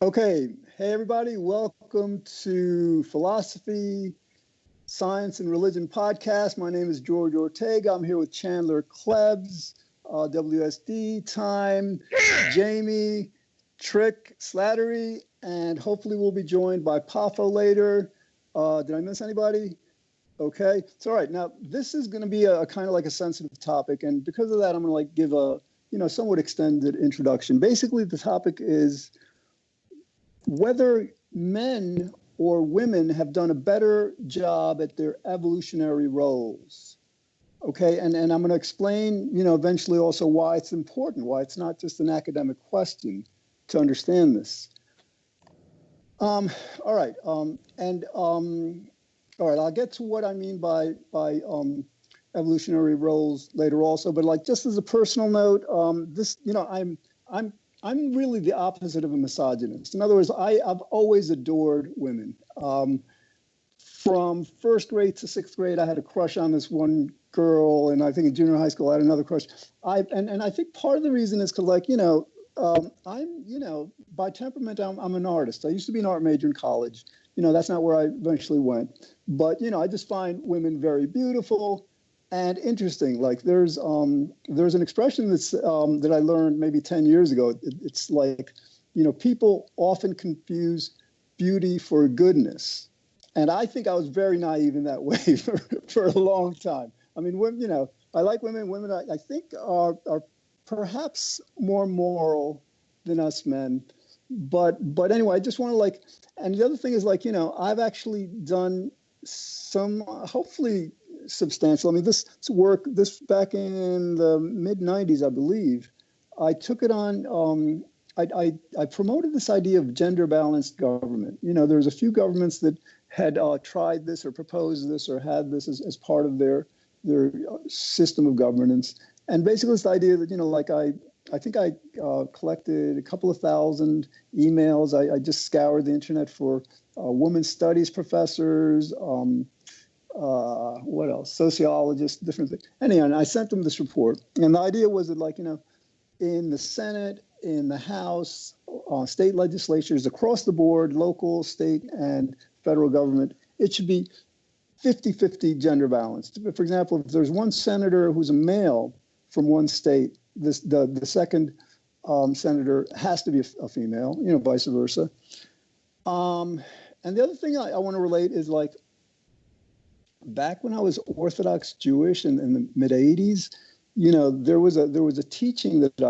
Okay, hey everybody, welcome to Philosophy, Science, and Religion podcast. My name is George Ortega. I'm here with Chandler Klebs, wsdtime, Jamie, Trick, Slattery, and hopefully we'll be joined by Poffo later. Did I miss anybody? Okay, it's all right. Now, this is going to be a kind of like a sensitive topic, and because of that, I'm going to give a somewhat extended introduction. Basically, the topic is whether men or women have done a better job at their evolutionary roles. Okay, and I'm going to explain, eventually also why it's important, why it's not just an academic question to understand this. All right, all right, I'll get to what I mean by evolutionary roles later also, but just as a personal note, I'm really the opposite of a misogynist. In other words, I've always adored women. From first grade to sixth grade, I had a crush on this one girl, and I think in junior high school I had another crush. I think part of the reason is because, by temperament, I'm an artist. I used to be an art major in college. That's not where I eventually went. But, I just find women very beautiful and interesting. There's an expression that I learned maybe 10 years ago. It's people often confuse beauty for goodness. And I think I was very naive in that way for a long time. I mean, women, I like women. Women, I think, are perhaps more moral than us men. But anyway, I just want to and the other thing is I've actually done some, hopefully substantial. I mean, this back in the mid 90s, I believe, I took it on, I promoted this idea of gender balanced government. There's a few governments that had tried this or proposed this or had this as part of their system of governance. And basically it's the idea that, I think I collected a couple of thousand emails. I just scoured the internet for women's studies professors, what else? Sociologists, different things. Anyhow, and I sent them this report. And the idea was that, in the Senate, in the House, state legislatures, across the board, local, state, and federal government, it should be 50-50 gender balanced. For example, if there's one senator who's a male from one state, the second senator has to be a female, vice versa. And the other thing I want to relate is back when I was Orthodox Jewish in the mid 80s, there was a teaching that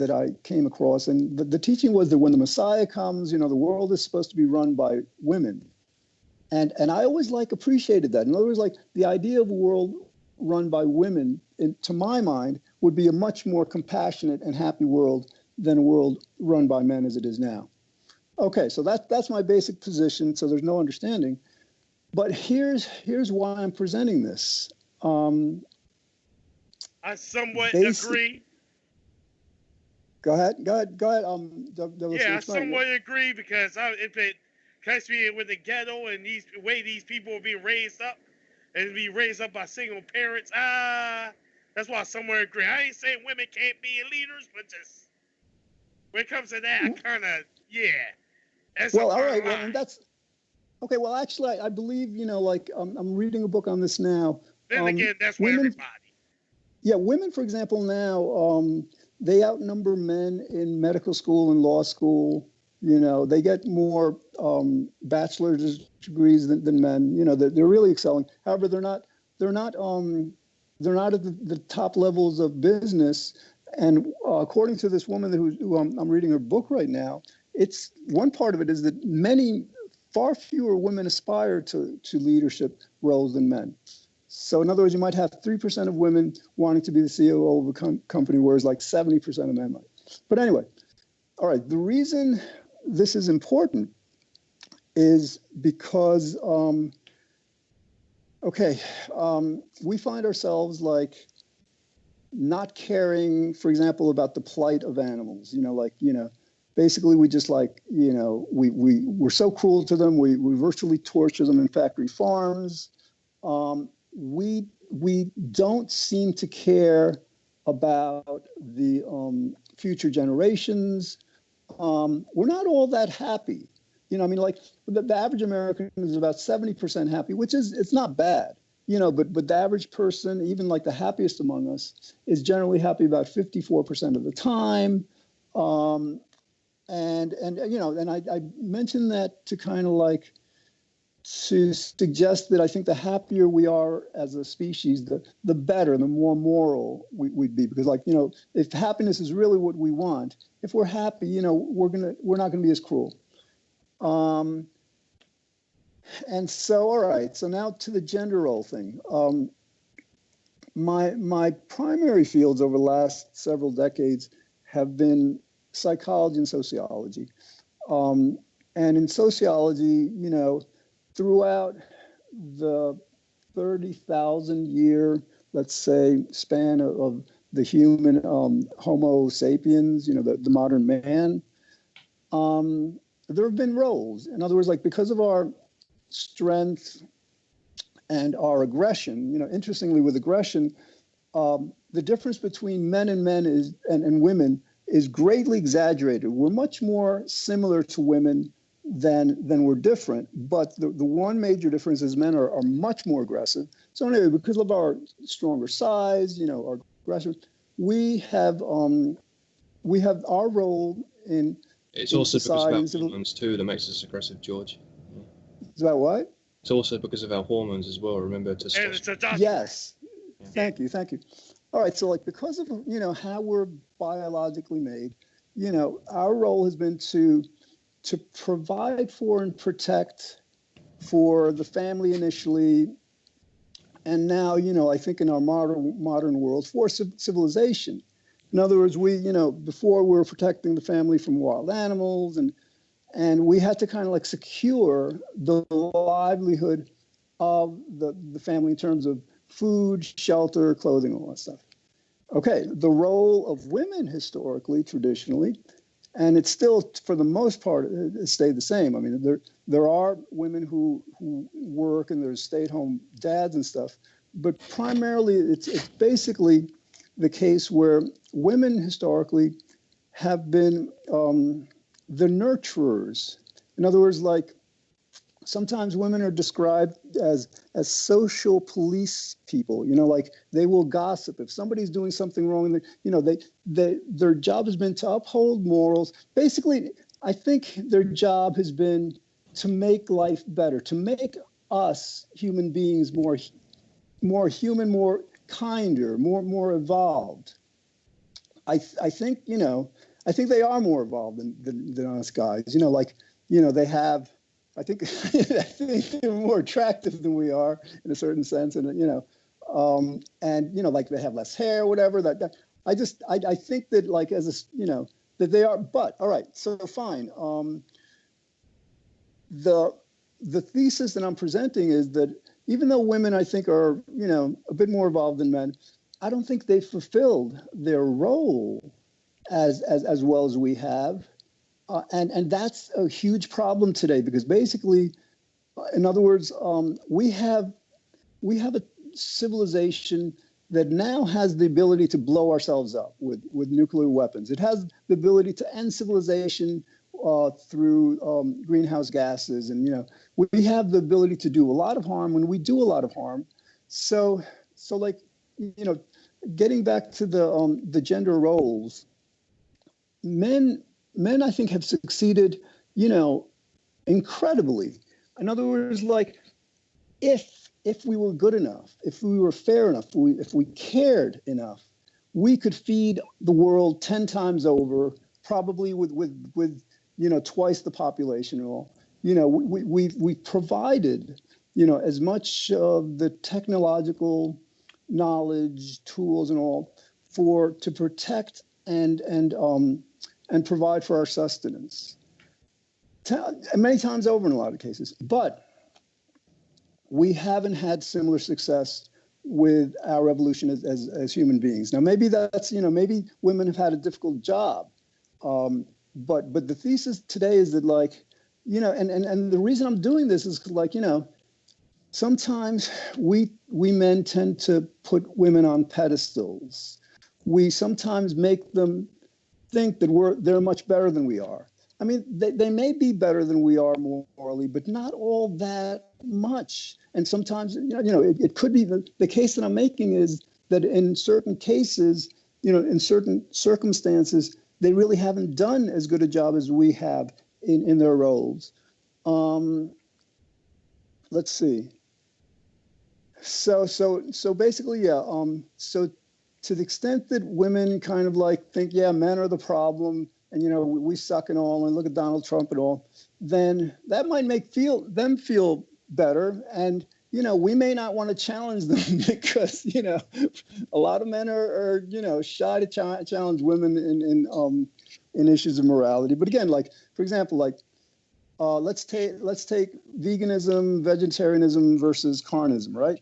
I came across, and the teaching was that when the Messiah comes, the world is supposed to be run by women, and I always appreciated that. In other words, the idea of a world run by women, to my mind, would be a much more compassionate and happy world than a world run by men as it is now. Okay, so that's my basic position. So there's no understanding. But here's why I'm presenting this. I somewhat agree. Go ahead. I somewhat agree because if it comes to me with the ghetto and the way these people are being raised up and be raised up by single parents, that's why I somewhat agree. I ain't saying women can't be leaders, but just when it comes to that, That's well, all right. Well, and that's okay. Well, actually, I believe I'm reading a book on this now. Then again, that's for everybody. Yeah, women, for example, now they outnumber men in medical school and law school. They get more bachelor's degrees than men. They're really excelling. However, they're not at the top levels of business. And according to this woman who I'm reading her book right now, it's one part of it is that far fewer women aspire to leadership roles than men. So in other words, you might have 3% of women wanting to be the CEO of a company, whereas 70% of men might. But anyway, all right, the reason this is important is because, we find ourselves not caring, for example, about the plight of animals, basically we just we're so cruel to them. We virtually torture them in factory farms. We don't seem to care about the future generations. we're not all that happy. You know, I mean, like the average American is about 70% happy, which is, it's not bad. You know, but the average person, even like the happiest among us, is generally happy about 54% of the time. And you know, and I mentioned that to kind of like to suggest that I think the happier we are as a species, the better, the more moral we'd be. Because, like, you know, if happiness is really what we want, if we're happy, you know, we're not gonna be as cruel. And so, all right, so now to the gender role thing. My primary fields over the last several decades have been psychology and sociology. And in sociology, you know, throughout the 30,000 year, let's say, span of the human Homo sapiens, you know, the modern man, there have been roles. In other words, like, because of our strength and our aggression, you know, interestingly with aggression, the difference between men and women is greatly exaggerated. We're much more similar to women than we're different. But the one major difference is men are much more aggressive. So anyway, because of our stronger size, you know, our aggression, we have our role in It's also because of our hormones too that makes us aggressive, George. Is that what? It's also because of our hormones as well. Remember testosterone. Yes. Thank you. All right. So, like, because of, you know, how we're biologically made, you know, our role has been to provide for and protect for the family initially, and now, you know, I think in our modern world, for civilization. In other words, we, you know, before we were protecting the family from wild animals, and we had to kind of like secure the livelihood of the family in terms of food, shelter, clothing, all that stuff. Okay, the role of women historically, traditionally, and it's still, for the most part, it stayed the same. I mean, there are women who work, and there's stay-at-home dads and stuff, but primarily it's basically the case where women historically have been the nurturers. In other words, like, sometimes women are described as social police people. You know, like, they will gossip if somebody's doing something wrong. You know, their job has been to uphold morals. Basically, I think their job has been to make life better, to make us human beings more human, more kinder, more evolved. I think, you know, I think they are more evolved than us guys. You know, like, you know, they have, I think they're more attractive than we are in a certain sense. And, you know, and, you know, like, they have less hair, whatever. I think that, like, as a, you know, that they are, but all right, so fine. The thesis that I'm presenting is that even though women, I think, are, you know, a bit more evolved than men, I don't think they've fulfilled their role as well as we have. And that's a huge problem today, because basically, in other words, we have a civilization that now has the ability to blow ourselves up with nuclear weapons. It has the ability to end civilization through greenhouse gases. And, you know, we have the ability to do a lot of harm when we do a lot of harm. So like, you know, getting back to the gender roles, men, I think, have succeeded, you know, incredibly. In other words, like, if we were good enough, if we were fair enough, if we cared enough, we could feed the world 10 times over, probably with you know, twice the population and all. You know, we provided, you know, as much of the technological knowledge, tools, and all to protect and provide for our sustenance, many times over in a lot of cases. But we haven't had similar success with our evolution as human beings. Now, maybe that's, you know, maybe women have had a difficult job. But the thesis today is that, like, you know, and the reason I'm doing this is, like, you know, sometimes we men tend to put women on pedestals. We sometimes make them think that they're much better than we are. I mean, they may be better than we are morally, but not all that much. And sometimes, it could be the case that I'm making is that in certain cases, in certain circumstances, they really haven't done as good a job as we have in their roles. Let's see. So basically, yeah. So to the extent that women kind of like think, yeah, men are the problem, and we suck and all, and look at Donald Trump and all, then that might make them feel better. And we may not want to challenge them because a lot of men are shy to challenge women in issues of morality. But again, like for example, like let's take veganism, vegetarianism versus carnism, right?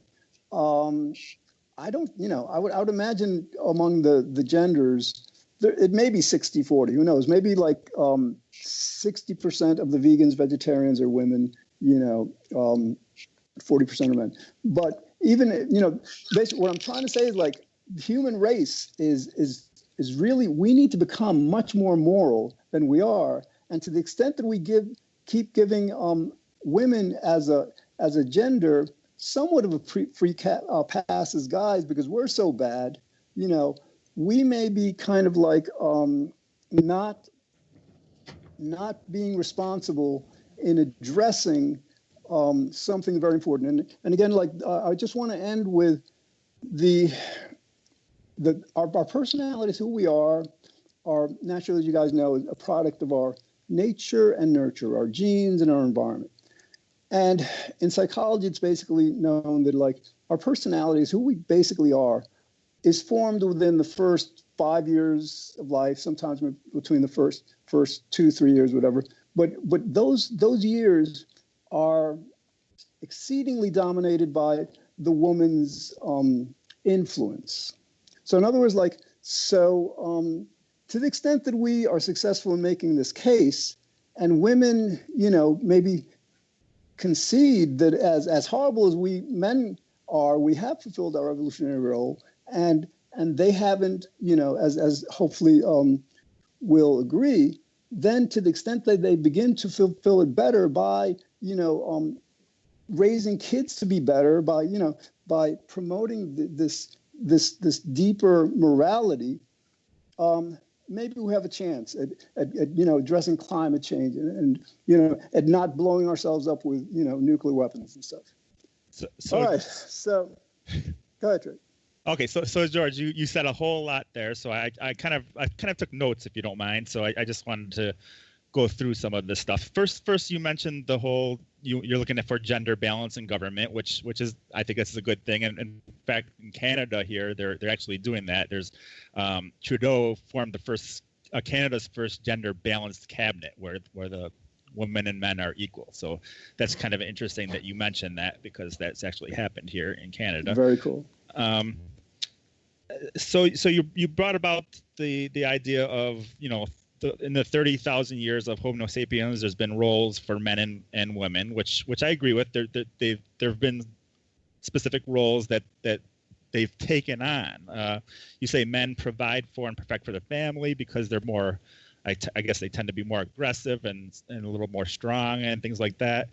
I would imagine among the genders, it may be 60-40, who knows? Maybe like 60% of the vegans, vegetarians are women, 40% are men. But even, basically what I'm trying to say is like the human race is really, we need to become much more moral than we are. And to the extent that we keep giving women as a gender somewhat of a free pass as guys because we're so bad, we may be kind of like not being responsible in addressing something very important. And again, like I just want to end with our personalities, who we are naturally, as you guys know, a product of our nature and nurture, our genes and our environment. And in psychology, it's basically known that like our personalities, who we basically are, is formed within the first 5 years of life, sometimes between the first 2-3 years, whatever. But those years are exceedingly dominated by the woman's influence. So in other words, to the extent that we are successful in making this case, and women, maybe concede that as horrible as we men are, we have fulfilled our evolutionary role, and they haven't, as hopefully will agree, then to the extent that they begin to fulfill it better by, raising kids to be better, by promoting this deeper morality, maybe we have a chance at addressing climate change and at not blowing ourselves up with nuclear weapons and stuff. So all right, so go ahead, Trey. Okay, so George, you said a whole lot there. So I kind of took notes, if you don't mind. So I just wanted to go through some of this stuff. First, you mentioned the whole you're looking for gender balance in government, which is, I think this is a good thing. And in fact, in Canada here, they're actually doing that. There's Trudeau formed Canada's first gender balanced cabinet where the women and men are equal. So that's kind of interesting that you mentioned that, because that's actually happened here in Canada. Very cool. So you brought about the idea of, in the 30,000 years of Homo sapiens, there's been roles for men and women, which I agree with. There have been specific roles that they've taken on. You say men provide for and perfect for the family because they're more, I guess they tend to be more aggressive and a little more strong and things like that.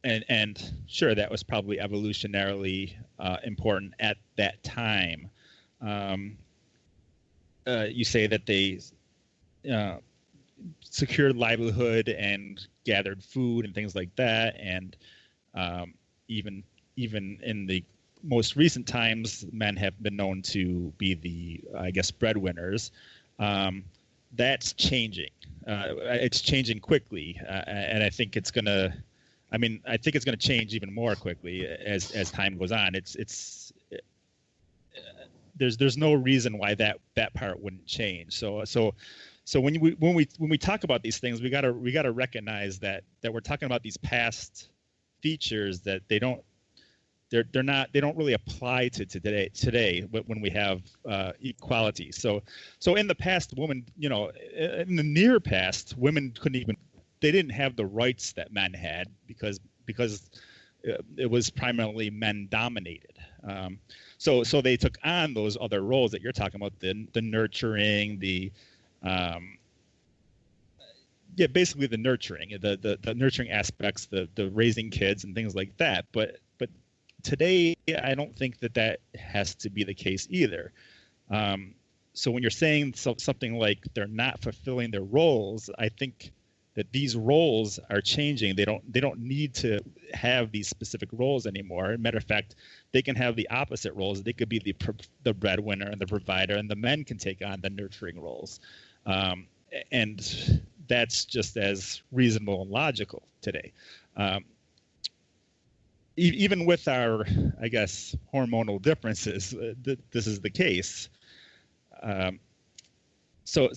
And sure, that was probably evolutionarily important at that time. You say that they secured livelihood and gathered food and things like that, and even in the most recent times, men have been known to be the, I guess, breadwinners. That's changing. It's changing quickly, and I think it's gonna. I think it's going to change even more quickly as time goes on. There's no reason why that part wouldn't change. So when we talk about these things, we gotta recognize that we're talking about these past features that they don't really apply to today when we have equality. So in the past, women, in the near past, women they didn't have the rights that men had because it was primarily men dominated. So they took on those other roles that you're talking about, the nurturing, the Basically the nurturing, the nurturing aspects, the raising kids and things like that. But today, I don't think that has to be the case either. So when you're saying something like they're not fulfilling their roles, I think that these roles are changing. They don't need to have these specific roles anymore. Matter of fact, they can have the opposite roles. They could be the breadwinner and the provider, and the men can take on the nurturing roles. And that's just as reasonable and logical today. Even with our, I guess, hormonal differences, this is the case. So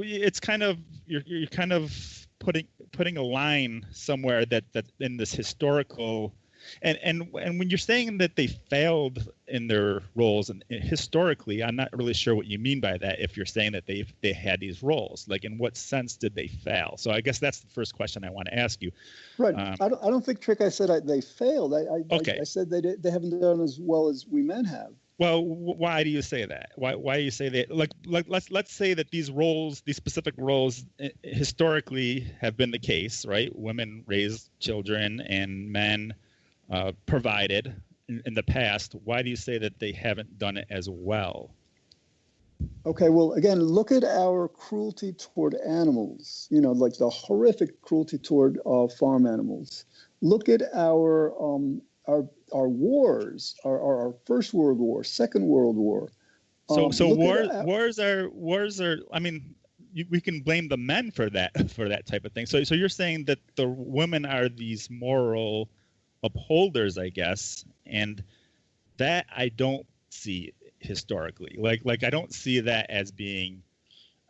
it's kind of you're kind of putting a line somewhere that in this historical, and when you're saying that they failed in their roles and historically, I'm not really sure what you mean by that. If you're saying that they had these roles, like in what sense did they fail? So I guess that's the first question I want to ask you. Right. I don't think, Trick, I said they failed. Okay. I said they haven't done as well as we men have. Well, why do you say that? Why do you say that? Like let's say that these roles, these specific roles, historically have been the case, right? Women raise children and men provided in the past. Why do you say that they haven't done it as well? Okay, well, again, look at our cruelty toward animals. Like the horrific cruelty toward farm animals. Look at our wars, our First World War, Second World War. So wars are. I mean, we can blame the men for that type of thing. So you're saying that the women are these moral upholders, I guess, and that I don't see historically. Like I don't see that as being.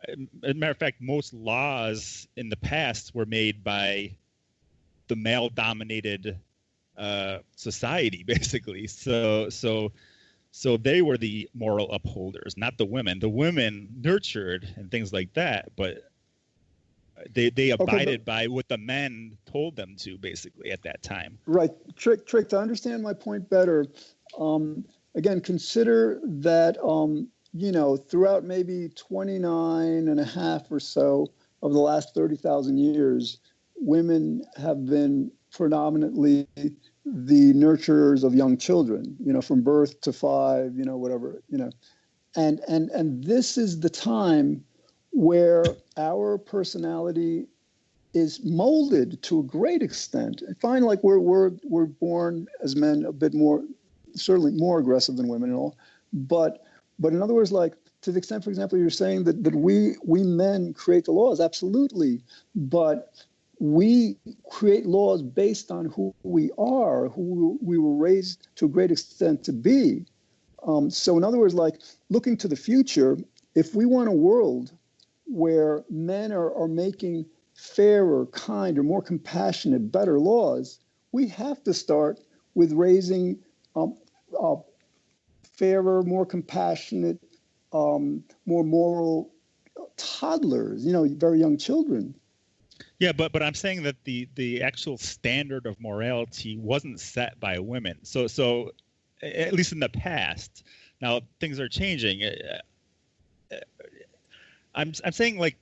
As a matter of fact, most laws in the past were made by the male-dominated society, basically. So they were the moral upholders, not the women. The women nurtured and things like that, but they abided by what the men told them to, basically, at that time. Right. Trick, to understand my point better, again, consider that, throughout maybe 29 and a half or so of the last 30,000 years, women have been predominantly the nurturers of young children, from birth to 5, whatever, and this is the time where our personality is molded to a great extent. I find like we're born as men a bit more, certainly more aggressive than women and all, but in other words, like to the extent, for example, you're saying that we men create the laws, absolutely, but we create laws based on who we are, who we were raised to a great extent to be. So in other words, like looking to the future, if we want a world where men are making fairer, kinder, more compassionate, better laws, we have to start with raising fairer, more compassionate, more moral toddlers, very young children. Yeah, but I'm saying that the actual standard of morality wasn't set by women. So at least in the past. Now things are changing. I'm saying like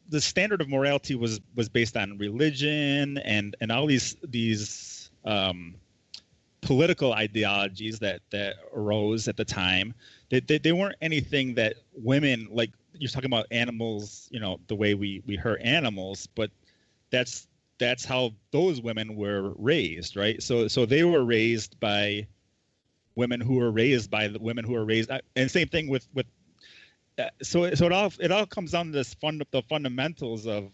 the standard of morality was based on religion and all these political ideologies that arose at the time. They weren't anything that women, like you're talking about animals, the way we hurt animals, but that's how those women were raised, right? So they were raised by women who were raised by the women who were raised, and same thing with so it all comes down to the fundamentals of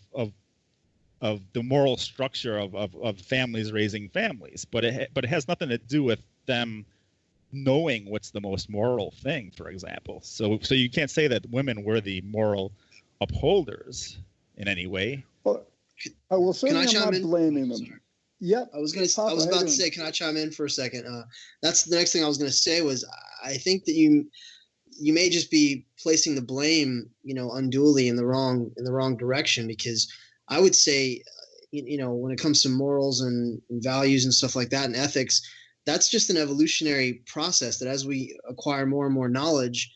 the moral structure of families raising families, but it has nothing to do with them knowing what's the most moral thing, for example. So you can't say that women were the moral upholders in any way. Well, I will certainly I'm not blaming them. Sorry. Yep. I was about to say, can I chime in for a second? That's the next thing I was going to say was I think that you may just be placing the blame, unduly in the wrong direction, because I would say, when it comes to morals and values and stuff like that and ethics, that's just an evolutionary process that as we acquire more and more knowledge,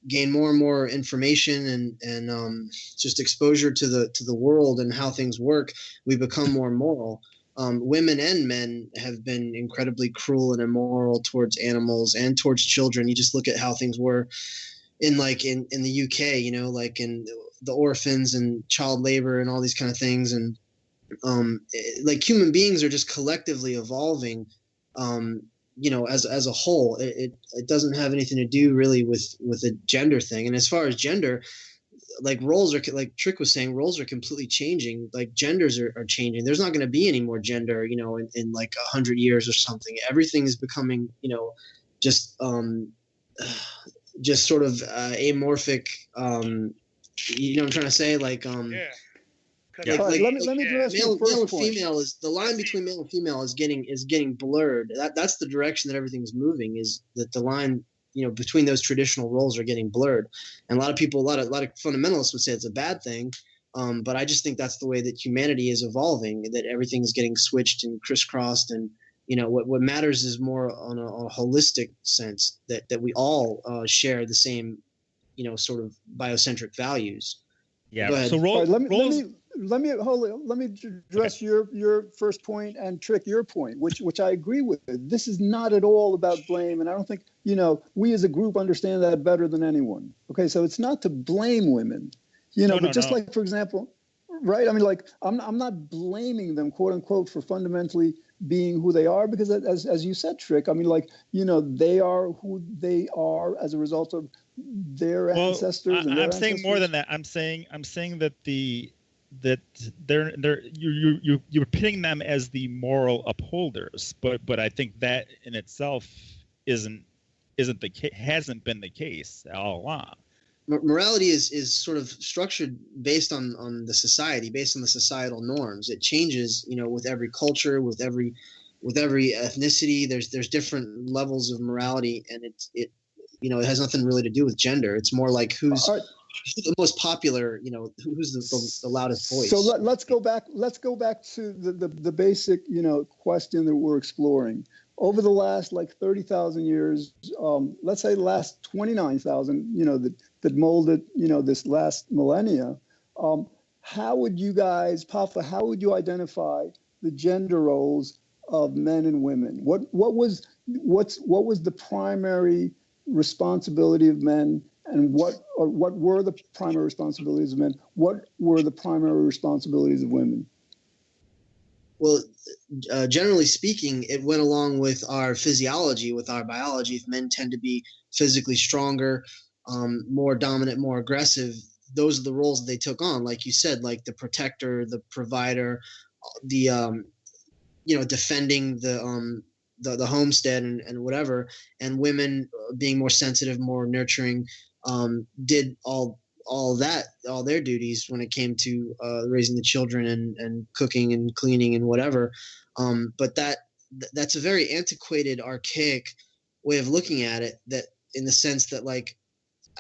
gain more and more information and just exposure to the world and how things work, we become more moral. Women and men have been incredibly cruel and immoral towards animals and towards children. You just look at how things were in the UK, like in the orphans and child labor and all these kind of things. And like human beings are just collectively evolving, as a whole. It doesn't have anything to do really with a gender thing. And as far as gender, like roles are, like Trick was saying, roles are completely changing. Like genders are changing. There's not going to be any more gender, in like 100 years or something. Everything is becoming, just sort of amorphic. I'm trying to say, like, yeah. Let me address male and point. female is the line between male and female is getting blurred. That's the direction that everything's moving, is that the line between those traditional roles are getting blurred. And a lot of people, a lot of fundamentalists would say it's a bad thing. But I just think that's the way that humanity is evolving, that everything's getting switched and crisscrossed. And, what matters is more on a holistic sense, that we all share the same, sort of biocentric values. Yeah. So let me address your first point and Trick your point, which I agree with. This is not at all about blame, and I don't think we as a group understand that better than anyone. Okay, so it's not to blame women, like, for example, right? I mean, like, I'm not blaming them, quote unquote, for fundamentally being who they are, because as you said, Trick, I mean, like, they are who they are as a result of their ancestors. I'm saying more than that. I'm saying that you're pitting them as the moral upholders, but I think that in itself hasn't been the case all along. Morality is sort of structured based on the society, based on the societal norms. It changes, with every culture, with every ethnicity. There's different levels of morality, and it has nothing really to do with gender. It's more like who's the most popular, who's the loudest voice. So let's go back to the basic, question that we're exploring. Over the last 30,000 years, let's say the last 29,000, that molded, this last millennia, how would you guys, Poffo, how would you identify the gender roles of men and women? What was the primary responsibility of men, and what were the primary responsibilities of men? What were the primary responsibilities of women? Well, generally speaking, it went along with our physiology, with our biology. If men tend to be physically stronger, more dominant, more aggressive, those are the roles that they took on. Like you said, like the protector, the provider, the defending the homestead and whatever. And women being more sensitive, more nurturing, did all their duties when it came to raising the children and cooking and cleaning and whatever. But that's a very antiquated, archaic way of looking at it, that in the sense that, like,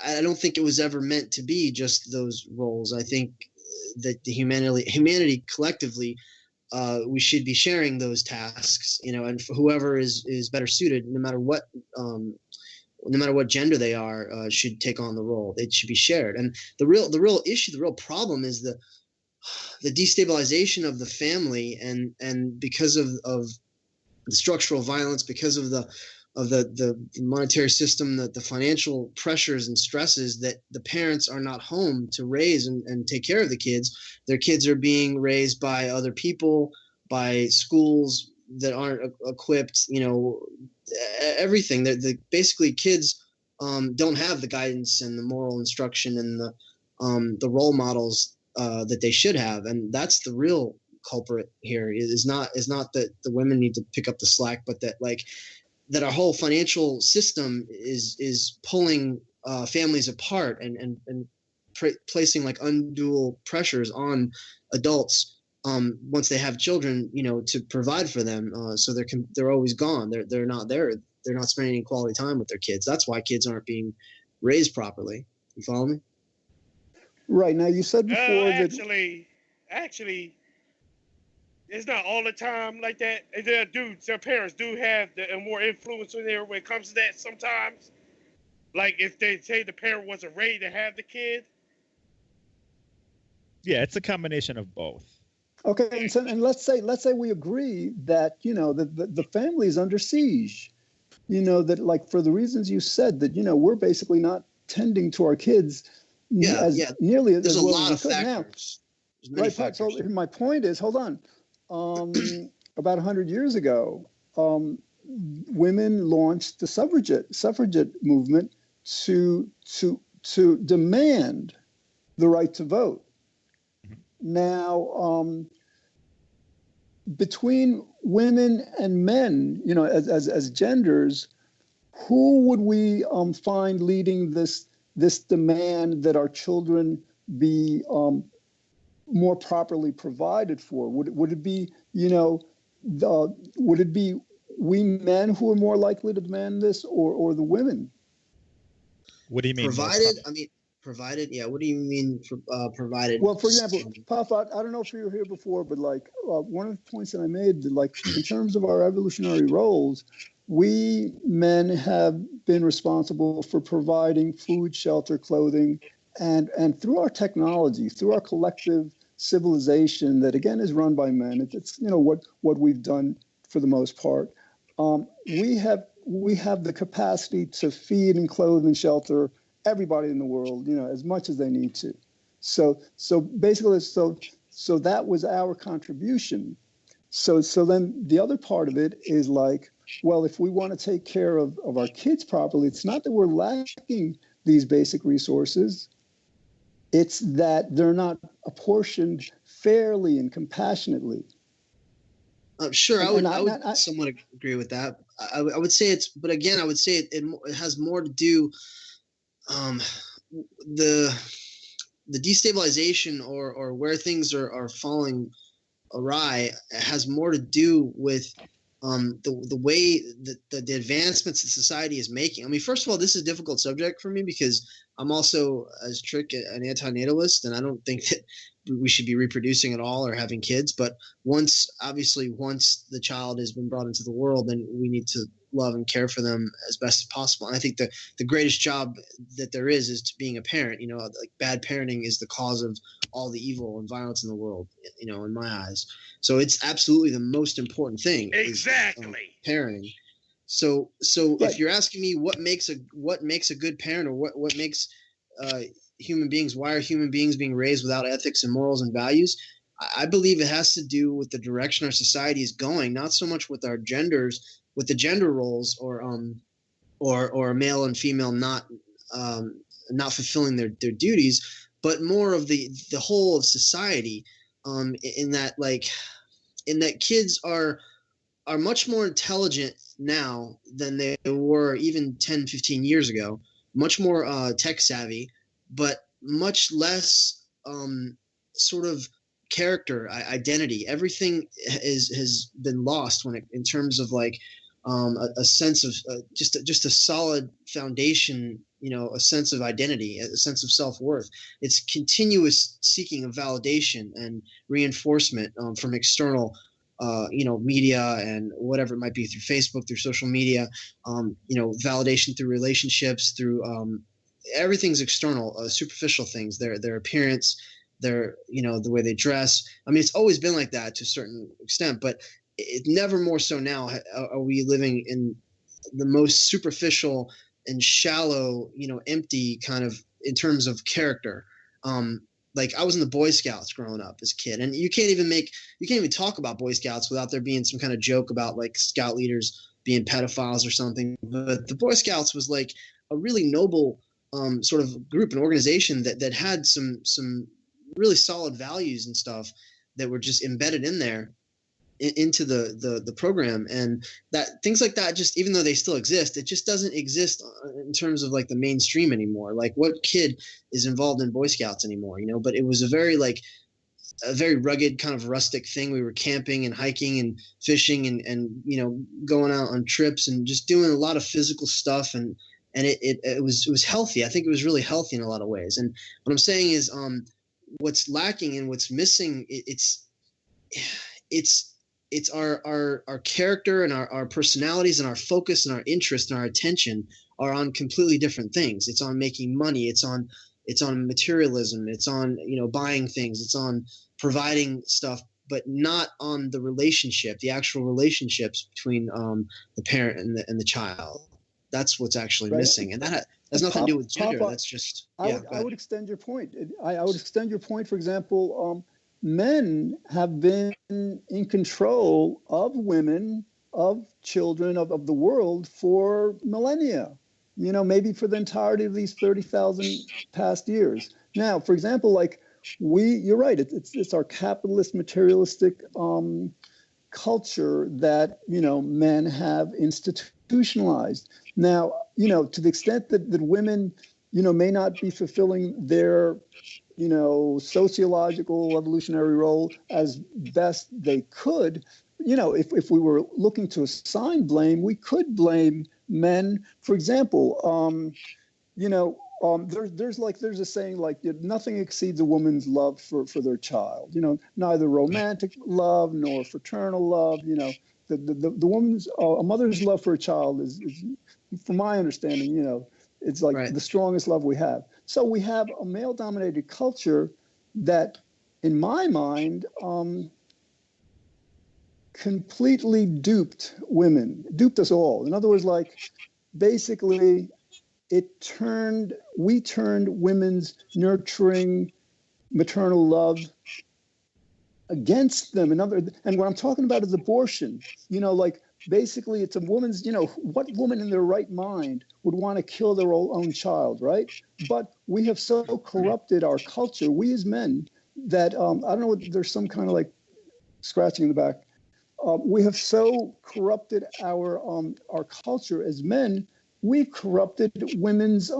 I don't think it was ever meant to be just those roles. I think that the humanity collectively, we should be sharing those tasks, and for whoever is better suited, no matter what gender they are, should take on the role. It should be shared. And the real issue, the real problem is the destabilization of the family, and because of the structural violence, because of the monetary system, the financial pressures and stresses, that the parents are not home to raise and take care of the kids. Their kids are being raised by other people, by schools that aren't equipped, everything. Basically kids don't have the guidance and the moral instruction and the role models that they should have. And that's the real culprit here. Is not that the women need to pick up the slack, but that our whole financial system is pulling families apart and placing undue pressures on adults once they have children, to provide for them. So they're always gone. They're not there. They're not spending any quality time with their kids. That's why kids aren't being raised properly. You follow me? Right. Now, you said before actually, it's not all the time like that. Their parents do have more influence on there when it comes to that sometimes. Like if they say the parent wasn't ready to have the kid. Yeah, it's a combination of both. Okay, and let's say we agree that the family is under siege. That like for the reasons you said, that we're basically not tending to our kids nearly as well as we could now. Right. Factors. So my point is, hold on. About 100 years ago, women launched the suffragette movement to demand the right to vote. Now, between women and men, as genders, who would we find leading this demand that our children be more properly provided for? Would it be would it be we men who are more likely to demand this, or the women? What do you mean? Provided, yeah. What do you mean provided? Well, for example, Poffo, I don't know if you were here before, but like one of the points that I made, like in terms of our evolutionary roles, we men have been responsible for providing food, shelter, clothing, and through our technology, through our collective civilization that again is run by men. It's what we've done for the most part. We have the capacity to feed and clothe and shelter everybody in the world, as much as they need to. So basically, so that was our contribution. So then the other part of it is like, well, if we want to take care of our kids properly, it's not that we're lacking these basic resources. It's that they're not apportioned fairly and compassionately. Sure, I would somewhat agree with that. I would say but again, I would say it has more to do. The destabilization or where things are falling awry has more to do with the way that the advancements that society is making. I mean, first of all, this is a difficult subject for me because I'm also, as Trick, an anti-natalist, and I don't think that we should be reproducing at all or having kids. But once the child has been brought into the world, then we need to love and care for them as best as possible. And I think the greatest job that there is to being a parent. Like bad parenting is the cause of all the evil and violence in the world, in my eyes. So it's absolutely the most important thing. Exactly. Is, parenting. So right. If you're asking me what makes a good parent, or what makes human beings, why are human beings being raised without ethics and morals and values? I believe it has to do with the direction our society is going, not so much with our genders, with the gender roles, or male and female not fulfilling their duties, but more of the whole of society. In that kids are much more intelligent now than they were even 10, 15 years ago, much more tech savvy, but much less sort of character, identity. Everything has been lost in terms of like a sense of just a solid foundation, a sense of identity, a sense of self-worth. It's continuous seeking of validation and reinforcement from external media and whatever it might be, through Facebook, through social media, validation through relationships, through everything's external, superficial things, their appearance, their, the way they dress. I mean, it's always been like that to a certain extent, but it never more so now are we living in the most superficial and shallow, empty kind of, in terms of character. Like I was in the Boy Scouts growing up as a kid, and you can't even talk about Boy Scouts without there being some kind of joke about like scout leaders being pedophiles or something. But the Boy Scouts was like a really noble sort of group, an organization that had some really solid values and stuff that were just embedded in there into the program, and that things like that, just even though they still exist, it just doesn't exist in terms of like the mainstream anymore. Like what kid is involved in Boy Scouts anymore, but it was a very rugged kind of rustic thing. We were camping and hiking and fishing and going out on trips and just doing a lot of physical stuff, and it was healthy. I think it was really healthy in a lot of ways. And what I'm saying is what's lacking and what's missing, it's it's our character and our personalities and our focus and our interest and our attention are on completely different things. It's on making money. It's on materialism. It's on, buying things. It's on providing stuff, but not on the relationship, the actual relationships between the parent and the child. That's what's actually missing, and that has nothing to do with gender. That's just I would extend your point. I would extend your point. For example, men have been in control of women, of children, of the world for millennia. Maybe for the entirety of these 30,000 past years. Now, for example, you're right. It's our capitalist, materialistic culture that men have institutionalized. Now, to the extent that women, may not be fulfilling their, sociological evolutionary role as best they could, if we were looking to assign blame, we could blame men. For example, there's a saying nothing exceeds a woman's love for their child. Neither romantic love nor fraternal love. The woman's a mother's love for a child is from my understanding, it's the strongest love we have. So we have a male-dominated culture that, in my mind, completely duped women, duped us all. In other words, basically, we turned women's nurturing maternal love against them. And what I'm talking about is abortion. Basically, it's a woman's, what woman in their right mind would want to kill their own child, right? But we have so corrupted our culture, we as men, that I don't know, there's some kind of scratching in the back. We have so corrupted our culture as men. We've corrupted women's,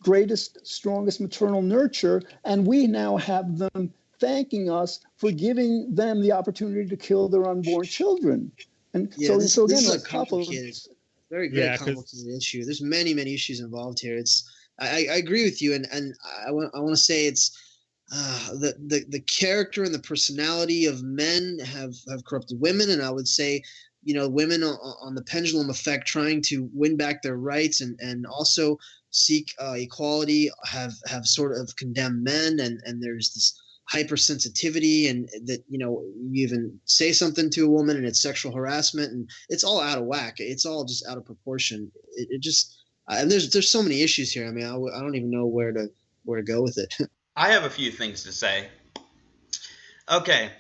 greatest, strongest maternal nurture, and we now have them thanking us for giving them the opportunity to kill their unborn children. And this is a complicated, very complicated issue. There's many, many issues involved here. I agree with you, and I want to say it's the character and the personality of men have corrupted women, and I would say, women on the pendulum effect, trying to win back their rights and also seek equality, have sort of condemned men, and there's this hypersensitivity, and that you even say something to a woman and it's sexual harassment, and it's all out of whack. It's all just out of proportion. It just and there's so many issues here. I mean, I don't even know where to go with it. I have a few things to say. Okay.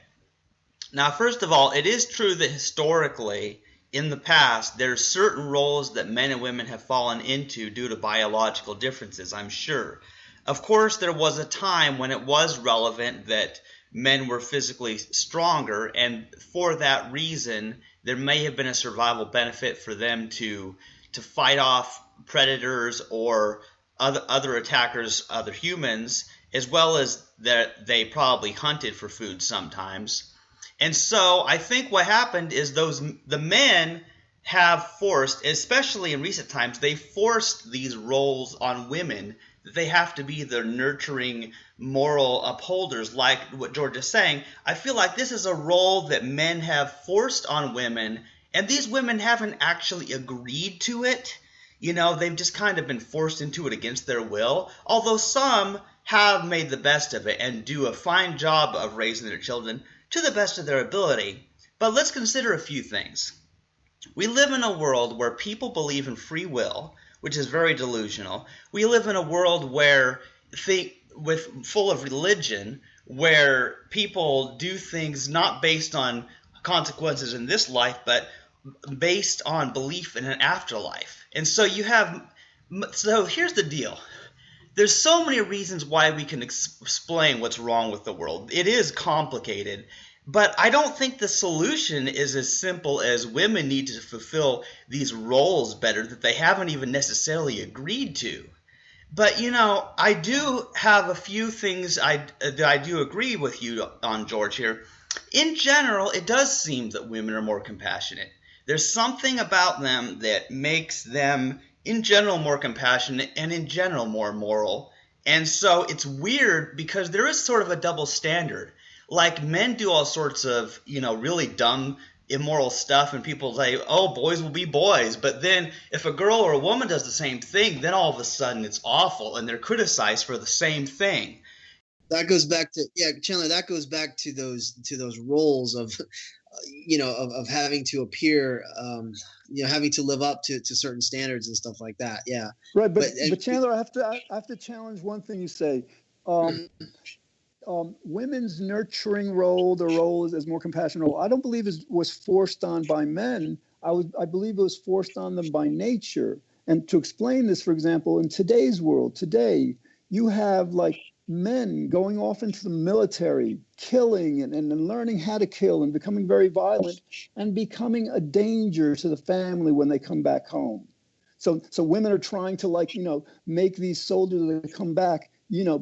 Now, first of all, it is true that historically, in the past, there's certain roles that men and women have fallen into due to biological differences, I'm sure. Of course, there was a time when it was relevant that men were physically stronger, and for that reason, there may have been a survival benefit for them to fight off predators or other attackers, other humans, as well as that they probably hunted for food sometimes. And so I think what happened is the men have forced, especially in recent times, they forced these roles on women that they have to be the nurturing moral upholders, like what George is saying. I feel like this is a role that men have forced on women, and these women haven't actually agreed to it. They've just kind of been forced into it against their will, although some have made the best of it and do a fine job of raising their children to the best of their ability. But let's consider a few things. We live in a world where people believe in free will, which is very delusional. We live in a world where full of religion, where people do things not based on consequences in this life, but based on belief in an afterlife. And so here's the deal. There's so many reasons why we can explain what's wrong with the world. It is complicated, but I don't think the solution is as simple as women need to fulfill these roles better that they haven't even necessarily agreed to. But, I do have a few things that I do agree with you on, George, here. In general, it does seem that women are more compassionate. There's something about them that makes them in general more compassionate and in general more moral. And so it's weird because there is sort of a double standard. like men do all sorts of, really dumb, immoral stuff, and people say, oh, boys will be boys. But then if a girl or a woman does the same thing, then all of a sudden it's awful and they're criticized for the same thing. That goes back to, Chandler, that goes back to those roles of, of having to appear, having to live up to certain standards and stuff like that. Yeah. Right. But Chandler, I have to challenge one thing you say. Women's nurturing role, the role is more compassionate role, I don't believe was forced on by men. I believe it was forced on them by nature. And to explain this, for example, in today's world, today, you have like men going off into the military, killing and learning how to kill and becoming very violent and becoming a danger to the family when they come back home. So women are trying to make these soldiers that come back,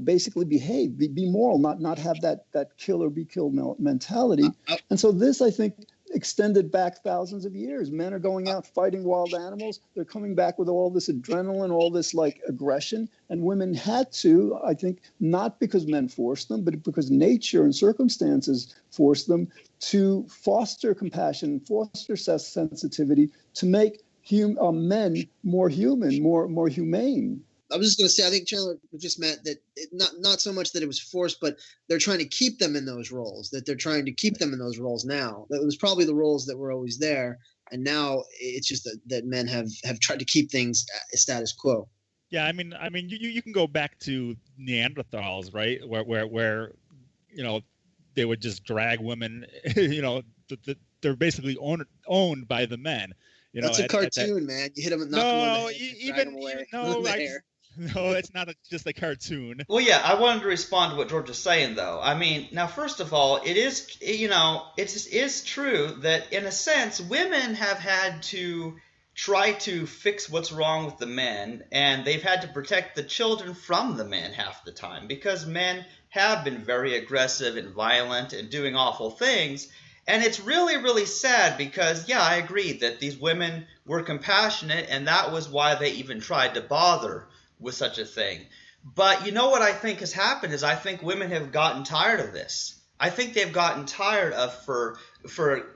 basically behave, be moral, not have that kill or be killed mentality. And so this, I think, extended back thousands of years. Men are going out fighting wild animals. They're coming back with all this adrenaline, all this aggression. And women had to, I think, not because men forced them, but because nature and circumstances forced them to foster compassion, foster sensitivity, to make men more human, more humane. I was just going to say, I think Chandler just meant that not so much that it was forced, but they're trying to keep them in those roles, that they're trying to keep them in those roles now. That was probably the roles that were always there. And now it's just that men have tried to keep things status quo. Yeah. I mean, you can go back to Neanderthals, right? Where they would just drag women, they're basically owned by the men. That's a cartoon, man. You hit them and knock them on the head. No, it's not just a cartoon. Well, yeah, I wanted to respond to what George is saying, though. I mean, now, first of all, it is true that, in a sense, women have had to try to fix what's wrong with the men, and they've had to protect the children from the men half the time, because men have been very aggressive and violent and doing awful things. And it's really, really sad because, yeah, I agree that these women were compassionate, and that was why they even tried to bother with such a thing. But you know what I think has happened is I think women have gotten tired of this. I think they've gotten tired of, for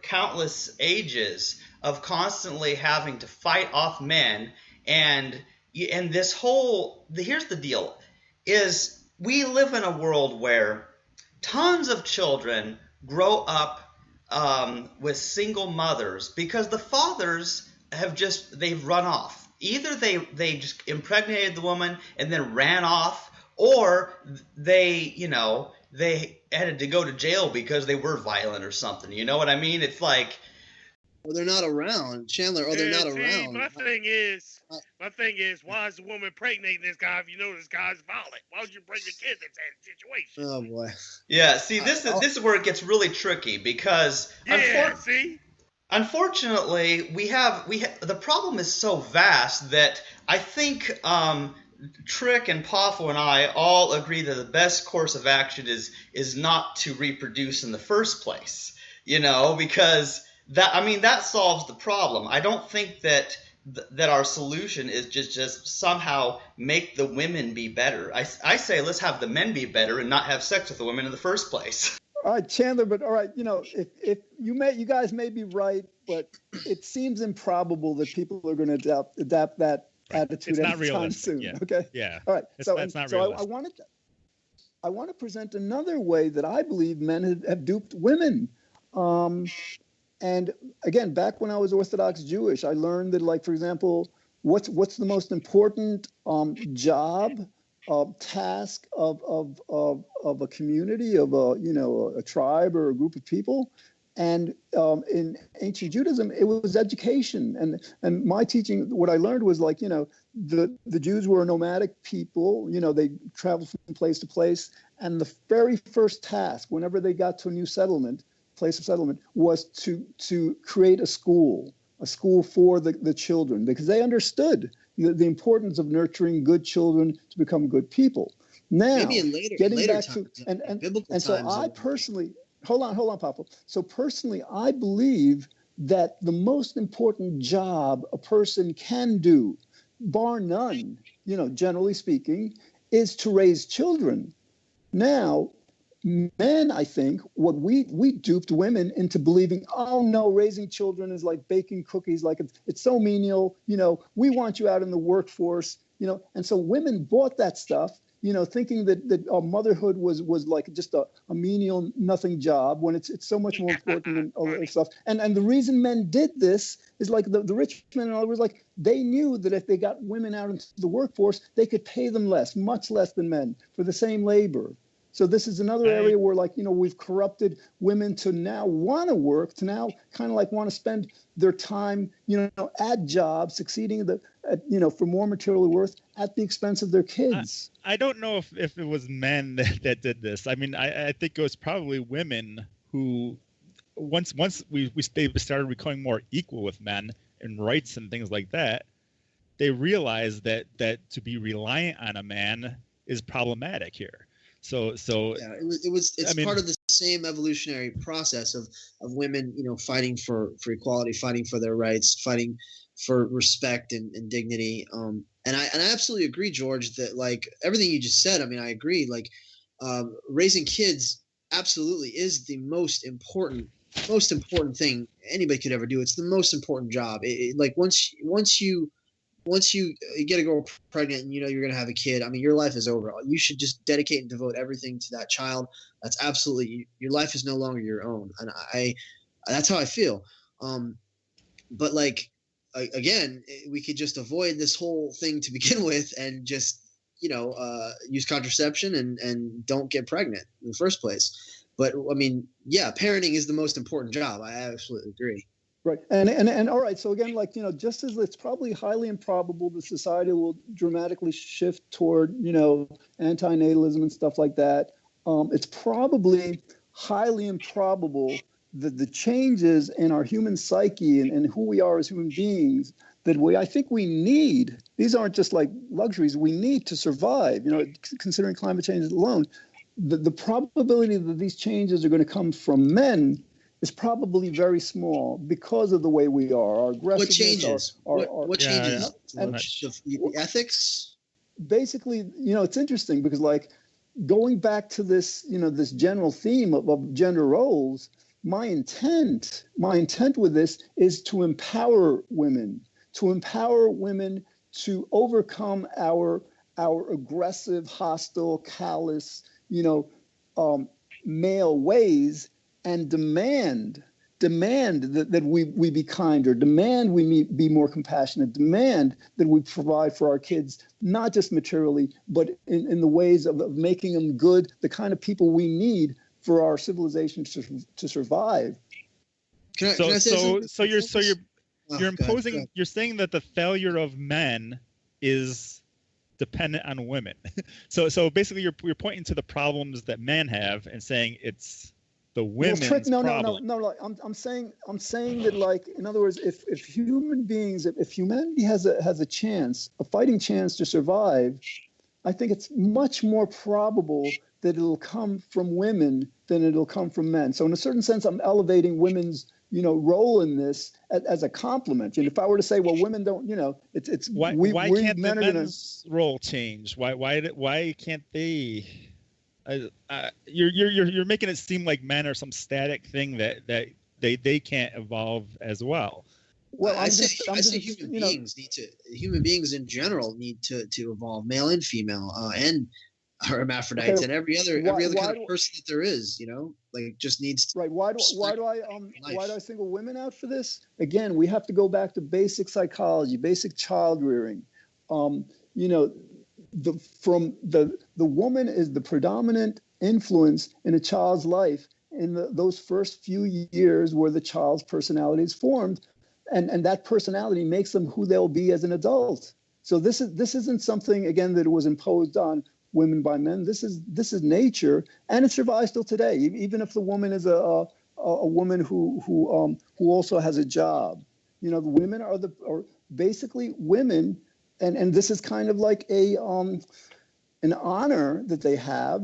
countless ages, of constantly having to fight off men. And this here's the deal, is we live in a world where tons of children grow up with single mothers because the fathers they've run off. Either they just impregnated the woman and then ran off, or they had to go to jail because they were violent or something. You know what I mean? It's like, or they're not around, Chandler, or they're not around. My thing is, why is the woman impregnating this guy if you know this guy's violent? Why would you bring your kids into that situation? Oh boy. Yeah, see, this is where it gets really tricky because unfortunately, we have the problem is so vast that I think Trick and Poffo and I all agree that the best course of action is not to reproduce in the first place. Because that solves the problem. I don't think that our solution is just somehow make the women be better. I say let's have the men be better and not have sex with the women in the first place. All right, Chandler, but all right, if you guys may be right, but it seems improbable that people are going to adapt that attitude anytime soon. Yeah. Okay. Yeah. All right. That's not realistic. I want to present another way that I believe men have duped women. And again, back when I was Orthodox Jewish, I learned that, for example, what's the most important job, task of a community, of a tribe or a group of people. And in ancient Judaism, it was education. And my teaching, what I learned was the Jews were a nomadic people. They traveled from place to place. And the very first task, whenever they got to a new place of settlement, was to create a school for the children, because they understood the importance of nurturing good children to become good people. Now, maybe in later back times, and so I personally, hold on, Poffo. So personally, I believe that the most important job a person can do, bar none, generally speaking, is to raise children. Now, men, I think, what we duped women into believing, oh no, raising children is like baking cookies, like it's so menial, we want you out in the workforce, and so women bought that stuff, thinking that motherhood was like just a menial nothing job, when it's so much more important than other stuff. And the reason men did this is like the rich men, in other words, like they knew that if they got women out into the workforce, they could pay them less, much less than men, for the same labor. So this is another area where, like, we've corrupted women to now want to work, to now kind of like want to spend their time, at jobs, succeeding for more material worth at the expense of their kids. I don't know if it was men that did this. I mean, I think it was probably women who, once we started becoming more equal with men in rights and things like that, they realized that to be reliant on a man is problematic here. So yeah, it's part of the same evolutionary process of women, fighting for equality, fighting for their rights, fighting for respect and dignity. And I absolutely agree, George, that like everything you just said. I mean, I agree. Like raising kids absolutely is the most important thing anybody could ever do. It's the most important job. Like once you get a girl pregnant and you're going to have a kid, I mean, your life is over. You should just dedicate and devote everything to that child. That's absolutely, your life is no longer your own. And that's how I feel. But like, again, we could just avoid this whole thing to begin with and just, use contraception and don't get pregnant in the first place. But I mean, yeah, parenting is the most important job. I absolutely agree. Right. And all right. So again, like, just as it's probably highly improbable that society will dramatically shift toward, antinatalism and stuff like that, it's probably highly improbable that the changes in our human psyche and who we are as human beings that I think we need, these aren't just like luxuries, we need to survive, considering climate change alone, the probability that these changes are going to come from men is probably very small because of the way we are. Our aggressiveness. What changes? What changes? The ethics? Basically, it's interesting because, like, going back to this, this general theme of gender roles, my intent with this is to empower women to overcome our aggressive, hostile, callous, male ways, and demand that we be kinder, demand we be more compassionate, demand that we provide for our kids, not just materially, but in the ways of making them good, the kind of people we need for our civilization to survive. So you're imposing, you're saying that the failure of men is dependent on women. So basically you're pointing to the problems that men have and saying it's the women's problem. No. Like, I'm saying that, like, in other words, if humanity has a chance, a fighting chance to survive, I think it's much more probable that it'll come from women than it'll come from men. So in a certain sense, I'm elevating women's role in this as a compliment. And if I were to say, well, women don't, it's why can't the men's role change? Why can't they? You're making it seem like men are some static thing that they can't evolve as well. Well, I say human beings in general need to evolve, male and female, and hermaphrodites, and every other kind of person that there is, like just needs. Right. Why do I single women out for this? Again, we have to go back to basic psychology, basic child rearing. The woman is the predominant influence in a child's life in those first few years where the child's personality is formed, and that personality makes them who they'll be as an adult. So this isn't something, again, that was imposed on women by men. This is nature, and it survives till today. Even if the woman is a woman who also has a job, the women are basically women. And this is kind of like an honor that they have.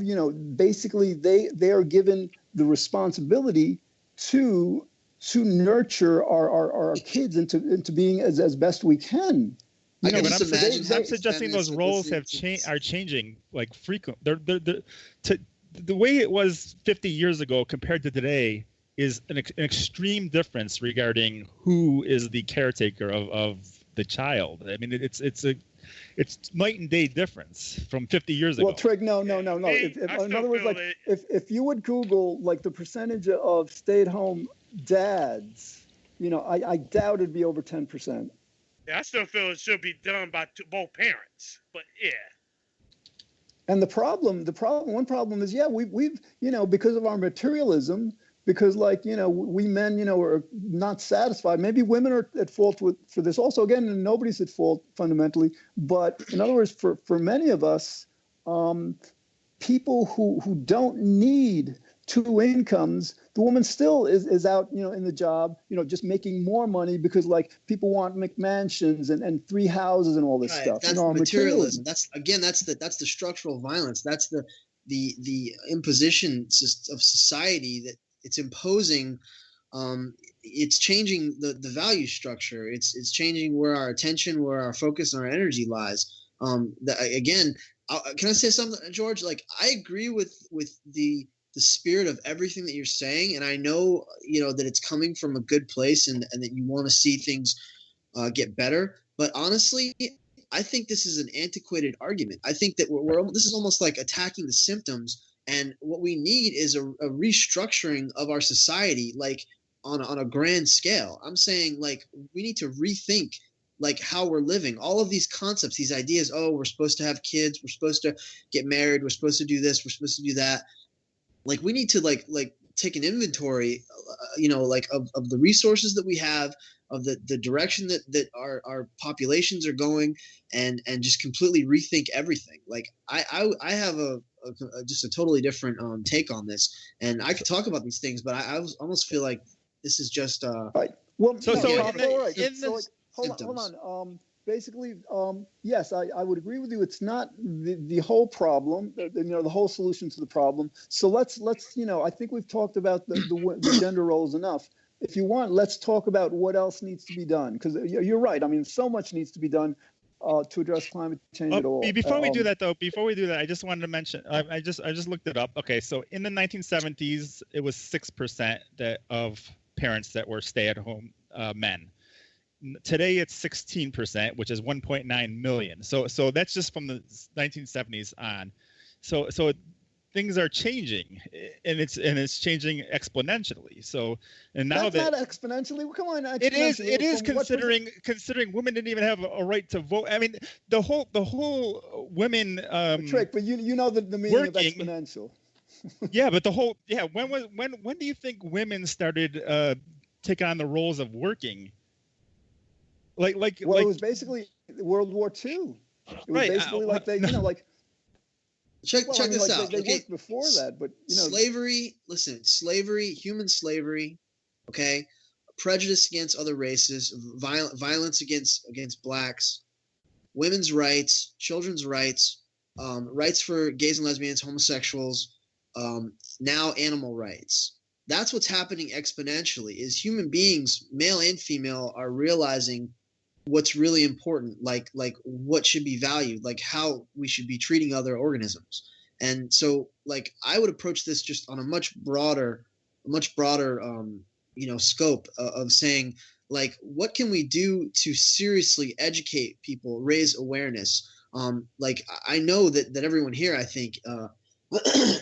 Basically they are given the responsibility to nurture our kids into being as best we can. I'm suggesting those roles are changing like frequent. the way it was 50 years ago compared to today is an extreme difference regarding who is the caretaker of the child. I mean, it's night and day difference from 50 years ago. Well, Trig, no. In other words, like if you would Google like the percentage of stay-at-home dads, I doubt it'd be over 10%. Yeah, I still feel it should be done by both parents, but yeah. And one problem is, we've because of our materialism, because we men, are not satisfied. Maybe women are at fault for this also. Again, nobody's at fault fundamentally. But in other words, for many of us, people who don't need two incomes, the woman still is out, in the job, just making more money because people want McMansions and 3 houses and all this stuff. That's materialism. That's the structural violence. That's the imposition of society that it's imposing. It's changing the value structure. It's changing where our attention, where our focus and our energy lies. Can I say something, George? I agree with the spirit of everything that you're saying, and I know that it's coming from a good place and that you want to see things get better. But honestly, I think this is an antiquated argument. I think that this is almost like attacking the symptoms, and what we need is a restructuring of our society, on a grand scale. I'm saying we need to rethink how we're living. All of these concepts, these ideas. Oh, we're supposed to have kids. We're supposed to get married. We're supposed to do this. We're supposed to do that. We need to take an inventory, of the resources that we have, of the direction that our populations are going, and just completely rethink everything. I have just a totally different take on this, and I could talk about these things, but I almost feel like this is just right. Well, hold on. Basically, yes, I would agree with you. It's not the whole problem, the whole solution to the problem. So let's I think we've talked about the gender roles enough. If you want, let's talk about what else needs to be done, because you're right. I mean, so much needs to be done to address climate change at all. Before we do that, I just wanted to mention. I just looked it up. Okay, so in the 1970s, it was 6% of parents that were stay-at-home men. Today it's 16%, which is 1.9 million. So that's just from the 1970s on. So things are changing, and it's changing exponentially. So and now that's not exponentially. Come on, it is considering women didn't even have a right to vote. I mean, the whole women. Trick, but you know the meaning of exponential. Yeah, but when do you think women started taking on the roles of working? It was basically World War II. It was basically check this out. They worked before that, but slavery. Listen, slavery, human slavery. Okay, prejudice against other races, violence against blacks, women's rights, children's rights, rights for gays and lesbians, homosexuals. Now animal rights. That's what's happening exponentially. Is human beings, male and female, are realizing what's really important, like what should be valued, like how we should be treating other organisms. And so I would approach this just on a much broader scope of saying what can we do to seriously educate people, raise awareness. I know that everyone here, I think,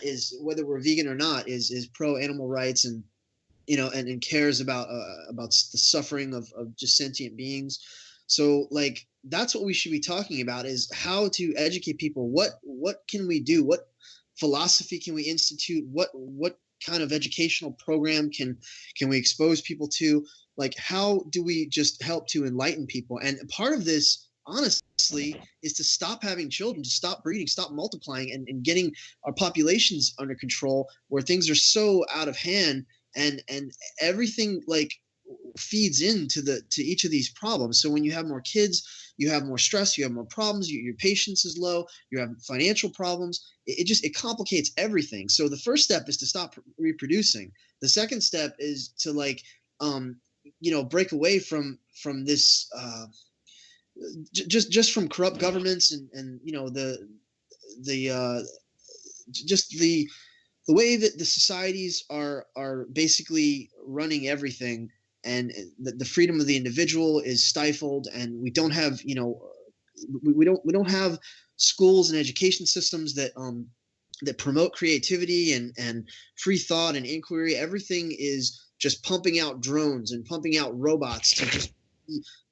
is, whether we're vegan or not, is pro animal rights and cares about the suffering of just sentient beings. So that's what we should be talking about, is how to educate people. What can we do? What philosophy can we institute? What kind of educational program can we expose people to? How do we just help to enlighten people? And part of this, honestly, is to stop having children, to stop breeding, stop multiplying, and getting our populations under control, where things are so out of hand, and everything feeds into each of these problems. So when you have more kids, you have more stress, you have more problems, your patience is low, you have financial problems. It complicates everything. So the first step is to stop reproducing. The second step is to break away from this just from corrupt governments and the way that the societies are basically running everything, and the freedom of the individual is stifled, and we don't have, we don't have schools and education systems that promote creativity and free thought and inquiry. Everything is just pumping out drones and pumping out robots to just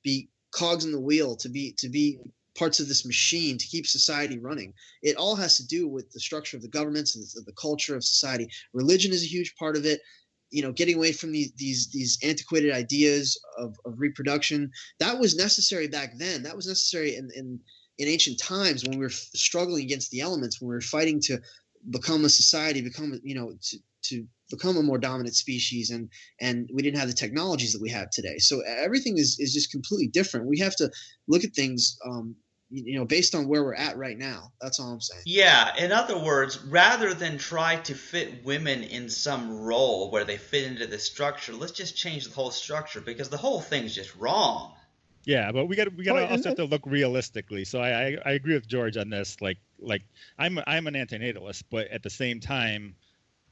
be cogs in the wheel, to be parts of this machine to keep society running. It all has to do with the structure of the governments and the culture of society. Religion is a huge part of it. Getting away from these antiquated ideas of reproduction. That was necessary back then. That was necessary in ancient times when we were struggling against the elements, when we were fighting to become a society, to become a more dominant species, and we didn't have the technologies that we have today. So everything is just completely different. We have to look at things based on where we're at right now. That's all I'm saying. Yeah, in other words, rather than try to fit women in some role where they fit into the structure, let's just change the whole structure, because the whole thing's just wrong. Yeah, but we got to also have to look realistically. So I agree with George on this. Like I'm an antinatalist, but at the same time,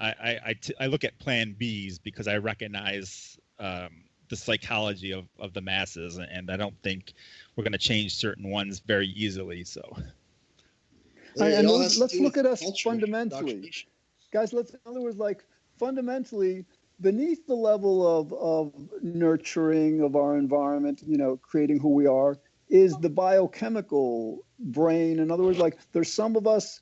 I look at Plan Bs because I recognize the psychology of the masses, and I don't think we're going to change certain ones very easily. So, and let's look at us fundamentally, guys. In other words, like fundamentally, beneath the level of nurturing of our environment, creating who we are, is the biochemical brain. In other words, like there's some of us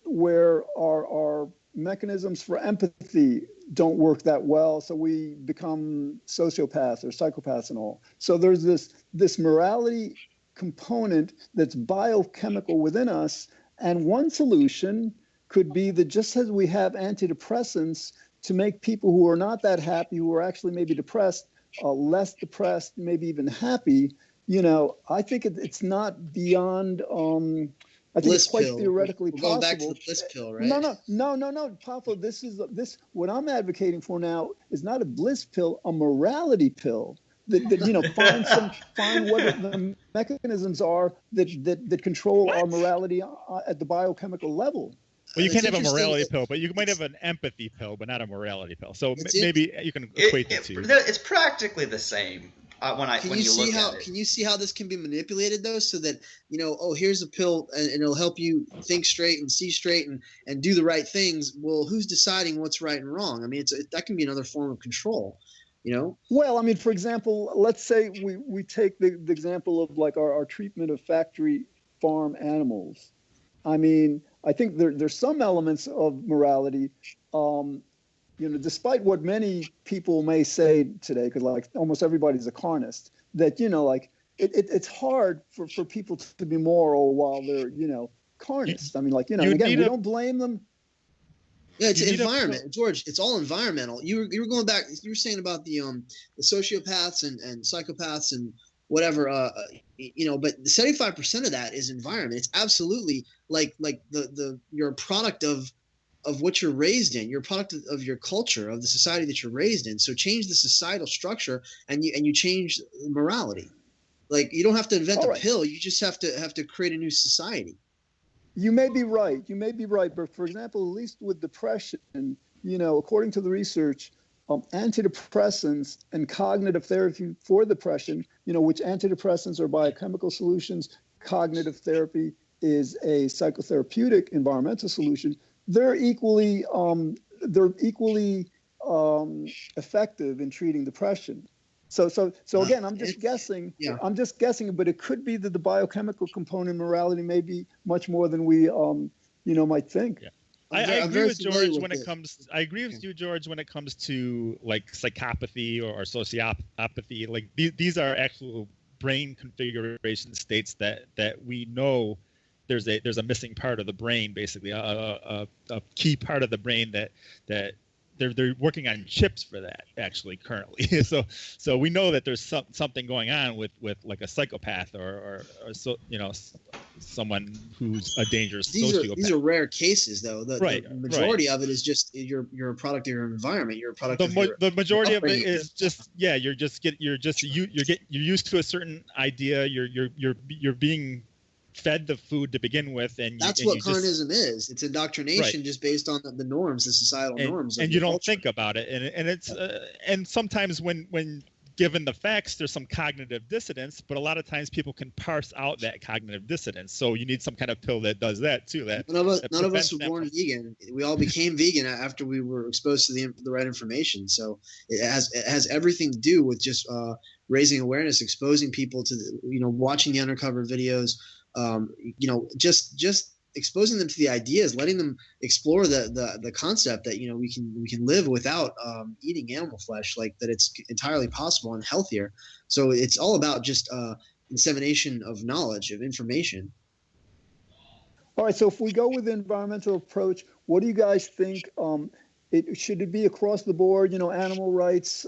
where our mechanisms for empathy don't work that well, so we become sociopaths or psychopaths and all. So there's this morality component that's biochemical within us, and one solution could be that just as we have antidepressants to make people who are not that happy, who are actually maybe depressed, less depressed, maybe even happy, I think it's not beyond I think it's quite theoretically possible. Going back to the bliss pill, right? No, Poffo. This. What I'm advocating for now is not a bliss pill, a morality pill. That find what the mechanisms are that control our morality at the biochemical level. Well, you can't have a morality pill, but you might have an empathy pill, but not a morality pill. So maybe you can equate the two. It's practically the same. Can you see how this can be manipulated though, so that here's a pill and it'll help you think straight and see straight and do the right things. Well, who's deciding what's right and wrong? I mean, that can be another form of control. Well, I mean, for example, let's say we take the example of like our treatment of factory farm animals. I mean, I think there's some elements of morality. Despite what many people may say today, because like almost everybody's a carnist, that it's hard for people to be moral while they're carnists. I mean, like again, we don't blame them. Yeah, it's environment, George. It's all environmental. You were going back. You were saying about the sociopaths and psychopaths and whatever. But 75% of that is environment. It's absolutely like you're a product of what you're raised in. You're a product of your culture, of the society that you're raised in. So change the societal structure, and you change morality. Like you don't have to invent a pill. You just have to create a new society. You may be right. But for example, at least with depression, according to the research, antidepressants and cognitive therapy for depression, which antidepressants are biochemical solutions, cognitive therapy is a psychotherapeutic environmental solution. They're equally effective in treating depression. So again, I'm just guessing. Yeah. I'm just guessing, but it could be that the biochemical component morality may be much more than we might think. Yeah. I agree with George when it comes. I agree with you, George, when it comes to like psychopathy or sociopathy. Like these are actual brain configuration states that we know there's a missing part of the brain, basically a key part of the brain that they're working on chips for that actually currently. So we know that there's something going on with like a psychopath or someone who's a dangerous sociopath. These are rare cases though. The majority right. of it is just you're a product of your environment. You're a product of the majority of it is just you're used to a certain idea. You're being fed the food to begin with, and that's what carnism is. It's indoctrination, just based on the norms, the societal norms, and you don't think about it, and it's and sometimes when given the facts, there's some cognitive dissonance, but a lot of times people can parse out that cognitive dissonance. So you need some kind of pill that does that too. None of us were born vegan. We all became vegan after we were exposed to the right information. So it has everything to do with just raising awareness, exposing people to watching the undercover videos, just exposing them to the ideas, letting them explore the concept that we can live without eating animal flesh, like that it's entirely possible and healthier. So it's all about just dissemination of knowledge, of information. All right, so if we go with the environmental approach, what do you guys think? Should it be across the board? Animal rights,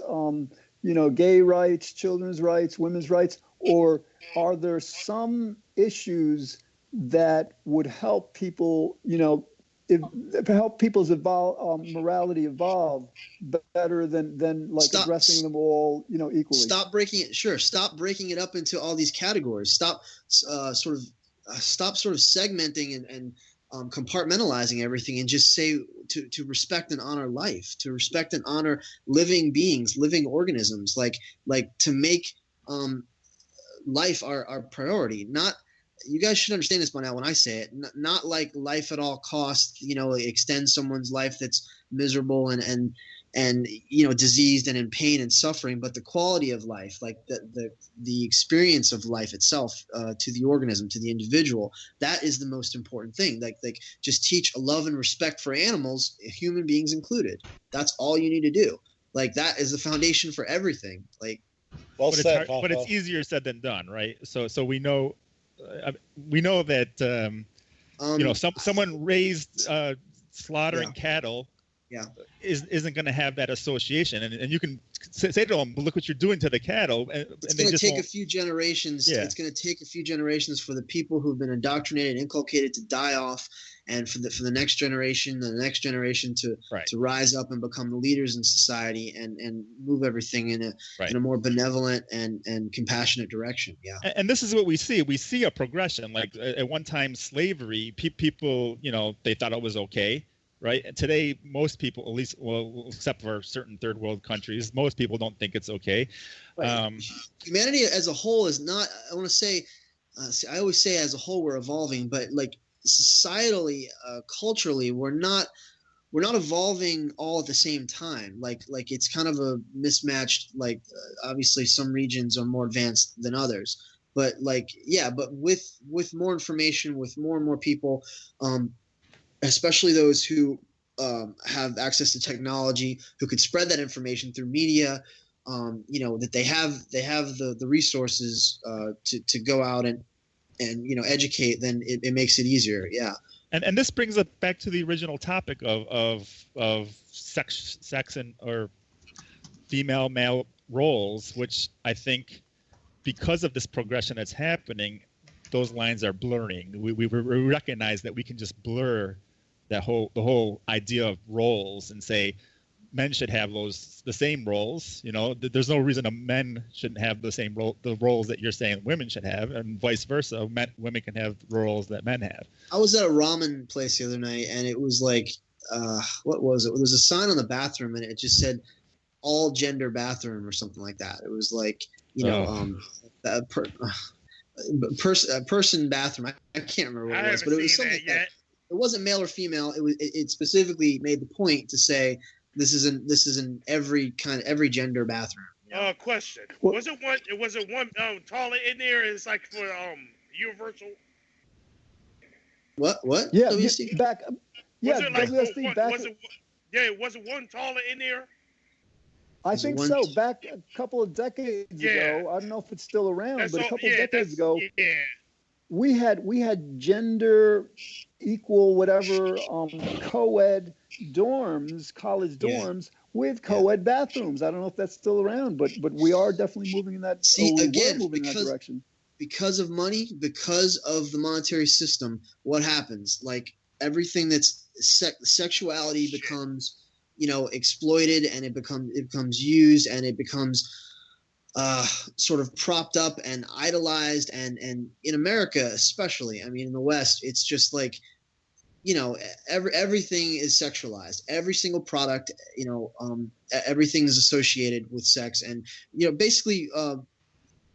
gay rights, children's rights, women's rights, or are there some issues that would help people, help people's morality evolve better than like addressing them all, equally? Stop breaking it up into all these categories. Stop sort of segmenting and compartmentalizing everything, and just say to respect and honor life, to respect and honor living beings, living organisms, like to make life our priority. Not, you guys should understand this by now when I say it, not like life at all costs, extend someone's life that's miserable and diseased and in pain and suffering, but the quality of life, like the experience of life itself, to the organism, to the individual, that is the most important thing. Like just teach love and respect for animals, human beings included. That's all you need to do. Like that is the foundation for everything. Like, well said, but it's easier said than done, right? So we know that someone raised slaughtering cattle isn't going to have that association, and you can say to them, "Look what you're doing to the cattle." And it's going to take a few generations. Yeah. It's going to take a few generations for the people who've been indoctrinated, inculcated to die off, and for the next generation, to rise up and become the leaders in society and move everything in a more benevolent and compassionate direction. Yeah. And this is what we see. We see a progression. Like at one time, slavery, people, they thought it was okay. Right. And today, most people, at least, well, except for certain third world countries, most people don't think it's okay. Right. Humanity as a whole is not, I want to say, I always say as a whole, we're evolving, but like societally, culturally, we're not evolving all at the same time. Like it's kind of a mismatched, like obviously some regions are more advanced than others, but but with more information, with more and more people, especially those who have access to technology, who could spread that information through media, that they have the resources to go out and educate, then it makes it easier. Yeah. And this brings us back to the original topic of sex and or female male roles, which I think because of this progression that's happening, those lines are blurring. We recognize that we can just blur the whole idea of roles and say men should have the same roles. There's no reason men shouldn't have the roles that you're saying women should have, and vice versa. Women can have roles that men have. I was at a ramen place the other night, and it was like, what was it? There was a sign on the bathroom, and it just said all gender bathroom or something like that. It was like, person bathroom. I can't remember what it was, but it was something like that. It wasn't male or female. It specifically made the point to say this is in every gender bathroom. Question. Was it one toilet in there? It's like for universal. What? Yeah, WSD? back. Yeah, WSD back. Was it one toilet in there? I think so. Back a couple of decades ago. I don't know if it's still around, but a couple of decades ago. Yeah. We had gender equal whatever co-ed dorms, college dorms with co-ed bathrooms. I don't know if that's still around, but we are definitely moving in that. Moving in that direction. Because of money, because of the monetary system, what happens? Like everything that's sexuality becomes, exploited, and it becomes used, and it becomes sort of propped up and idolized, and in America especially. I mean, in the West, it's just like, you know, everything is sexualized. Every single product, you know, everything is associated with sex, and, you know, basically,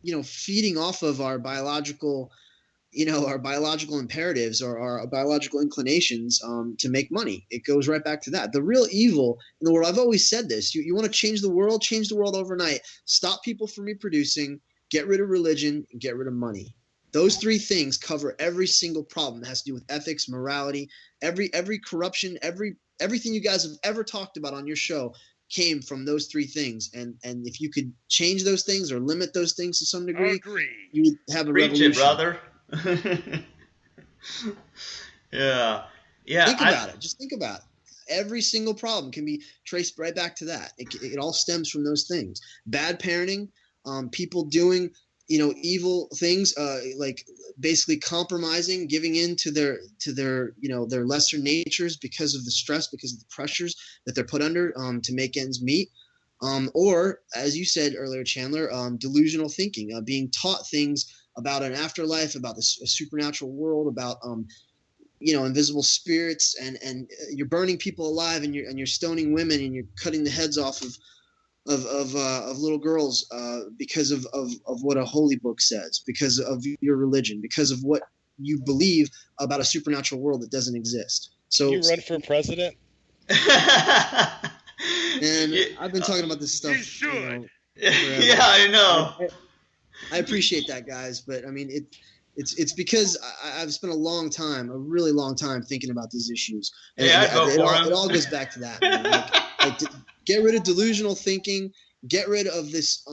you know, feeding off of our biological imperatives or our biological inclinations to make money. It goes right back to that. The real evil in the world, I've always said this, you want to change the world overnight. Stop people from reproducing, get rid of religion, and get rid of money. Those three things cover every single problem that has to do with ethics, morality, every corruption, everything you guys have ever talked about on your show came from those three things. And if you could change those things or limit those things to some degree, you would have a revolution. Preach it, brother. Yeah. Think about it. Just think about it. Every single problem can be traced right back to that. It all stems from those things. Bad parenting, people doing, you know, evil things, like basically compromising, giving in to their you know, their lesser natures because of the stress, because of the pressures that they're put under to make ends meet. Or, as you said earlier, Chandler, delusional thinking, being taught things about an afterlife, about a supernatural world, about you know, invisible spirits, and you're burning people alive, and you're stoning women, and you're cutting the heads off of little girls because of what a holy book says, because of your religion, because of what you believe about a supernatural world that doesn't exist. So you run for president? And I've been talking about this stuff. You should. You know, Yeah, I know. I appreciate that, guys, but I mean, it's because I've spent a really long time thinking about these issues. And it all goes back to that, man. Like, get rid of delusional thinking, get rid of this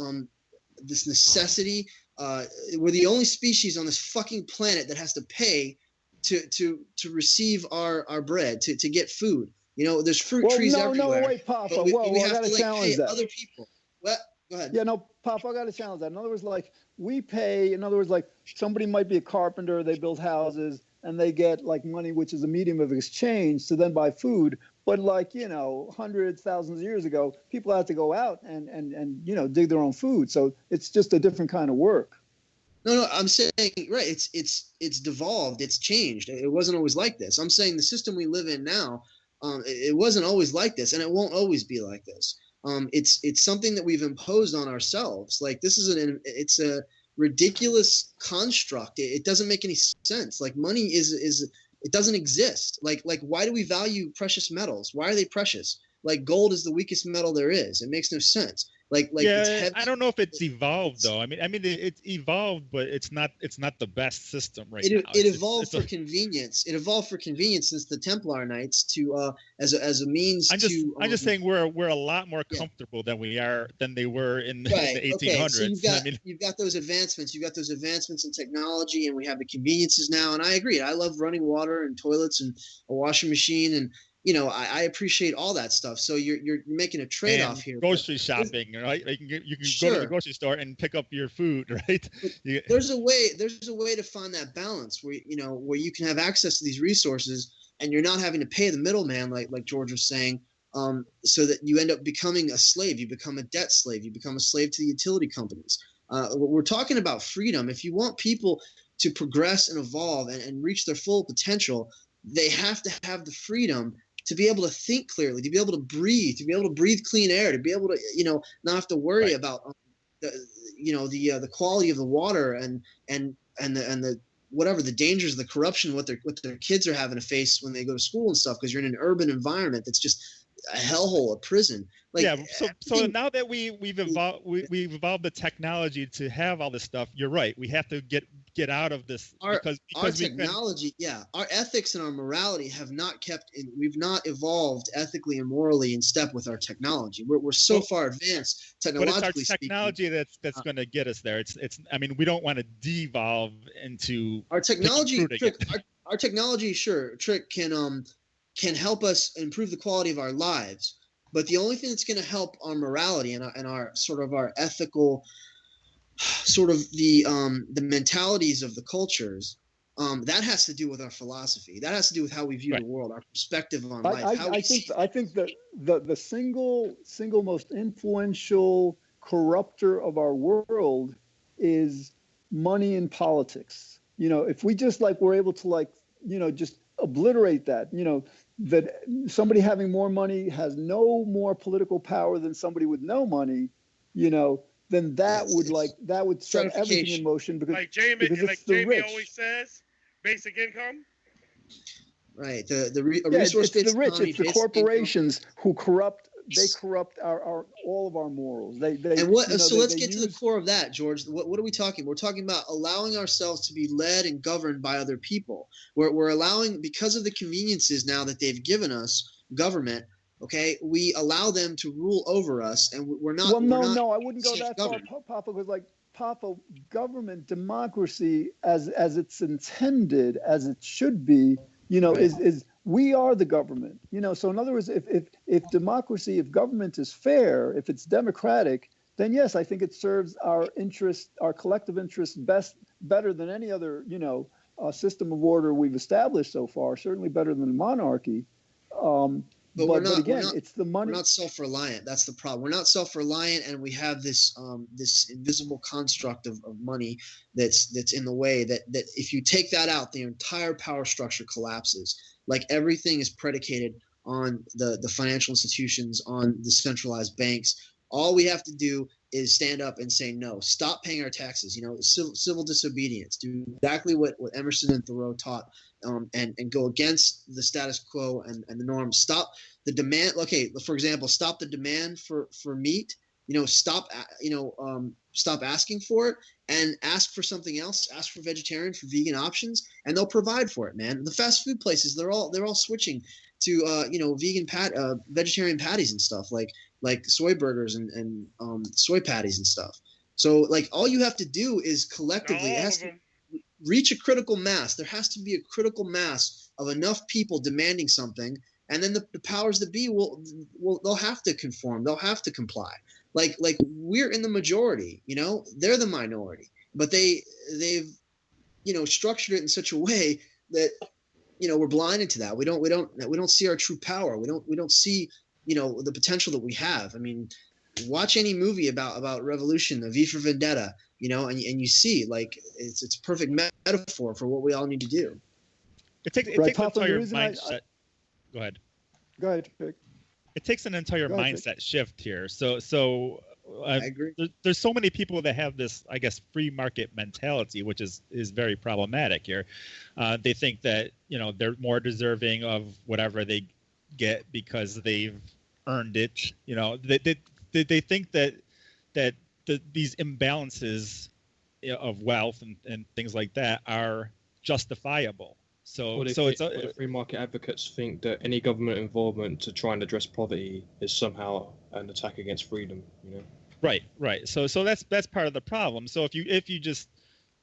this necessity. We're the only species on this fucking planet that has to pay to receive our bread, to get food. You know, there's fruit trees everywhere. No, wait, Poffo. Whoa, I got to challenge that. Other people. What? Go ahead. Yeah, no, Poffo, I got to challenge that. In other words, like, we pay, in other words, like, somebody might be a carpenter, they build houses, and they get, like, money, which is a medium of exchange, to then buy food. But, like, you know, hundreds, thousands of years ago, people had to go out and you know, dig their own food. So it's just a different kind of work. No, I'm saying, right, it's devolved, it's changed. It wasn't always like this. I'm saying the system we live in now, it wasn't always like this, and it won't always be like this. It's something that we've imposed on ourselves. Like, this is it's a ridiculous construct. It doesn't make any sense. Like, money is it doesn't exist. Like why do we value precious metals? Why are they precious? Like, gold is the weakest metal there is. It makes no sense. Like yeah, it's heavy. I don't know if it's evolved though. I mean it's evolved, but it's not the best system right now. It evolved for convenience. It evolved for convenience since the Templar Knights to as a means. I'm just saying we're a lot more comfortable than they were in the 1800s. Okay. So you've got those advancements. You've got those advancements in technology, and we have the conveniences now. And I agree. I love running water and toilets and a washing machine, and you know, I appreciate all that stuff. So you're making a trade-off here. Grocery shopping, right? You can go to the grocery store and pick up your food, right? There's a way to find that balance where you can have access to these resources and you're not having to pay the middleman, like George was saying, so that you end up becoming a slave. You become a debt slave. You become a slave to the utility companies. We're talking about freedom. If you want people to progress and evolve and reach their full potential, they have to have the freedom to be able to think clearly, to be able to breathe clean air, to be able to, not have to worry about the quality of the water and the whatever the dangers, the corruption, what their kids are having to face when they go to school and stuff, because you're in an urban environment that's just a hellhole, a prison. So now that we've evolved the technology to have all this stuff, you're right. We have to get out of this because our technology, our ethics and our morality have not we've not evolved ethically and morally in step with our technology. We're so far advanced technologically. But it's our technology that's going to get us there. It's I mean, we don't want to devolve into our technology. Our technology, sure, Trick can help us improve the quality of our lives, but the only thing that's going to help our morality and our sort of our ethical, sort of the mentalities of the cultures, that has to do with our philosophy. That has to do with how we view the world, our perspective on life. I think that the single most influential corrupter of our world is money in politics. If we just were able to just obliterate that, that somebody having more money has no more political power than somebody with no money, then that would set everything in motion because Jamie it's the rich. Always says, basic income. Right. It's the rich. It's the corporations who corrupt. They corrupt all of our morals. So let's get to the core of that, George. What are we talking? We're talking about allowing ourselves to be led and governed by other people. We're allowing, because of the conveniences now that they've given us, government. Okay, we allow them to rule over us, and we're not. Well, no, I wouldn't go that far, Papa. Because Papa, government, democracy, as it's intended, as it should be, is we are the government. So in other words, if democracy, if government is fair, if it's democratic, then yes, I think it serves our interest, our collective interest better than any other system of order we've established so far. Certainly better than monarchy. But again, it's the money. We're not self-reliant. That's the problem. We're not self-reliant, and we have this this invisible construct of money that's in the way that if you take that out, the entire power structure collapses. Like everything is predicated on the financial institutions, on the centralized banks. All we have to do is stand up and say no. Stop paying our taxes. Civil disobedience. Do exactly what Emerson and Thoreau taught, and go against the status quo and the norms. Stop the demand. Okay, for example, stop the demand for meat. Stop asking for it and ask for something else. Ask for vegetarian, for vegan options, and they'll provide for it, man. The fast food places, they're all switching to vegan vegetarian patties and stuff like soy burgers and soy patties and stuff. So all you have to do is collectively reach a critical mass. There has to be a critical mass of enough people demanding something, and then the powers that be they'll have to conform. They'll have to comply. Like we're in the majority, they're the minority, but they've structured it in such a way that we're blinded to that. We don't see our true power. We don't see the potential that we have. I mean, watch any movie about revolution, the V for Vendetta, and you see it's a perfect metaphor for what we all need to do. It takes an entire mindset. Go ahead. Go ahead, Vic. It takes an entire mindset shift here. So I agree. There's so many people that have this, I guess, free market mentality, which is very problematic here. They think that they're more deserving of whatever they get because they've earned it. They think that these imbalances of wealth and things like that are justifiable. So free market advocates think that any government involvement to try and address poverty is somehow an attack against freedom. Right. So that's part of the problem. So if you just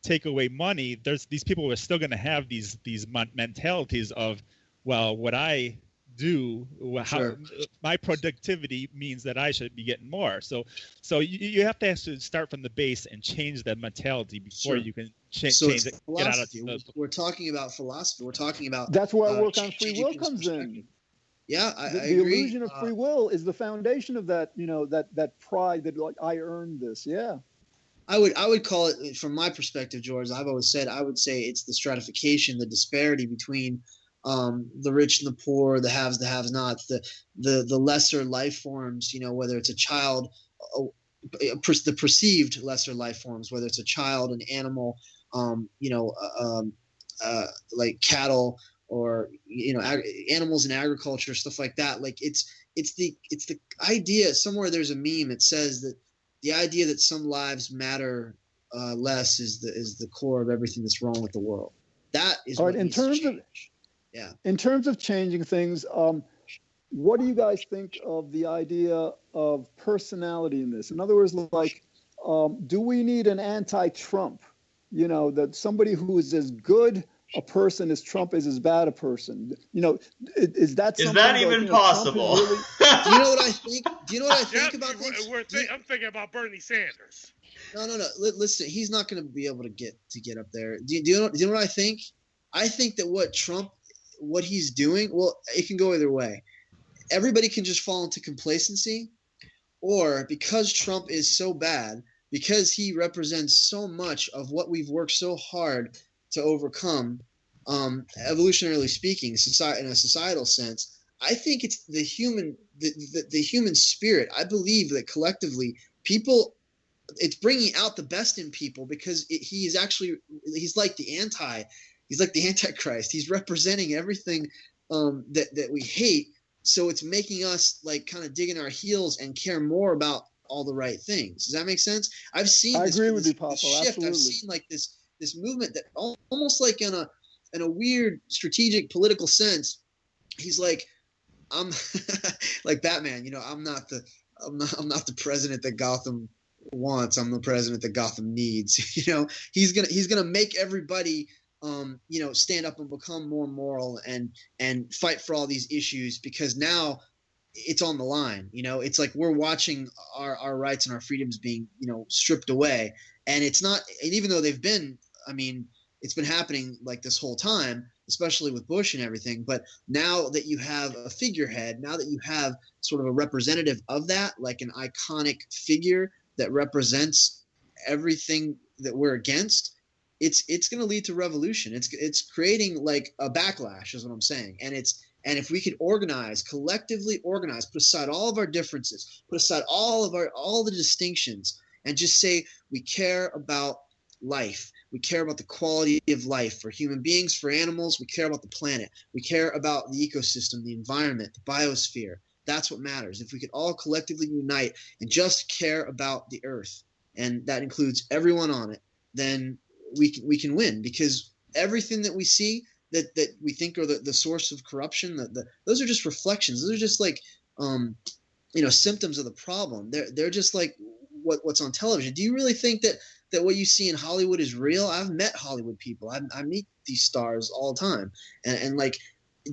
take away money, there's these people who are still going to have these mentalities of, well, what I do, my productivity means that I should be getting more. So you have to actually start from the base and change that mentality before you can change it. Get out of we're talking about philosophy. We're talking about that's where our work on free will comes in. Yeah, I agree. The illusion of free will is the foundation of that. That pride that I earned this. Yeah. I would call it, from my perspective, George. I've always said I would say it's the stratification, the disparity between the rich and the poor, the haves, the have-nots, the lesser life forms. Whether it's a child, the perceived lesser life forms, whether it's a child, an animal, like cattle or animals in agriculture, stuff like that. Like it's the idea. Somewhere there's a meme that says that the idea that some lives matter less is the core of everything that's wrong with the world. That is all right. In terms of changing things, what do you guys think of the idea of personality in this? In other words, do we need an anti-Trump? That somebody who is as good a person as Trump is as bad a person. Is that even possible? Really... Do you know what I think? Do you know what I think about this? I'm thinking about Bernie Sanders. No. Listen, he's not going to be able to get up there. Do you know what I think? I think that what he's doing, well, it can go either way. Everybody can just fall into complacency, or because Trump is so bad, because he represents so much of what we've worked so hard to overcome, evolutionarily speaking, in a societal sense, I think it's the human spirit. I believe that collectively people, it's bringing out the best in people, because he's like the Antichrist. He's representing everything that we hate. So it's making us like kind of dig in our heels and care more about all the right things. Does that make sense? I agree with you, Poffo. Shift. Absolutely. I've seen like this movement that almost like in a weird strategic political sense. He's like, I'm like Batman. You know, I'm not the president that Gotham wants. I'm the president that Gotham needs. You know, he's gonna make everybody stand up and become more moral and fight for all these issues, because now it's on the line. You know, it's like we're watching our rights and our freedoms being, stripped away. And it's not, and even though they've been, it's been happening like this whole time, especially with Bush and everything. But now that you have a figurehead, now that you have sort of a representative of that, like an iconic figure that represents everything that we're against, it's going to lead to revolution. It's creating like a backlash, is what I'm saying. And if we could collectively organize, put aside all of our differences, put aside all the distinctions, and just say we care about life. We care about the quality of life for human beings, for animals. We care about the planet. We care about the ecosystem, the environment, the biosphere. That's what matters. If we could all collectively unite and just care about the earth, and that includes everyone on it, then we can win. Because everything that we see that we think are the source of corruption, those are just reflections. Those are just like symptoms of the problem. They're just like what's on television. Do you really think that what you see in Hollywood is real? I've met Hollywood people. I meet these stars all the time, and like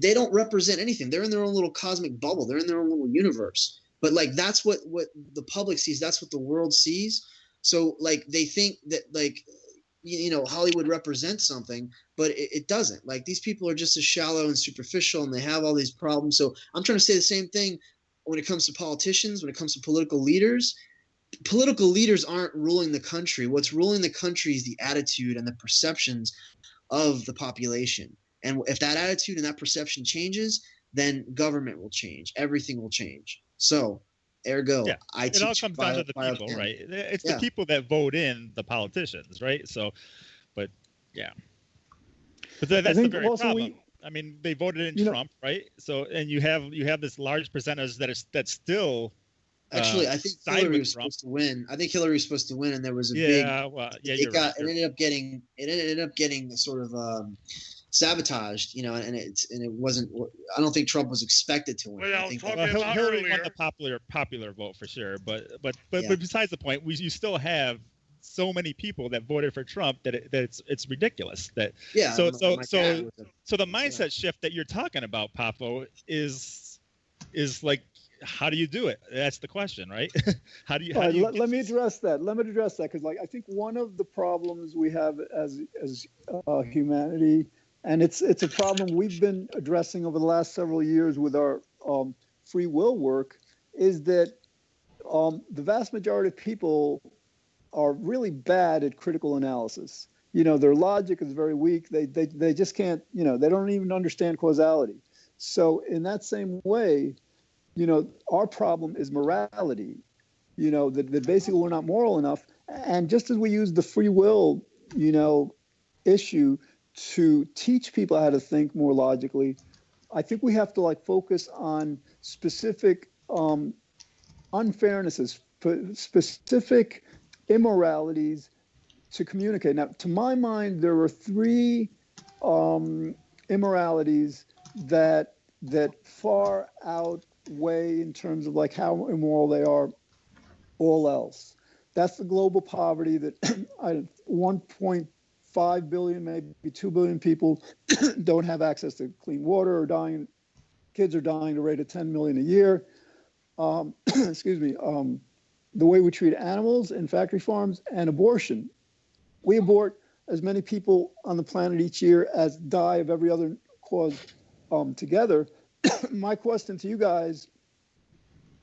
they don't represent anything. They're in their own little cosmic bubble. They're in their own little universe. But like that's what the public sees. That's what the world sees. So like they think that like Hollywood represents something, but it doesn't. Like these people are just as shallow and superficial, and they have all these problems. So I'm trying to say the same thing when it comes to politicians, when it comes to political leaders. Political leaders aren't ruling the country. What's ruling the country is the attitude and the perceptions of the population. And if that attitude and that perception changes, then government will change. Everything will change. So, ergo, yeah. It all comes down to the people, right? It's the people that vote in the politicians, right? So, but yeah. But that's the very problem. They voted in Trump, right? So, and you have this large percentage that's still. Actually, I think Hillary was supposed to win. And there was a big. It ended up getting sort of sabotaged, and it wasn't. I don't think Trump was expected to win. Hillary won the popular vote for sure, but besides the point, you still have so many people that voted for Trump that it's ridiculous. So the mindset shift that you're talking about, Poffo, is like. How do you do it? That's the question, right? Let me address that because I think one of the problems we have as humanity, and it's a problem we've been addressing over the last several years with our free will work, is that the vast majority of people are really bad at critical analysis. Their logic is very weak. They just can't. They don't even understand causality. So in that same way. Our problem is morality, that basically we're not moral enough. And just as we use the free will, issue to teach people how to think more logically, I think we have to focus on specific unfairnesses, specific immoralities to communicate. Now, to my mind, there are three immoralities that far outweigh in terms of how immoral they are all else. That's the global poverty that 1.5 billion, maybe 2 billion people don't have access to clean water, or dying. Kids are dying at a rate of 10 million a year. The way we treat animals in factory farms, and abortion. We abort as many people on the planet each year as die of every other cause together. My question to you guys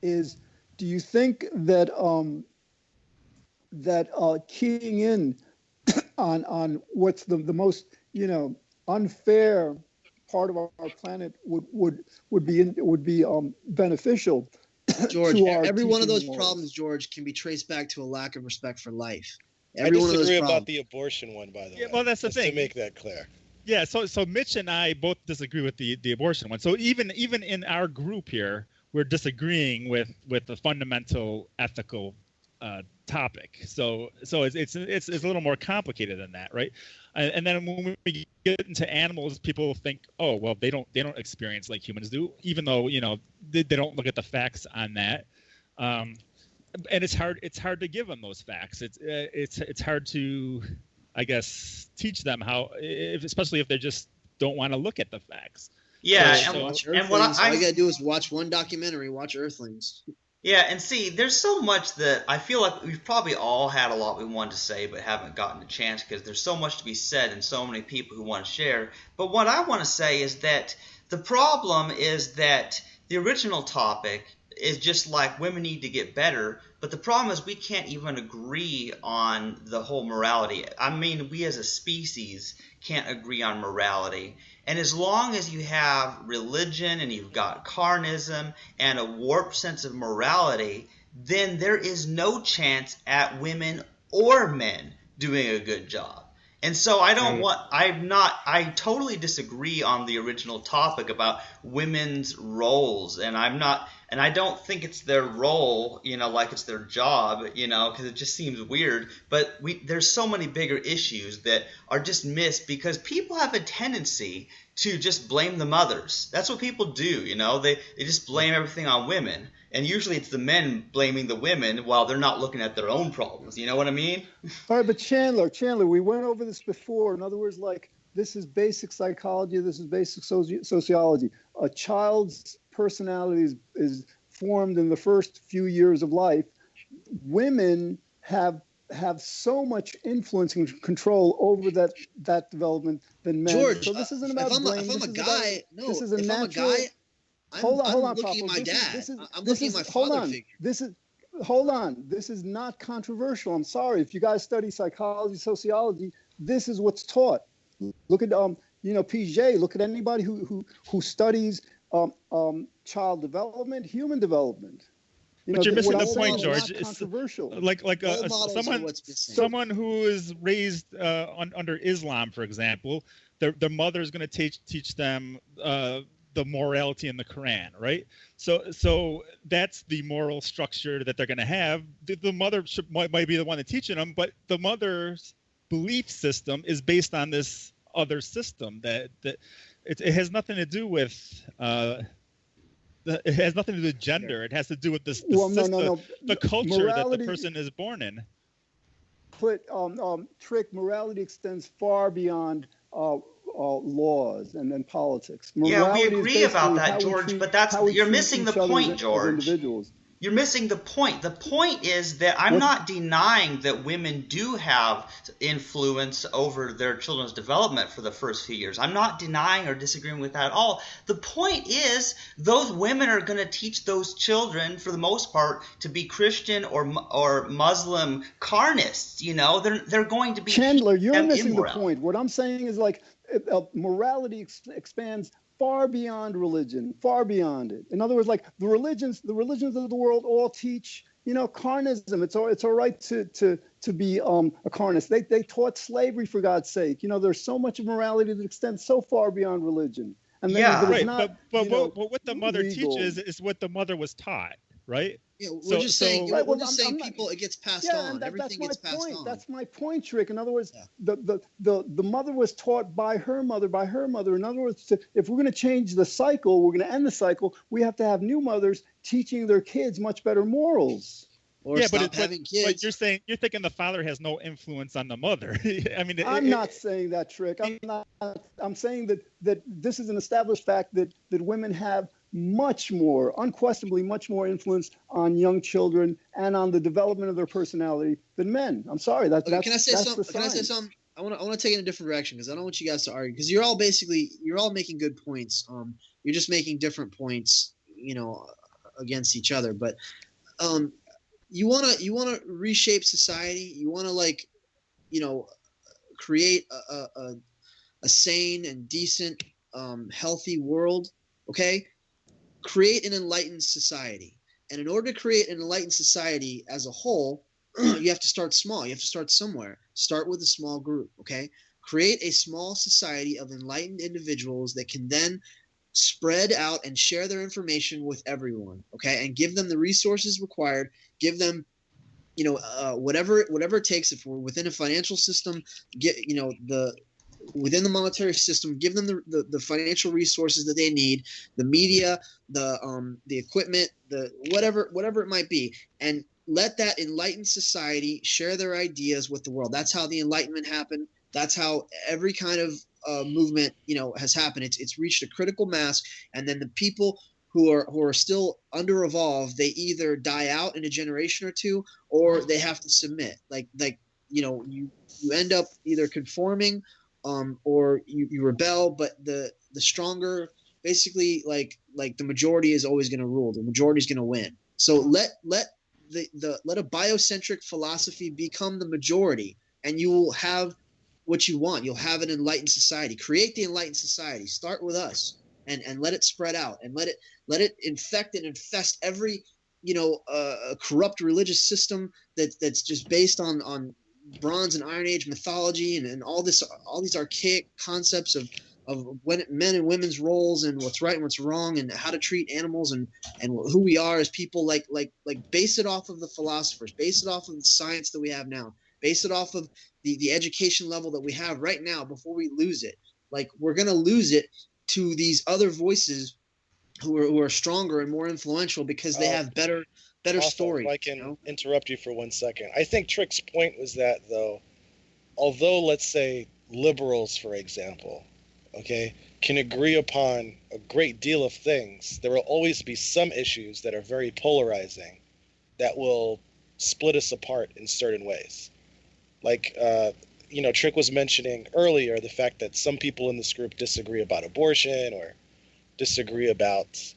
is, do you think that keying in on what's the most unfair part of our planet would be beneficial? George, every one of those problems, George, can be traced back to a lack of respect for life. Every I one of those disagree problems. about the abortion one, by the way. Well, that's the thing. To make that clear. Yeah, so Mitch and I both disagree with the abortion one. So even in our group here, we're disagreeing with the fundamental ethical topic. So it's a little more complicated than that, right? And then when we get into animals, people think, oh, well, they don't experience like humans do, even though they don't look at the facts on that. And it's hard to give them those facts. It's hard to, I guess, teach them how, especially if they just don't want to look at the facts. Yeah, and what all you gotta do is watch one documentary, watch Earthlings. Yeah, and see, there's so much that I feel like we've probably all had a lot we wanted to say but haven't gotten a chance because there's so much to be said and so many people who want to share. But what I want to say is that the problem is that the original topic is just like women need to get better, but the problem is we can't even agree on the whole morality. I mean, we as a species can't agree on morality. And as long as you have religion and you've got carnism and a warped sense of morality, then there is no chance at women or men doing a good job. And so I totally disagree on the original topic about women's roles, and I don't think it's their role, like it's their job, because it just seems weird. But there's so many bigger issues that are just missed because people have a tendency to just blame the mothers. That's what people do, they just blame everything on women. And usually it's the men blaming the women while they're not looking at their own problems. You know what I mean? All right, but Chandler, we went over this before. In other words, like, this is basic psychology. This is basic sociology. A child's personality is formed in the first few years of life. Women have so much influence and control over that development than men. George, so this isn't about blame. If I'm a guy, hold on, I'm looking at my dad. I'm looking at my father figure. Hold on. This is not controversial. I'm sorry. If you guys study psychology, sociology, this is what's taught. Look at PJ. Look at anybody who studies child development, human development. But you're missing the point, George. It's controversial. Like someone who is raised under Islam, for example, their mother is going to teach them the morality in the Quran, right? So that's the moral structure that they're going to have. The mother might be the one teaching them, but the mother's belief system is based on this other system that it has nothing to do with. It has nothing to do with gender. It has to do with the culture that the person is born in. But morality extends far beyond laws and then politics. Morality, yeah, we agree about that, George, but you're missing the point, George. You're missing the point. The point is that I'm not denying that women do have influence over their children's development for the first few years. I'm not denying or disagreeing with that at all. The point is those women are going to teach those children, for the most part, to be Christian or Muslim carnists. They're going to be Chandler, you're missing the point. What I'm saying is morality expands far beyond religion, far beyond it. In other words, like the religions of the world all teach, carnism. It's all right to be a carnist. They taught slavery, for God's sake. There's so much of morality that extends so far beyond religion. And then right. Not, but what the mother teaches is what the mother was taught, right? Yeah, we're just saying people, it gets passed on. Everything gets passed on. That's my point, Trick. In other words, the mother was taught by her mother. In other words, if we're going to change the cycle, we're going to end the cycle, we have to have new mothers teaching their kids much better morals. Or stop having kids. But you're thinking the father has no influence on the mother. I mean, I'm not saying that, Trick. I'm saying that this is an established fact that women have unquestionably much more influence on young children and on the development of their personality than men. I'm sorry. Can I say something? I want to take it in a different direction because I don't want you guys to argue because you're all making good points. You're just making different points, against each other. But you wanna reshape society. You wanna create a sane and decent, healthy world. Okay, create an enlightened society. And in order to create an enlightened society as a whole, you have to start small. You have to start somewhere. Start with a small group. Okay, create a small society of enlightened individuals that can then spread out and share their information with everyone. Okay, and give them the resources required. Give them whatever it takes. If we're within a financial system, within the monetary system, give them the financial resources that they need, the media, the equipment, the whatever it might be, and let that enlightened society share their ideas with the world. That's how the Enlightenment happened. That's how every kind of movement has happened. It's reached a critical mass, and then the people who are still under evolved, they either die out in a generation or two, or they have to submit. You end up either conforming, or you rebel. But the stronger, basically, like the majority is always going to rule. The majority is going to win. So let a biocentric philosophy become the majority, and you will have what you want. You'll have an enlightened society. Create the enlightened society. Start with us. And let it spread out, and let it infect and infest every corrupt religious system that's just based on Bronze and Iron Age mythology and all these archaic concepts of men and women's roles and what's right and what's wrong and how to treat animals and who we are as people. Like base it off of the philosophers, base it off of the science that we have now, base it off of the education level that we have right now before we lose it. Like, we're gonna lose it to these other voices who are stronger and more influential because they have better stories. If I can interrupt you for 1 second. I think Trick's point was that, though, although, let's say, liberals, for example, okay, can agree upon a great deal of things, there will always be some issues that are very polarizing that will split us apart in certain ways. Like, Trick was mentioning earlier the fact that some people in this group disagree about abortion or disagree about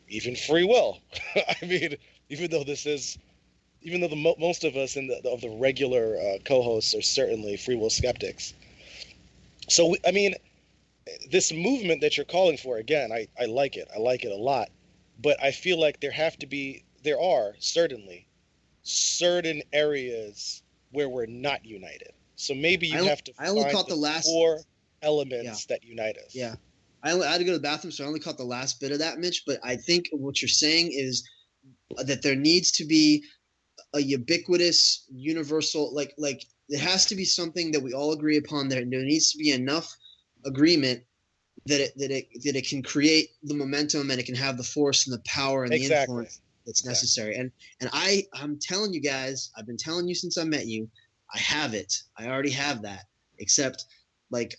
even free will. I mean, even though most of us of the regular co-hosts are certainly free will skeptics. So, this movement that you're calling for, again, I like it. I like it a lot. But I feel like there are certainly certain areas where we're not united. So maybe you have to find the core elements that unite us. Yeah. I had to go to the bathroom, so I only caught the last bit of that, Mitch. But I think what you're saying is that there needs to be a ubiquitous, universal, like it has to be something that we all agree upon. There needs to be enough agreement that it can create the momentum, and it can have the force and the power and the influence that's necessary. And I'm telling you guys, I've been telling you since I met you, I have it. I already have that, except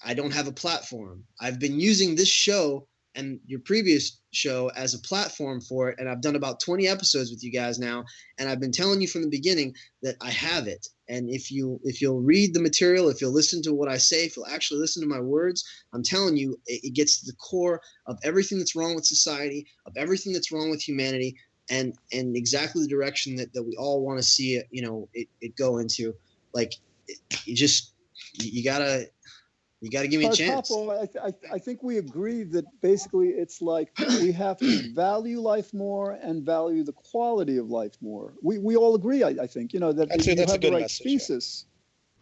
I don't have a platform. I've been using this show and your previous show as a platform for it, and I've done about 20 episodes with you guys now, and I've been telling you from the beginning that I have it. And if you'll read the material, if you'll listen to what I say, if you'll actually listen to my words, I'm telling you, it gets to the core of everything that's wrong with society, of everything that's wrong with humanity, and exactly the direction that we all want to see it go into. You gotta give me a chance. Poffo, I think we agree that basically it's like we have to value life more and value the quality of life more. We all agree, I think, that that's you that's have a good the right message, thesis.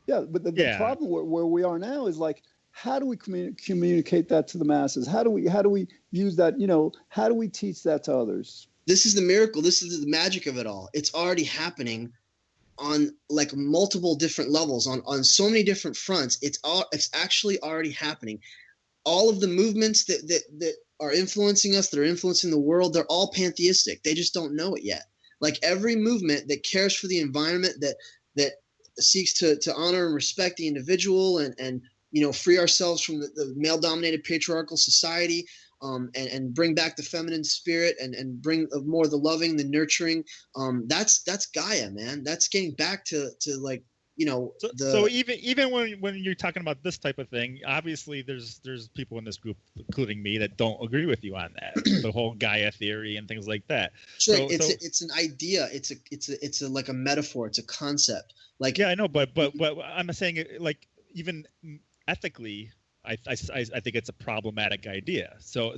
Yeah, but the problem where we are now is how do we communicate that to the masses? How do we use that? How do we teach that to others? This is the miracle. This is the magic of it all. It's already happening on multiple different levels, on so many different fronts. It's actually already happening. All of the movements that are influencing us, that are influencing the world, they're all pantheistic. They just don't know it yet. Every movement that cares for the environment, that seeks to honor and respect the individual and free ourselves from the male-dominated patriarchal society, and bring back the feminine spirit and bring more of the loving, the nurturing. That's Gaia, man. That's getting back to So even when you're talking about this type of thing, obviously there's people in this group, including me, that don't agree with you on that. The whole Gaia theory and things like that. Sure, it's an idea. It's like a metaphor. It's a concept. Like, yeah, I know, but I'm saying, like, even ethically, I think it's a problematic idea. So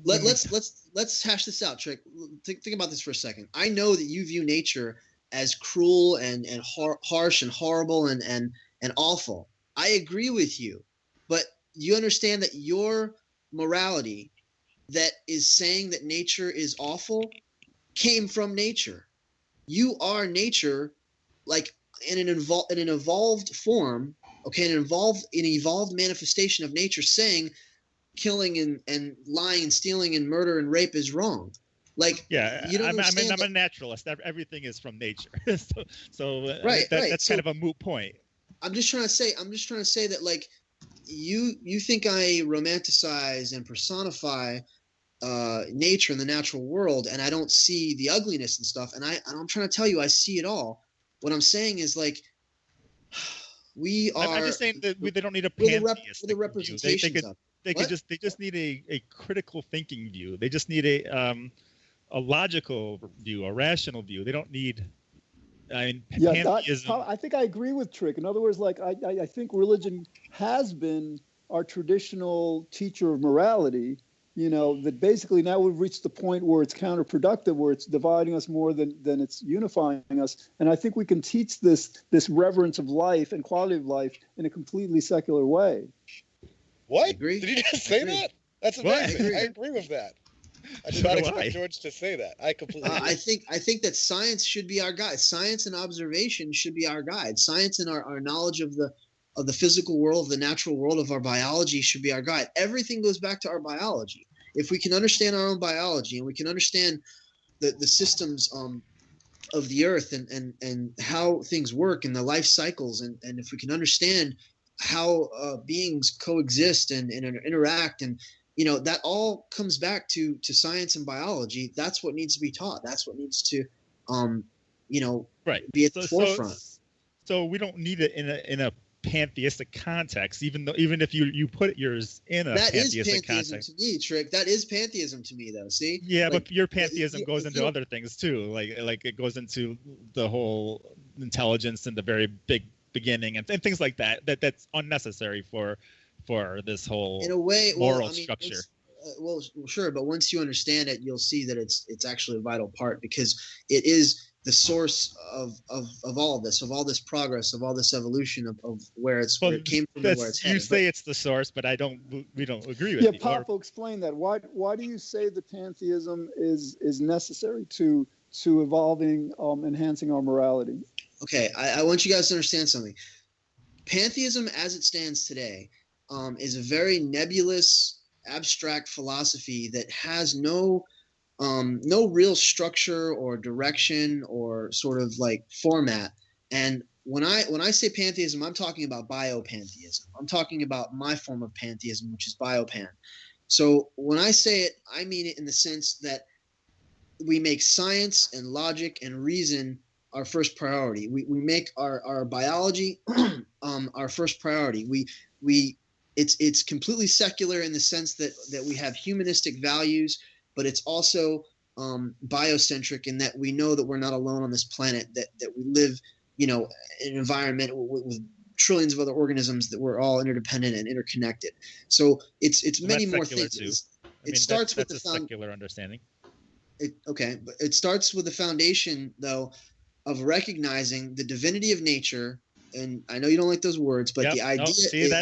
let's hash this out, Trick. Think about this for a second. I know that you view nature as cruel and harsh and horrible and awful. I agree with you, but you understand that your morality that is saying that nature is awful came from nature. You are nature, like in an evolved form, okay, an evolved manifestation of nature saying killing and lying and stealing and murder and rape is wrong. Like, yeah, I'm a naturalist. Everything is from nature, that's kind of a moot point. I'm just trying to say that, like, you think I romanticize and personify nature and the natural world, and I don't see the ugliness and stuff. And I'm trying to tell you, I see it all. What I'm saying is, like, we are. I'm just saying that they don't need a pantheistic view. They just need a critical thinking view. They just need a logical view, a rational view. They don't need. Pantheism. I think I agree with Trick. In other words, like I think religion has been our traditional teacher of morality. That basically now we've reached the point where it's counterproductive, where it's dividing us more than it's unifying us. And I think we can teach this reverence of life and quality of life in a completely secular way. What? Did you just say that? That's amazing. I agree with that. I did not expect George to say that. I completely I think that science should be our guide. Science and observation should be our guide. Science and our knowledge of the physical world, of the natural world, of our biology should be our guide. Everything goes back to our biology. If we can understand our own biology and we can understand the systems of the earth and how things work and the life cycles, and if we can understand how beings coexist and interact, and that all comes back to science and biology. That's what needs to be taught. That's what needs to be at the forefront. So we don't need it in a pantheistic context, even if you put yours in a pantheistic context. To me, Trick. That is pantheism to me, though. See? Yeah, like, but your pantheism goes into other things too. Like it goes into the whole intelligence and the very big beginning and things like that. That's unnecessary for this whole in a way moral structure. Well, sure, but once you understand it, you'll see that it's actually a vital part, because it is the source of all of this progress, of all this evolution of where it came from and where it's headed. You say it's the source, but we don't agree with you. Yeah, Poffo, explain that. Why do you say that pantheism is necessary to evolving, enhancing our morality? Okay, I want you guys to understand something. Pantheism, as it stands today, is a very nebulous, abstract philosophy that has no real structure or direction or sort of like format. And when I say pantheism, I'm talking about biopantheism. I'm talking about my form of pantheism, which is biopan. So when I say it, I mean it in the sense that we make science and logic and reason our first priority. We make our biology our first priority. It's completely secular in the sense that we have humanistic values, but it's also biocentric in that we know that we're not alone on this planet, that we live, in an environment with trillions of other organisms, that we're all interdependent and interconnected. So it's many more things. It starts with the secular understanding. But it starts with the foundation, though, of recognizing the divinity of nature. And I know you don't like those words, but the idea is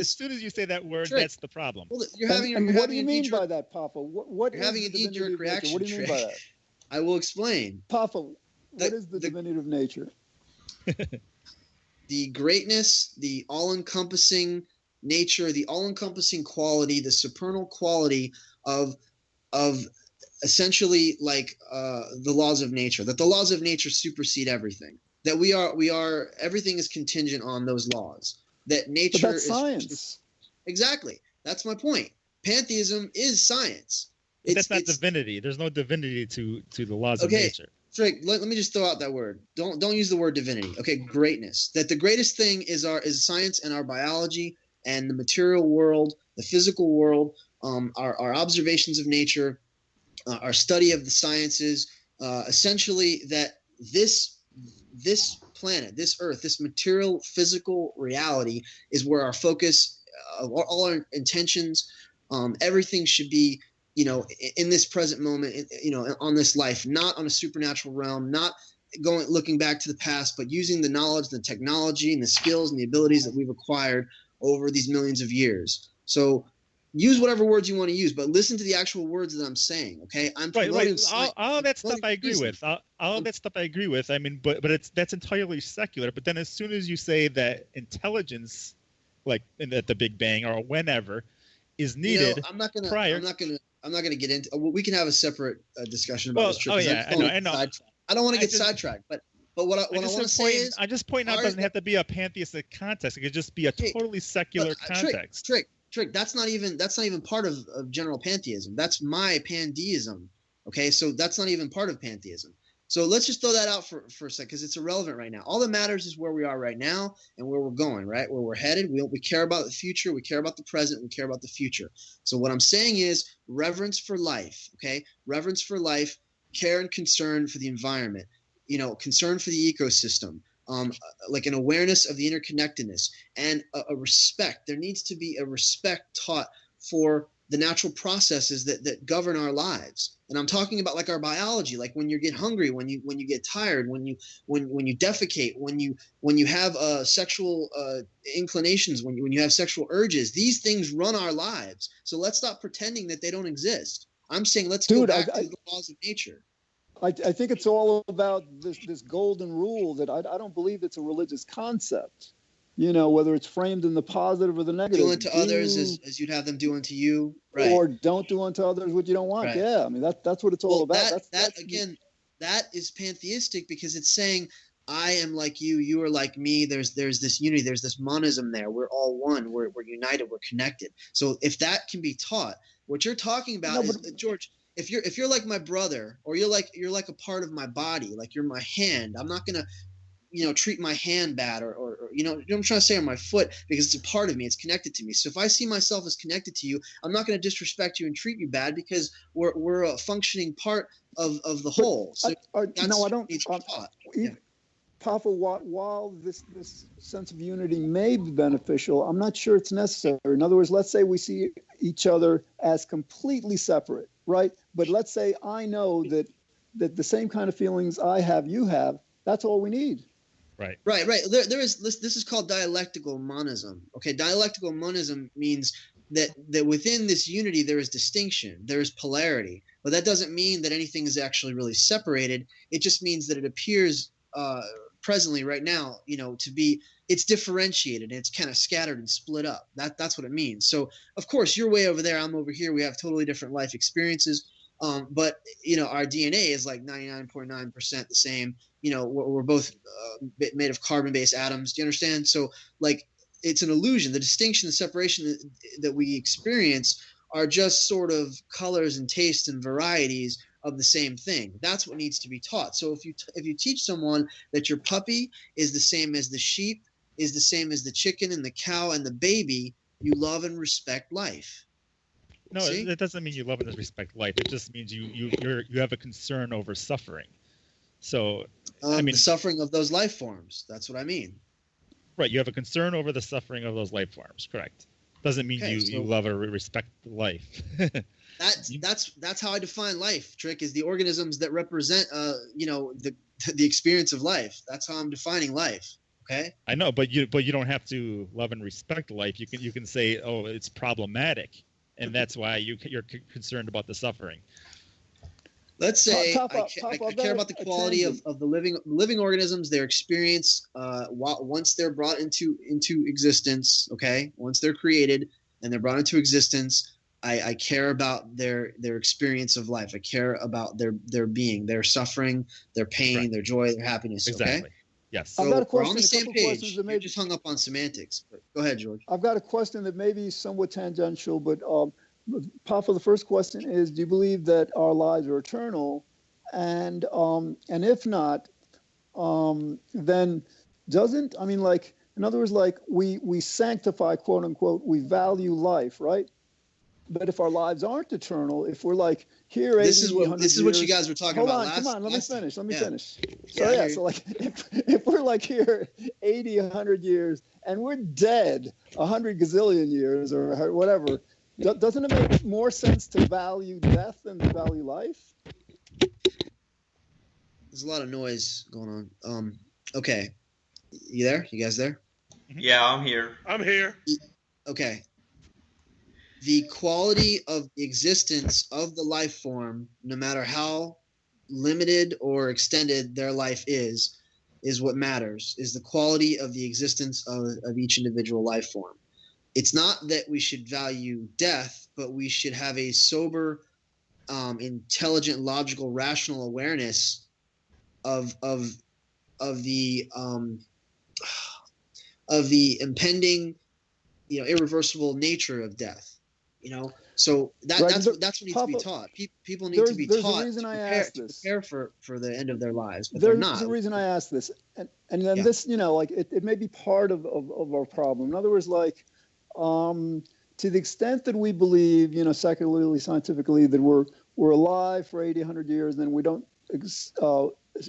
as soon as you say that word, that's the problem. Well, what do you mean by that, Poffo? What you're having a knee-jerk reaction? What do you mean by that? I will explain. Poffo, what is the divinity of nature? The greatness, the all-encompassing nature, the all-encompassing quality, the supernal quality of essentially like the laws of nature. That the laws of nature supersede everything. That we are everything is contingent on those laws. That nature is science. Exactly. That's my point. Pantheism is science. That's not divinity. There's no divinity to the laws of nature. Drake, let me just throw out that word. Don't use the word divinity. Okay, greatness. That the greatest thing is science and our biology and the material world, the physical world, our observations of nature, our study of the sciences. Essentially, that this planet, this Earth, this material physical reality is where our focus, all our intentions, everything should be, in this present moment, on this life, not on a supernatural realm, not looking back to the past, but using the knowledge, the technology, and the skills and the abilities that we've acquired over these millions of years. So use whatever words you want to use, but listen to the actual words that I'm saying. Okay, I'm right. All that stuff I agree with. All that stuff I agree with. I mean, but that's entirely secular. But then as soon as you say that intelligence, like at the Big Bang or whenever, is needed, I'm not gonna get into. We can have a separate discussion about this trip. Oh yeah, I know. I don't want to get sidetracked, but what I want to say is, I'm just pointing out, it doesn't have to be a pantheistic context. It could just be a totally secular context. Trick. That's not even part of general pantheism. That's my pandeism. Okay, so that's not even part of pantheism. So let's just throw that out for a second, because it's irrelevant right now. All that matters is where we are right now and where we're going, right? Where we're headed. We care about the future. We care about the present. We care about the future. So what I'm saying is reverence for life, okay? Reverence for life, care and concern for the environment, concern for the ecosystem, like an awareness of the interconnectedness and a respect. There needs to be a respect taught for the natural processes that govern our lives. And I'm talking about like our biology, like when you get hungry, when you get tired, when you defecate, when you have sexual inclinations, when you have sexual urges. These things run our lives. So let's stop pretending that they don't exist. I'm saying let's go back to the laws of nature. I think it's all about this golden rule that I don't believe it's a religious concept. Whether it's framed in the positive or the negative. Do unto others as you'd have them do unto you, right? Or don't do unto others what you don't want. Right. Yeah, I mean that's what it's all about. That is pantheistic, because it's saying I am like you, you are like me. There's this unity, there's this monism there. We're all one. We're united. We're connected. So if that can be taught, what you're talking about is George. If you're like my brother, or you're like a part of my body, like you're my hand, I'm not gonna treat my hand bad or I'm trying to say, on my foot, because it's a part of me, it's connected to me. So if I see myself as connected to you, I'm not going to disrespect you and treat you bad, because we're a functioning part of the whole. So I don't. Poffo, while this sense of unity may be beneficial, I'm not sure it's necessary. In other words, let's say we see each other as completely separate, right? But let's say I know that the same kind of feelings I have, you have. That's all we need. Right. There is this is called dialectical monism. Okay, dialectical monism means that within this unity there is distinction, there is polarity, but that doesn't mean that anything is actually really separated. It just means that it appears presently right now, it's differentiated and it's kind of scattered and split up. That's what it means. So of course you're way over there, I'm over here. We have totally different life experiences. But our DNA is like 99.9% the same. We're both made of carbon-based atoms. Do you understand? So like it's an illusion. The distinction, the separation that we experience are just sort of colors and tastes and varieties of the same thing. That's what needs to be taught. So if you teach someone that your puppy is the same as the sheep, is the same as the chicken and the cow and the baby, you love and respect life. No, it doesn't mean you love and respect life. It just means you have a concern over suffering. So the suffering of those life forms. That's what I mean. Right, you have a concern over the suffering of those life forms. Correct. Doesn't mean you love or respect life. That's how I define life. Trick is the organisms that represent the experience of life. That's how I'm defining life. Okay. I know, but you don't have to love and respect life. You can say, oh, it's problematic, and that's why you're concerned about the suffering. Let's say I care about the quality of the living organisms, their experience once they're brought into existence. Okay, once they're created and they're brought into existence, I care about their experience of life. I care about their being, their suffering, their pain, right, their joy, their happiness. Exactly. Okay? Yes. So I've got a question. We're on the same page. You just hung up on semantics. But go ahead, George. I've got a question that may be somewhat tangential, but Poffo, the first question is: do you believe that our lives are eternal, And if not, then doesn't, I mean, like, in other words, like we sanctify, quote unquote, we value life, right? But if our lives aren't eternal, if we're like here, this is what you guys were talking about last. Come on, let me finish. Yeah, so like if we're like here 80, 100 years, and we're dead 100 gazillion years or whatever, doesn't it make more sense to value death than to value life? There's a lot of noise going on. Okay, you there? You guys there? Yeah, I'm here. I'm here. Okay. The quality of the existence of the life form, no matter how limited or extended their life is what matters, is the quality of the existence of each individual life form. It's not that we should value death, but we should have a sober, intelligent, logical, rational awareness of the impending, irreversible nature of death. So that's what needs to be taught. People need to be taught to prepare for the end of their lives, but they're not. There's a reason I asked this, and then this, like it may be part of our problem. In other words, like to the extent that we believe, secularly, scientifically, that we're alive for 80, 100 years, and then we don't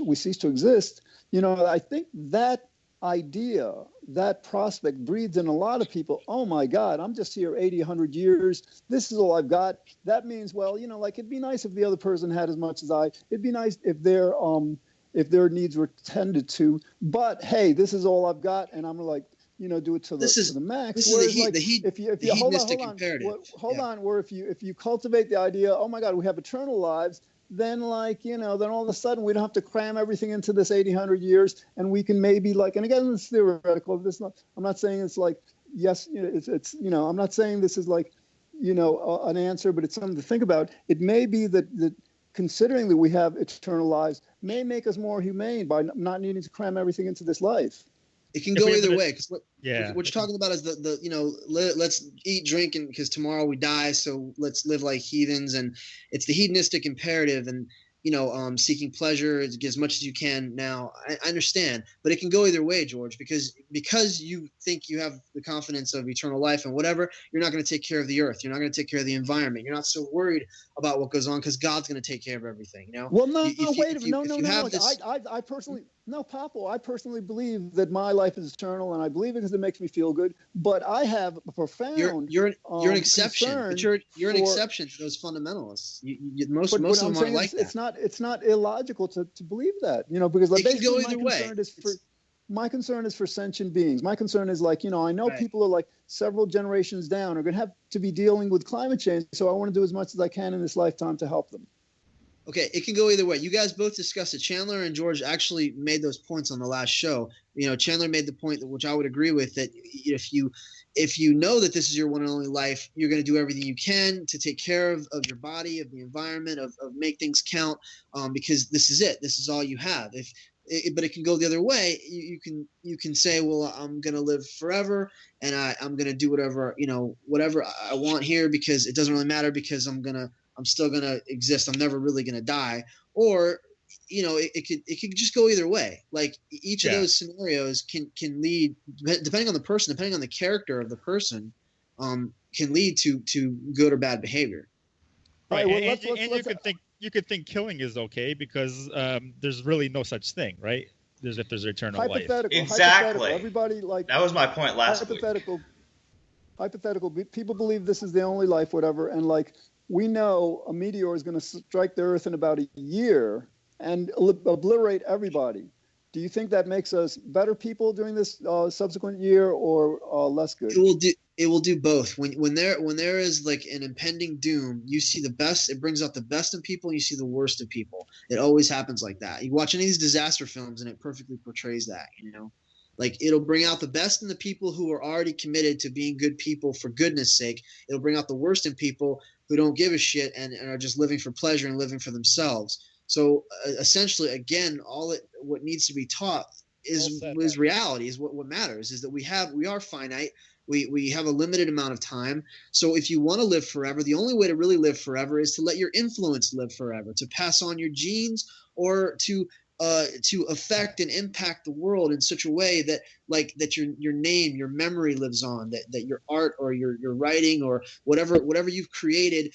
we cease to exist. I think that idea, that prospect breeds in a lot of people, oh my God, I'm just here 80, 100 years. This is all I've got. That means, well, like it'd be nice if the other person had as much as I. It'd be nice if their needs were tended to. But hey, this is all I've got, and I'm like, do it to the max. This is the hedonistic imperative. Hold on. Where if you cultivate the idea, oh my God, we have eternal lives, then then all of a sudden we don't have to cram everything into this 80, 100 years, and we can maybe and again, it's theoretical. I'm not saying it's like, yes, it's I'm not saying this is like, an answer, but it's something to think about. It may be that considering that we have eternal lives may make us more humane by not needing to cram everything into this life. It can go either way, because what you're talking about is let's eat, drink, and because tomorrow we die, so let's live like heathens, and it's the hedonistic imperative, and seeking pleasure as much as you can. Now, I understand, but it can go either way, George, because you think you have the confidence of eternal life and whatever, you're not going to take care of the earth. You're not going to take care of the environment. You're not so worried about what goes on because God's going to take care of everything. Well, no, wait a minute. No. I personally. No, Poffo, I personally believe that my life is eternal, and I believe it because it makes me feel good. But I have a profound You're an exception. But you're an exception to those fundamentalists. Most of them aren't like that. It's not illogical to believe that, because it can go either way. My concern is for sentient beings. My concern is I know people are several generations down are going to have to be dealing with climate change. So I want to do as much as I can in this lifetime to help them. Okay, it can go either way. You guys both discussed it. Chandler and George actually made those points on the last show. Chandler made the point which I would agree with, that if you know that this is your one and only life, you're going to do everything you can to take care of your body, of the environment, of make things count, because this is it. This is all you have. But it can go the other way. You can say, well, I'm going to live forever, and I'm going to do whatever I want here because it doesn't really matter because I'm still going to exist. I'm never really going to die. Or, it could just go either way. Like each of those scenarios can lead, depending on the person, depending on the character of the person, can lead to good or bad behavior. Right. You could think killing is okay because there's really no such thing, right? There's eternal life. Exactly. Everybody that was my point last week. Hypothetical. People believe this is the only life, whatever, and we know a meteor is going to strike the Earth in about a year and obliterate everybody. Do you think that makes us better people during this subsequent year or less good? It will do both. When there is an impending doom, you see the best. It brings out the best in people, and you see the worst of people. It always happens like that. You watch any of these disaster films, and it perfectly portrays that. It'll bring out the best in the people who are already committed to being good people for goodness sake. It'll bring out the worst in people who don't give a shit and are just living for pleasure and living for themselves. So essentially, again, what needs to be taught is reality. Is what matters. Is that we are finite. We have a limited amount of time. So if you want to live forever, the only way to really live forever is to let your influence live forever, to pass on your genes, or to affect and impact the world in such a way that that your name, your memory lives on, that your art or your writing or whatever you've created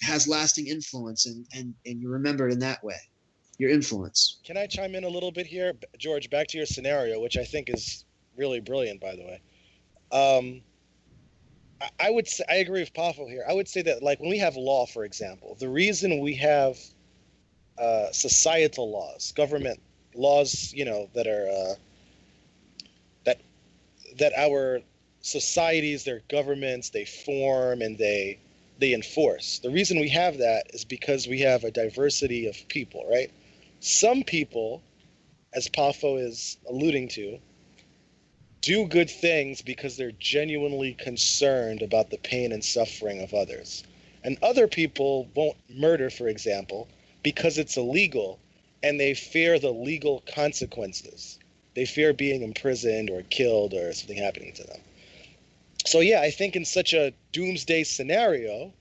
has lasting influence, and you're remembered in that way. Your influence. Can I chime in a little bit here, George? Back to your scenario, which I think is really brilliant, by the way. I would say I agree with Poffo here. I would say that, like, when we have law, for example, the reason we have societal laws, government laws, that are that our societies, their governments, they form and they enforce. The reason we have that is because we have a diversity of people, right? Some people, as Poffo is alluding to, do good things because they're genuinely concerned about the pain and suffering of others. And other people won't murder, for example, because it's illegal, and they fear the legal consequences. They fear being imprisoned or killed or something happening to them. So yeah, I think in such a doomsday scenario,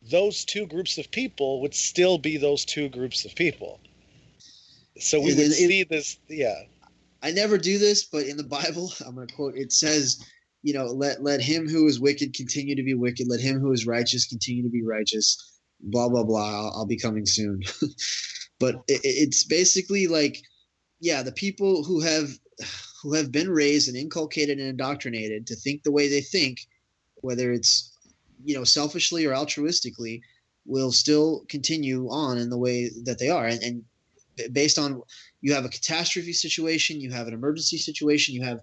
those two groups of people would still be those two groups of people. So we would see this, yeah. I never do this, but in the Bible, I'm going to quote, it says, let him who is wicked continue to be wicked. Let him who is righteous continue to be righteous. Blah, blah, blah. I'll be coming soon. But it's basically like, yeah, the people who have been raised and inculcated and indoctrinated to think the way they think, whether it's, selfishly or altruistically, will still continue on in the way that they are. And based on, you have a catastrophe situation, you have an emergency situation, you have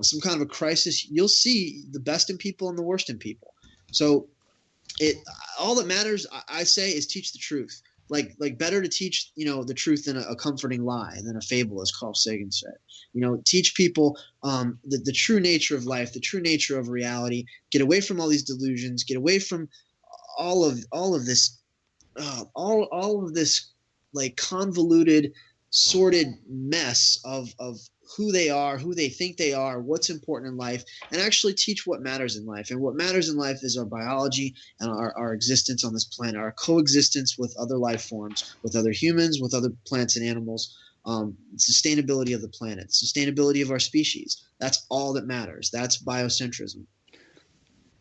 some kind of a crisis, you'll see the best in people and the worst in people. So all that matters, I say, is teach the truth. Like better to teach, the truth than a comforting lie, than a fable, as Carl Sagan said. Teach people the true nature of life, the true nature of reality. Get away from all these delusions. Get away from all of this like convoluted, sordid mess of who they are, who they think they are, what's important in life, and actually teach what matters in life. And what matters in life is our biology and our existence on this planet, our coexistence with other life forms, with other humans, with other plants and animals, sustainability of the planet, sustainability of our species. That's all that matters. That's biocentrism.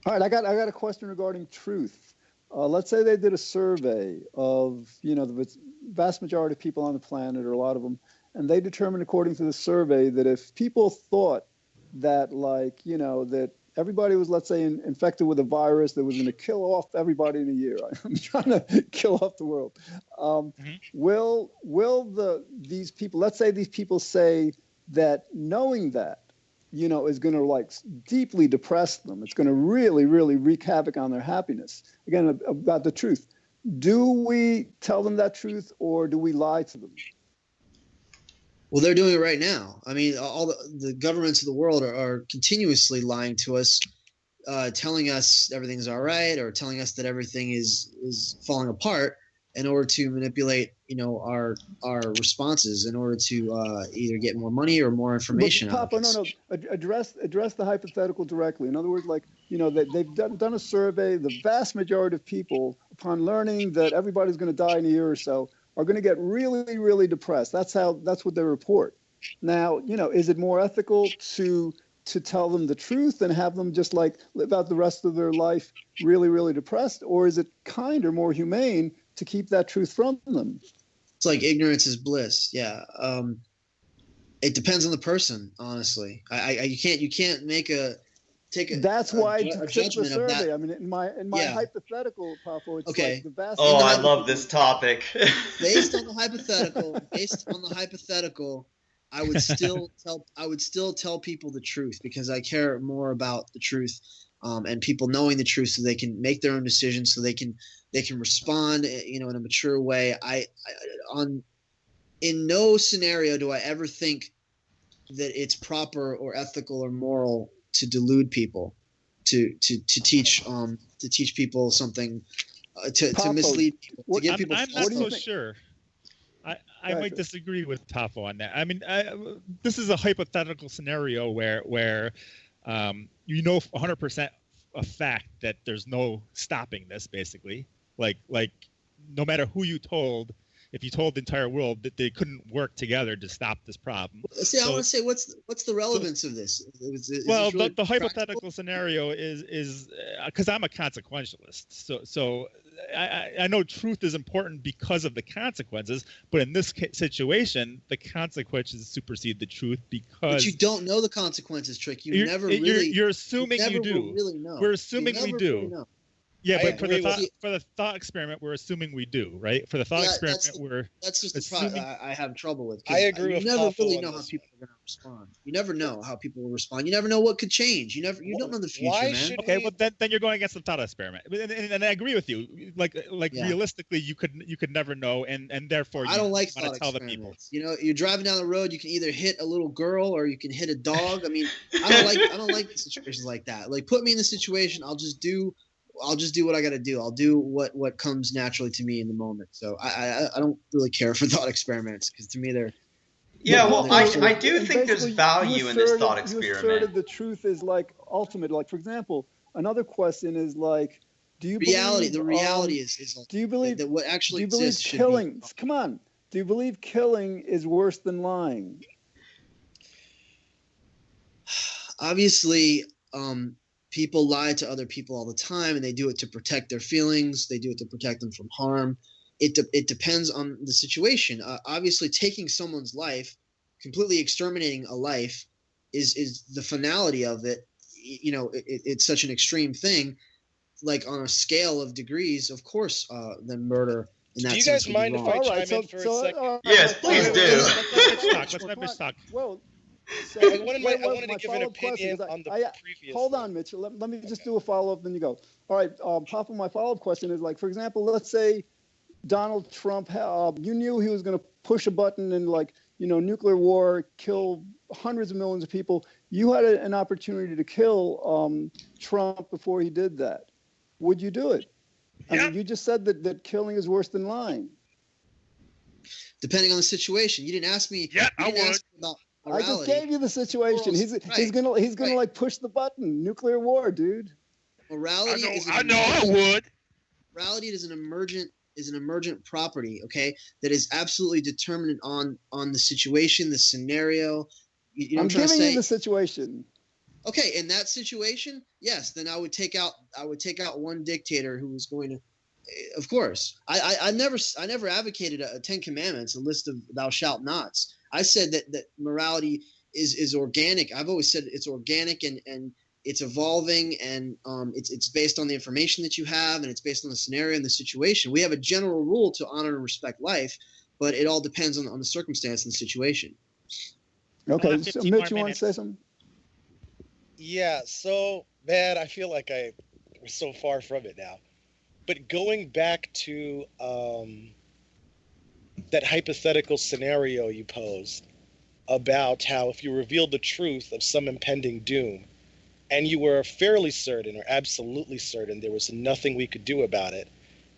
All right, I got a question regarding truth. Let's say they did a survey of, the vast majority of people on the planet, or a lot of them, and they determined, according to the survey, that if people thought that, that everybody was, let's say, infected with a virus that was going to kill off everybody in a year, I'm trying to kill off the world. Will these people, let's say these people say that knowing that, is going to deeply depress them. It's going to really, really wreak havoc on their happiness. Again, about the truth. Do we tell them that truth, or do we lie to them? Well, they're doing it right now. I mean, all the governments of the world are continuously lying to us, telling us everything's all right, or telling us that everything is falling apart, in order to manipulate, our responses, in order to either get more money or more information. But Papa, no. Address the hypothetical directly. In other words, they've done a survey. The vast majority of people, upon learning that everybody's going to die in a year or so, are going to get really, really depressed. That's what they report. Now, is it more ethical to tell them the truth and have them just live out the rest of their life really, really depressed, or is it kinder, more humane to keep that truth from them? It's like ignorance is bliss. Yeah. It depends on the person, honestly. You can't That's why I took the survey. I mean, in my hypothetical, Poffo, it's okay. The vast. Oh, I love this topic. Based on the hypothetical, I would still tell people the truth, because I care more about the truth, and people knowing the truth, so they can make their own decisions, so they can respond, in a mature way. In no scenario do I ever think that it's proper or ethical or moral to delude people, to teach people something, to mislead people, to give people. I'm not so sure. I might disagree with Poffo on that. I mean, this is a hypothetical scenario where you know 100% a fact that there's no stopping this, basically. Like no matter who you told, if you told the entire world that they couldn't work together to stop this problem. See, I want to say, what's the relevance of this? Is well, this really the hypothetical scenario is because I'm a consequentialist. So I know truth is important because of the consequences, but in this situation, the consequences supersede the truth because. But you don't know the consequences, Trick. You're assuming you do. Really know. We're assuming we do. Really know. Yeah, but for the thought experiment, we're assuming we do, right? For the thought experiment, that's just the problem I have trouble with. I agree with You never Poffo really on know how this people are going to respond. You never know how people will respond. You never know what could change. You don't know the future, man. Okay, well then you're going against the thought experiment, and I agree with you. Like realistically, you could never know, and therefore I don't like want to tell the people. people. You're driving down the road. You can either hit a little girl or you can hit a dog. I mean, I don't like situations like that. Like, put me in the situation. I'll just do what I got to do. I'll do what comes naturally to me in the moment. So I don't really care for thought experiments because to me they're. Yeah, well, I do think there's value in this thought experiment. You asserted the truth is like ultimate. Like, for example, another question is like, do you believe the reality is do you believe that what actually do you believe exists killing? should be, Come on, do you believe killing is worse than lying? Obviously, people lie to other people all the time, and they do it to protect their feelings. They do it to protect them from harm. It depends on the situation. Obviously, taking someone's life, completely exterminating a life, is the finality of it. It's such an extreme thing. Like, on a scale of degrees, of course, then murder. In that do you guys mind if I chime in for a second? Yes, please do. Let's let Mitch talk. Well. So I wanted to give an opinion on the previous. Hold on, Mitch. Let me just do a follow-up, then you go. All right, Papa, my follow-up question is, like, for example, let's say Donald Trump, you knew he was going to push a button and, like, nuclear war, kill hundreds of millions of people. You had an opportunity to kill Trump before he did that. Would you do it? I mean, you just said that killing is worse than lying. Depending on the situation. You didn't ask me. Yeah, I would. Ask me about morality. I just gave you the situation. He's gonna like push the button. Nuclear war, dude. Morality. I would. Morality is an emergent property. Okay, that is absolutely determinant on the situation, the scenario. I'm giving you the situation. Okay, in that situation, yes, then I would take out one dictator who was going to. Of course, I never advocated a 10 Commandments, a list of thou shalt nots. I said that morality is organic. I've always said it's organic and it's evolving and it's based on the information that you have and it's based on the scenario and the situation. We have a general rule to honor and respect life, but it all depends on the circumstance and the situation. Okay, so Mitch, you want to say something? Yeah, so, man, I feel like we're so far from it now. But going back to that hypothetical scenario you posed about how if you revealed the truth of some impending doom and you were fairly certain or absolutely certain there was nothing we could do about it,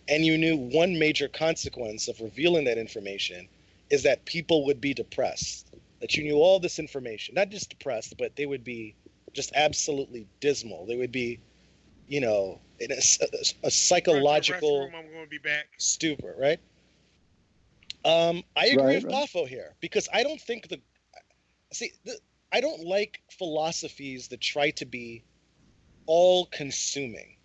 and you knew one major consequence of revealing that information is that people would be depressed, that you knew all this information, not just depressed, but they would be just absolutely dismal. They would be, in a psychological I'm going to be back. stupor, right? I agree with Poffo here because I don't think I don't like philosophies that try to be all-consuming.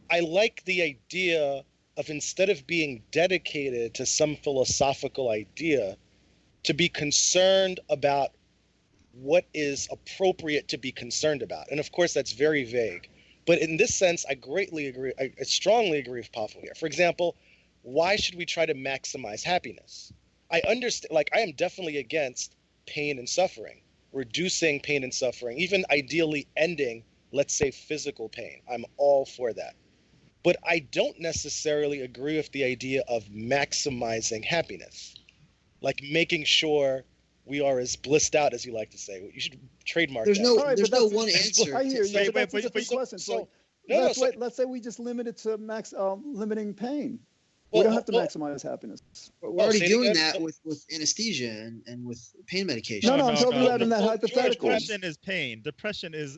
I like the idea of, instead of being dedicated to some philosophical idea, to be concerned about what is appropriate to be concerned about. And of course, that's very vague. But in this sense, I greatly agree. I strongly agree with Poffo here. For example, why should we try to maximize happiness? I understand, I am definitely against pain and suffering, reducing pain and suffering, even ideally ending, let's say, physical pain. I'm all for that. But I don't necessarily agree with the idea of maximizing happiness, like making sure we are as blissed out as you like to say. You should trademark there's that. There's no one answer. I hear you. That's a question. So, let's say we just limit it to limiting pain. We don't have to maximize happiness. We're already doing that with anesthesia and with pain medication. No, I'm talking about in that hypothetical. Depression is pain. Depression is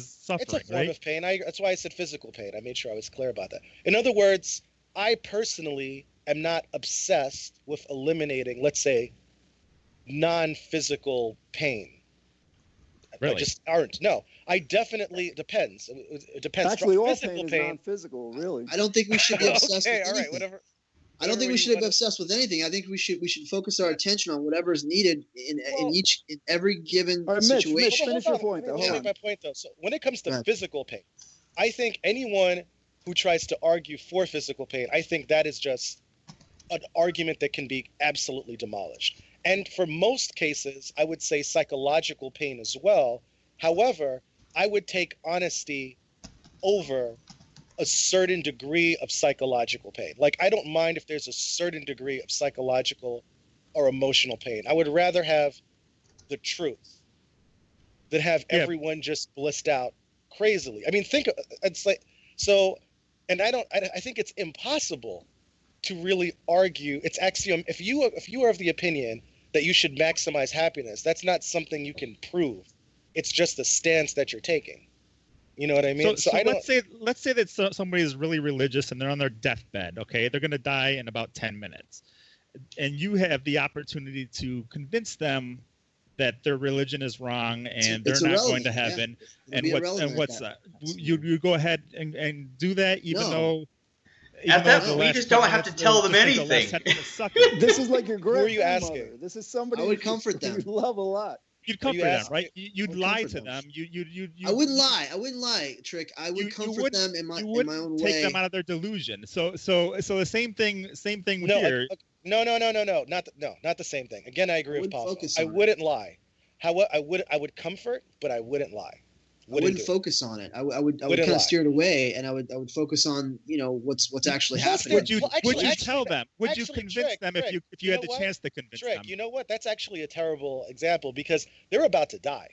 suffering. It's a form of pain. That's why I said physical pain. I made sure I was clear about that. In other words, I personally am not obsessed with eliminating, let's say, non-physical pain. Really? I just aren't. No, I definitely depends. It depends. Actually, all pain is non-physical, really. I don't think we should be obsessed with anything. All right, whatever. I don't think we should be obsessed with anything. I think we should focus our attention on whatever is needed in every given situation. Mitch, finish your point, though. Hold on. My point, though. So when it comes to physical pain, I think anyone who tries to argue for physical pain, I think that is just an argument that can be absolutely demolished. And for most cases, I would say psychological pain as well. However, I would take honesty over a certain degree of psychological pain. Like, I don't mind if there's a certain degree of psychological or emotional pain. I would rather have the truth than have everyone just blissed out crazily. I mean, it's like, so, and I think it's impossible to really argue. It's axiom. If you are of the opinion that you should maximize happiness, that's not something you can prove. It's just a stance that you're taking. You know what I mean? So let's say that somebody is really religious and they're on their deathbed. Okay, they're going to die in about 10 minutes, and you have the opportunity to convince them that their religion is wrong and they're not going to heaven. Yeah. And what's that? You go ahead and do that, even though. At that point, we just don't have to tell them anything. This is like your grandmother. Who are you asking? This is somebody I would comfort them. You love a lot. You'd comfort them, right? You'd lie to them. I wouldn't lie. I wouldn't lie, Trick. I would comfort them in my own way. Take them out of their delusion. So the same thing here. No, not the same thing. Again, I agree with Poffo. I wouldn't lie. I would comfort, but I wouldn't lie. I wouldn't focus on it. I would kind of steer it away, and I would focus on what's actually happening. Would you tell them? Would you convince them if you had the chance to convince them? You know what? That's actually a terrible example because they're about to die.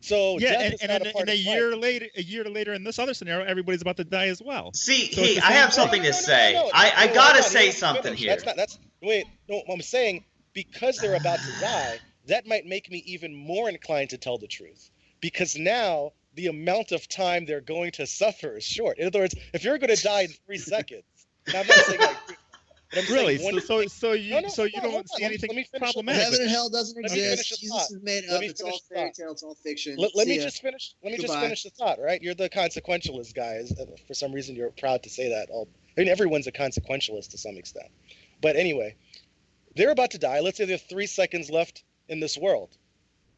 So yeah, and a year later in this other scenario, everybody's about to die as well. See, I have something to say. I gotta say something here. I'm saying because they're about to die, that might make me even more inclined to tell the truth. Because now the amount of time they're going to suffer is short. In other words, if you're going to die in 3 seconds, I'm not saying like really. So you don't see anything problematic. Heaven and hell doesn't exist. Jesus is made up. It's all fairy tale. It's all fiction. Let me just finish the thought. Right? You're the consequentialist guys. For some reason, you're proud to say that. I mean, everyone's a consequentialist to some extent. But anyway, they're about to die. Let's say they have 3 seconds left in this world.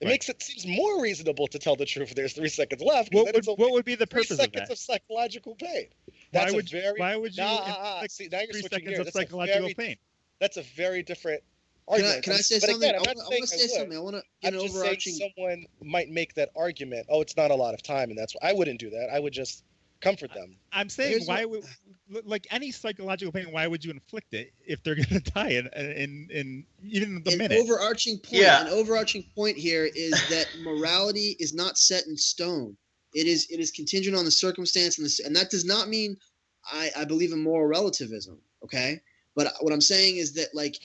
It seems more reasonable to tell the truth if there's 3 seconds left. What would be the purpose of that? 3 seconds of psychological pain. Why would you inflict 3 seconds of psychological pain? That's a very different argument. Can I say something? I want to say something. I want to get an overarching. Someone might make that argument. Oh, it's not a lot of time, and that's why I wouldn't do that. I would just comfort them. I'm saying like any psychological pain, why would you inflict it if they're going to die in even the minute? An overarching point here is that morality is not set in stone. It is contingent on the circumstance, and that does not mean I believe in moral relativism. Okay, but what I'm saying is that like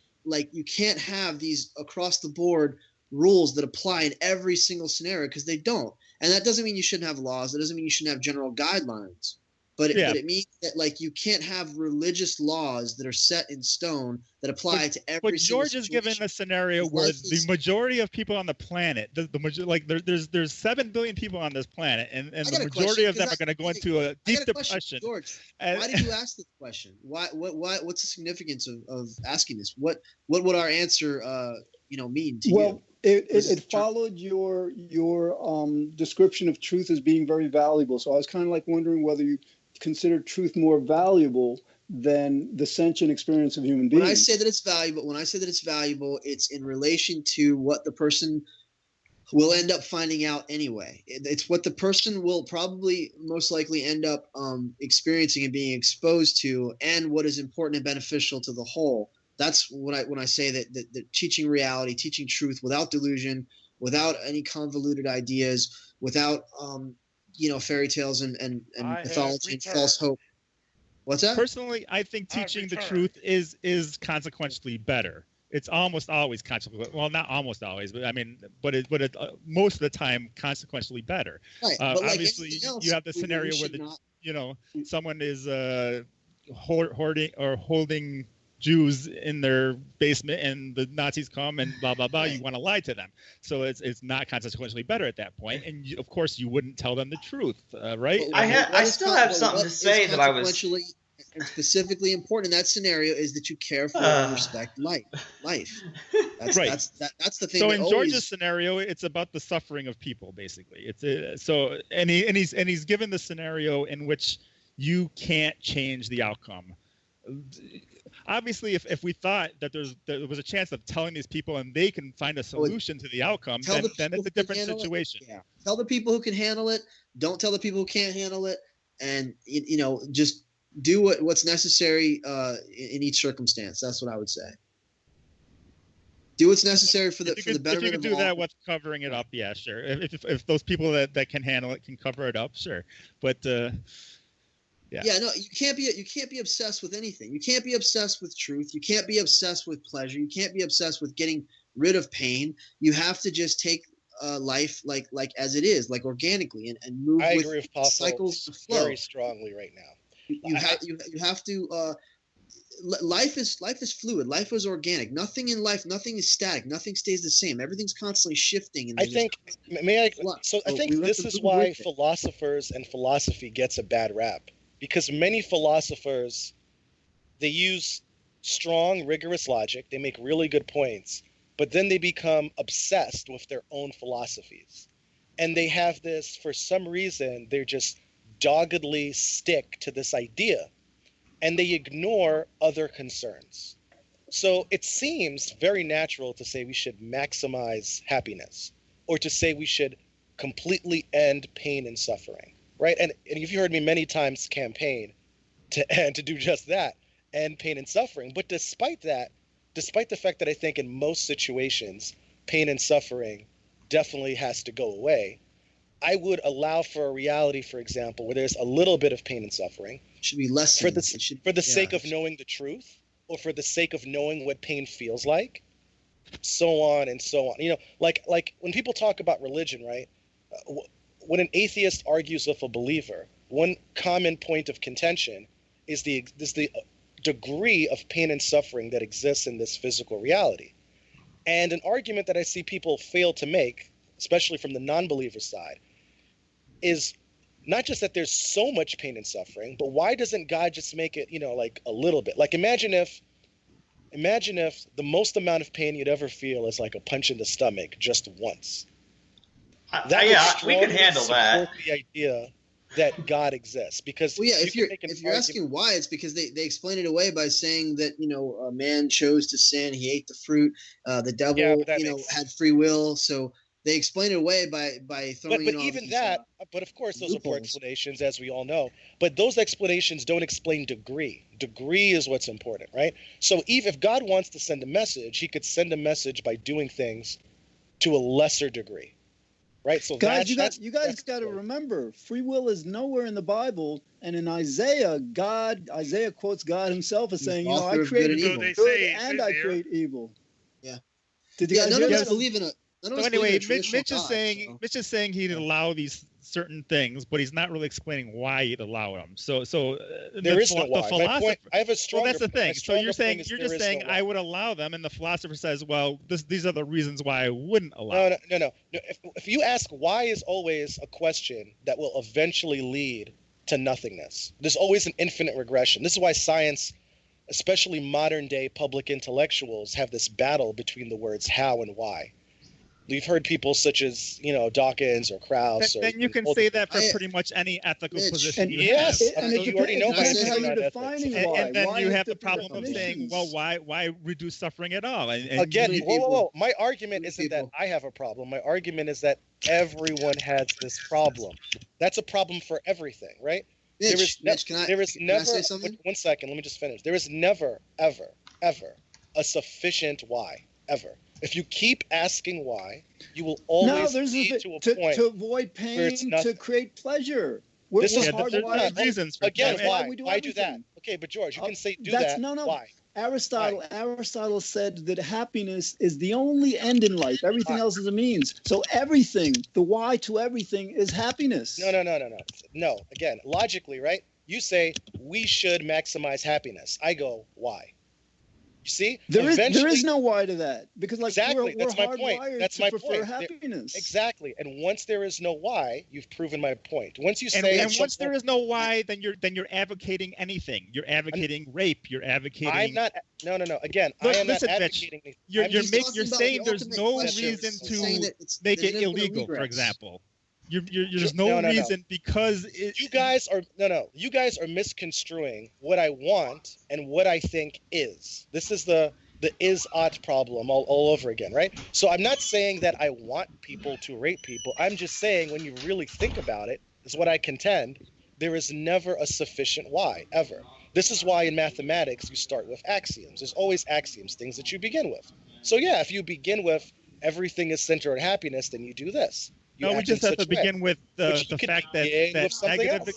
you can't have these across the board rules that apply in every single scenario because they don't. And that doesn't mean you shouldn't have laws. That doesn't mean you shouldn't have general guidelines. But it means that like you can't have religious laws that are set in stone that apply to every single situation. But George is given a scenario where the majority of people on the planet, there's 7 billion people on this planet, and the majority of them are going to go into a deep depression. George, why did you ask this question? Why? What's the significance of asking this? What would our answer mean to you? It followed your description of truth as being very valuable. So I was kind of like wondering whether you consider truth more valuable than the sentient experience of human beings. When I say that it's valuable, it's in relation to what the person will end up finding out anyway. It's what the person will probably most likely end up experiencing and being exposed to, and what is important and beneficial to the whole. That's when I say that teaching reality, teaching truth without delusion, without any convoluted ideas, without fairy tales and mythology and false hope. What's that? Personally, I think teaching the truth is consequentially better. It's almost always consequentially, well, not almost always, but I mean, but most of the time consequentially better. Right. Obviously, you have the scenario where someone is hoarding or holding Jews in their basement, and the Nazis come and blah blah blah. Right. You want to lie to them, so it's not consequentially better at that point. And of course, you wouldn't tell them the truth, right? I still have something to say that I was and specifically important in that scenario is that you care for and respect life. That's right. That's the thing. So in George's scenario, it's about the suffering of people, basically. It's he's given the scenario in which you can't change the outcome. Obviously, if we thought that there was a chance of telling these people and they can find a solution to the outcome, then it's a different situation. Yeah. Tell the people who can handle it. Don't tell the people who can't handle it. And just do what's necessary in each circumstance. That's what I would say. Do what's necessary for the betterment of all. If you could do that with covering it up, yeah, sure. If those people that can handle it can cover it up, sure. But yeah. Yeah, no, you can't be obsessed with anything. You can't be obsessed with truth. You can't be obsessed with pleasure. You can't be obsessed with getting rid of pain. You have to just take life like as it is, like organically, and move with cycles of flow very strongly right now. You have to. Life is fluid. Life is organic. Nothing in life, nothing is static. Nothing stays the same. Everything's constantly shifting. And I think this is why philosophers and philosophy gets a bad rap, because many philosophers, they use strong, rigorous logic. They make really good points, but then they become obsessed with their own philosophies, and they have this, for some reason, they're just doggedly stick to this idea, and they ignore other concerns. So it seems very natural to say we should maximize happiness, or to say we should completely end pain and suffering, right? And you've heard me many times campaign to do just that, end pain and suffering. But despite the fact that I think in most situations pain and suffering definitely has to go away, I would allow for a reality, for example, where there's a little bit of pain and suffering. It should be less for the sake of knowing the truth, or for the sake of knowing what pain feels like, so on and so on. Like when people talk about religion, right? When an atheist argues with a believer, one common point of contention is the degree of pain and suffering that exists in this physical reality. And an argument that I see people fail to make, especially from the non-believer side, is not just that there's so much pain and suffering, but why doesn't God just make it, like a little bit? Like imagine if the most amount of pain you'd ever feel is like a punch in the stomach just once. We can handle that. The idea that God exists, because if you're asking why, it's because they explain it away by saying that a man chose to sin, he ate the fruit, the devil had free will, so they explain it away by throwing it off. But even that, but of course those are poor explanations, as we all know. But those explanations don't explain degree. Degree is what's important, right? So if God wants to send a message, he could send a message by doing things to a lesser degree. Right, so guys, you guys got to remember, free will is nowhere in the Bible, and in Isaiah quotes God himself as saying, I created good and I create evil. Yeah. None of us believe in a. So anyway, Mitch is saying he'd allow these certain things, but he's not really explaining why he'd allow them. So there is no why. My point, I have a stronger. Well, that's the thing. So you're just saying I would allow them, and the philosopher says, well, these are the reasons why I wouldn't allow. No. If you ask why is always a question that will eventually lead to nothingness. There's always an infinite regression. This is why science, especially modern day public intellectuals, have this battle between the words how and why. We've heard people such as, Dawkins or Krauss. Then you can say that for pretty much any ethical position. Yes, you already know and then you have the problem of saying, well, why reduce suffering at all? Again, whoa. My argument isn't that I have a problem. My argument is that everyone has this problem. That's a problem for everything, right? Mitch, can I say something? 1 second, let me just finish. There is never, ever, ever a sufficient why, ever. If you keep asking why, you will always lead to a point to avoid pain, to create pleasure. This is reasons for again. that. Why do that? Okay, but George, you can say do that. No. Why? Aristotle said that happiness is the only end in life. Everything else is a means. So everything, the why to everything is happiness. No. Again, logically, right? You say we should maximize happiness. I go, why? You see, there is no why to that, because exactly, we're that's my point. That's my prefer point. happiness. Exactly, and once there is no why, you've proven my point. Once you say, and once there is no why, then you're advocating anything. You're advocating rape. You're advocating. I'm not. No. Again, I am not advocating. You're saying there's no reason to make it illegal, for example. There's no reason because you guys are misconstruing what I want and what I think is. This is the is-ought problem all over again, right? So I'm not saying that I want people to rape people. I'm just saying when you really think about it, is what I contend, there is never a sufficient why, ever. This is why in mathematics you start with axioms. There's always axioms, things that you begin with. So yeah, if you begin with everything is centered on happiness, then you do this. We just have to begin with the fact that negative.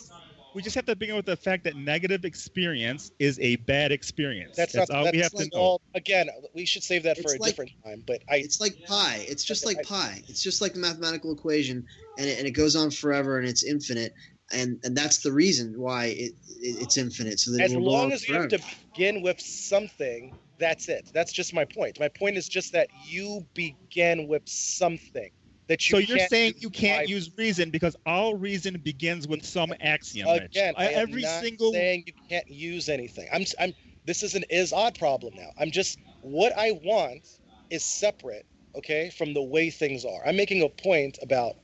We just have to begin with the fact that negative experience is a bad experience. That's all we have to know. Again, we should save that for a different time. But it's like pi. It's just like pi. It's just like the mathematical equation, and it goes on forever and it's infinite. And that's the reason why it's infinite. So that as long as you have to begin with something, that's it. That's just my point. My point is just that you begin with something. So you're saying you can't use reason because all reason begins with some axiom. Again, I am not saying you can't use anything. This is an is-odd problem now. What I want is separate, okay, from the way things are. I'm making a point about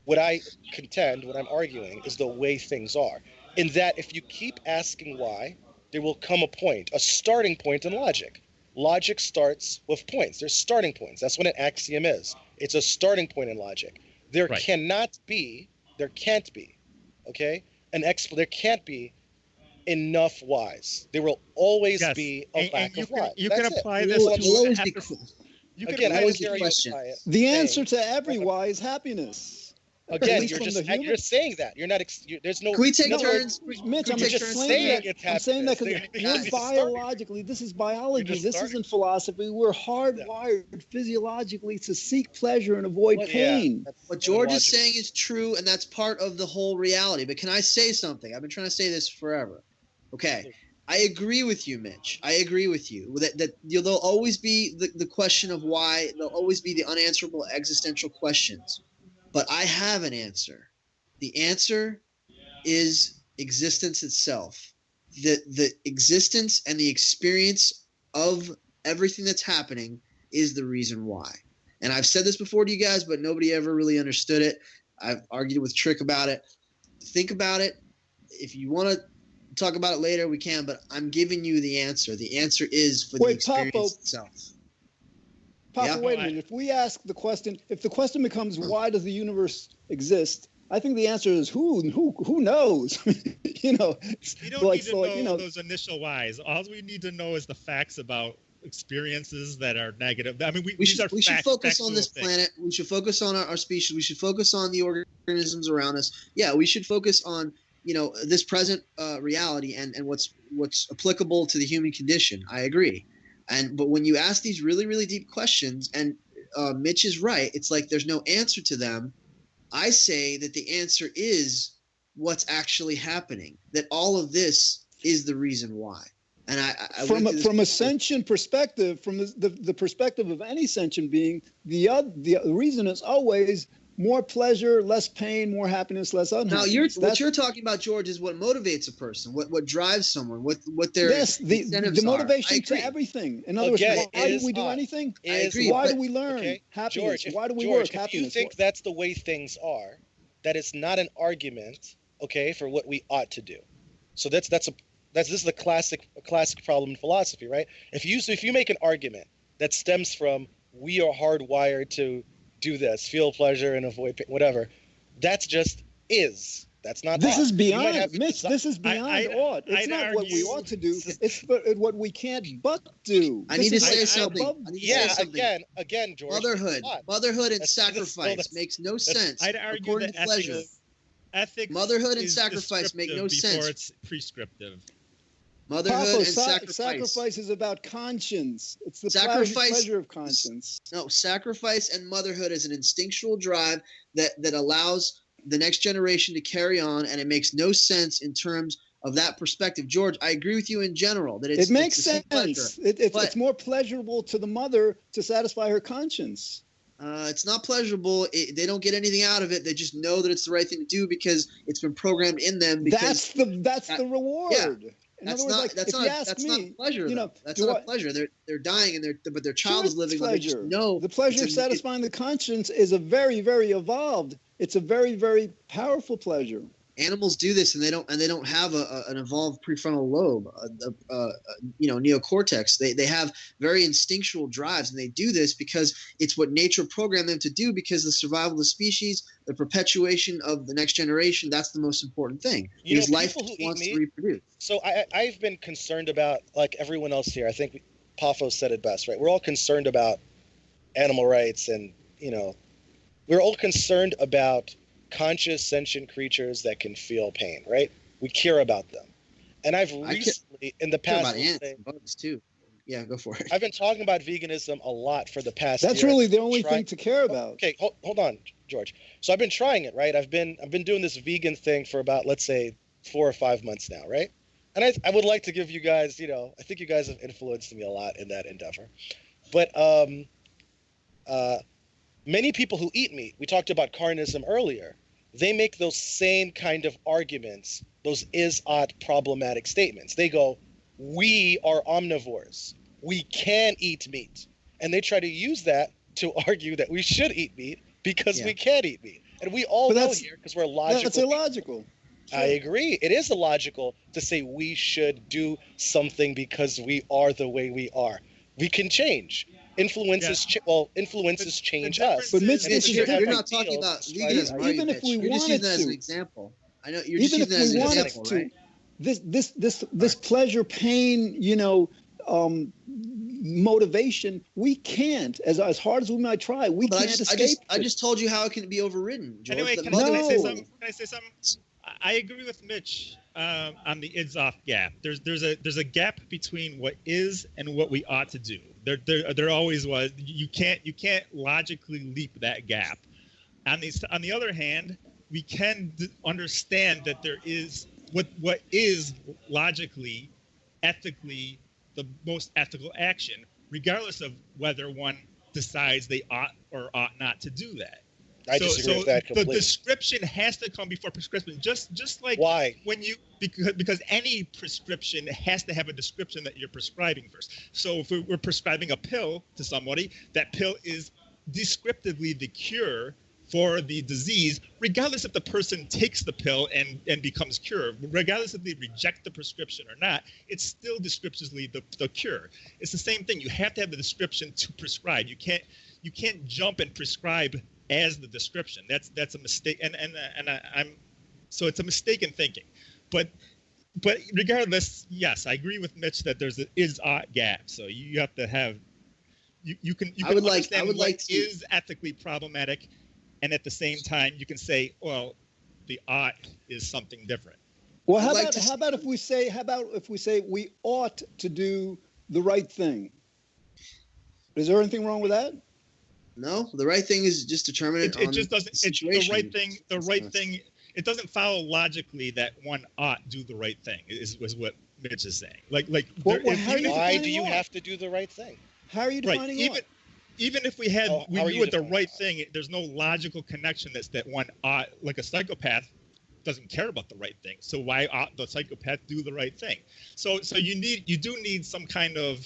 what I contend, what I'm arguing, is the way things are. In that if you keep asking why, there will come a point, a starting point in logic. Logic starts with points. There's starting points. That's what an axiom is. It's a starting point in logic. There can't be, okay? There can't be enough whys. There will always be a lack of whys. You can apply this to the answer to every why is happiness. Again, you're saying that. You're not. There's no. Can we take turns? Mitch, I'm just saying that because biologically, this is biology. This isn't philosophy. We're hardwired physiologically to seek pleasure and avoid pain. What George is saying is true, and that's part of the whole reality. But can I say something? I've been trying to say this forever. Okay. I agree with you, Mitch. I agree with you that there'll always be the question of why. There'll always be the unanswerable existential questions. But I have an answer. The answer is existence itself. The existence and the experience of everything that's happening is the reason why. And I've said this before to you guys, but nobody ever really understood it. I've argued with Trick about it. Think about it. If you want to talk about it later, we can, but I'm giving you the answer. The answer is for the experience itself. Papa, wait a minute. If we ask the question, if the question becomes why does the universe exist, I think the answer is who knows? We don't need to know those initial whys. All we need to know is the facts about experiences that are negative. I mean, we should focus on this planet. We should focus on our species. We should focus on the organisms around us. Yeah, we should focus on this present reality and what's applicable to the human condition. I agree. But when you ask these really, really deep questions, and Mitch is right, it's like there's no answer to them. I say that the answer is what's actually happening, that all of this is the reason why. And from a sentient perspective, from the perspective of any sentient being, the reason is always more pleasure, less pain, more happiness, less unhappiness. Now, what you're talking about, George, is what motivates a person, what drives someone, what their the motivation to everything. In other words, why do we do anything? I agree. Why do we learn happiness? George, why do we work happiness? If you think that's the way things are, that is not an argument, okay, for what we ought to do. So this is a classic problem in philosophy, right? If you make an argument that stems from we are hardwired to do this, feel pleasure and avoid pain, whatever. That's just is. That's not. This is beyond, Mitch. This is beyond ought. It's not what we ought to do. It's what we can't but do. I need to say something. Again, George. Motherhood and sacrifice makes no sense. I'd argue that ethics. Motherhood and sacrifice make no sense before it's prescriptive. Motherhood Poffo, and sacrifice. Sacrifice is about conscience. It's the pleasure of conscience. No, sacrifice and motherhood is an instinctual drive that allows the next generation to carry on, and it makes no sense in terms of that perspective. George, I agree with you in general that it makes sense. It's more pleasurable to the mother to satisfy her conscience. It's not pleasurable. They don't get anything out of it. They just know that it's the right thing to do because it's been programmed in them. That's the reward. Yeah. That's not a pleasure. That's not a pleasure. They're dying, but their child is living. Pleasure. No, the pleasure of satisfying the conscience is a very, very evolved. It's a very, very powerful pleasure. Animals do this, and they don't have an evolved prefrontal lobe, neocortex. They have very instinctual drives, and they do this because it's what nature programmed them to do. Because the survival of the species, the perpetuation of the next generation, that's the most important thing. Because life wants to reproduce. So I've been concerned about, like everyone else here. I think Poffo said it best, right? We're all concerned about animal rights, and we're all concerned about conscious, sentient creatures that can feel pain, right? We care about them. And I've recently, in the past... about ants and bugs, too. Yeah, go for it. I've been talking about veganism a lot for the past That's year. really the only thing to care about. Okay, hold on, George. So I've been trying it, right? I've been doing this vegan thing for about, let's say, 4 or 5 months now, right? And I would like to give you guys, I think you guys have influenced me a lot in that endeavor. But many people who eat meat, we talked about carnism earlier, they make those same kind of arguments, those is-ought problematic statements. They go, we are omnivores. We can eat meat. And they try to use that to argue that we should eat meat because we can eat meat. And we all know here, because we're logical. That's illogical. Sure. I agree. It is illogical to say we should do something because we are the way we are. We can change. Influences change us. But Mitch, you're not talking about veganism, even if we wanted to. Using that as an example. I know you're just using that as an example, right? This pleasure, pain, motivation, we can't. As hard as we might try, we can't escape. I just told you how it can be overridden, George. Anyway, can I say something? I agree with Mitch on the ids-off gap. There's a gap between what is and what we ought to do. There always was. You can't logically leap that gap. On the other hand, we can understand that there is what is logically, ethically the most ethical action, regardless of whether one decides they ought or ought not to do that. I disagree with that completely. The description has to come before prescription, just like why? Because any prescription has to have a description that you're prescribing first. So if we're prescribing a pill to somebody, that pill is descriptively the cure for the disease, regardless if the person takes the pill and becomes cured, regardless if they reject the prescription or not, it's still descriptively the cure. It's the same thing. You have to have the description to prescribe. You can't jump and prescribe as the description. That's a mistake, and so it's a mistaken thinking. But regardless, yes, I agree with Mitch that there's an is-ought gap. So you have to have you can understand what is ethically problematic, and at the same time you can say, well, the ought is something different. Well, how about if we say we ought to do the right thing? Is there anything wrong with that? No, the right thing is just determined on just doesn't. the situation. It's the right thing. It doesn't follow logically that one ought do the right thing. Is what Mitch is saying. Why do you have to do the right thing? How are you defining right? Even if we knew it the right thing, there's no logical connection that one ought. Like a psychopath doesn't care about the right thing. So why ought the psychopath do the right thing? So you do need some kind of.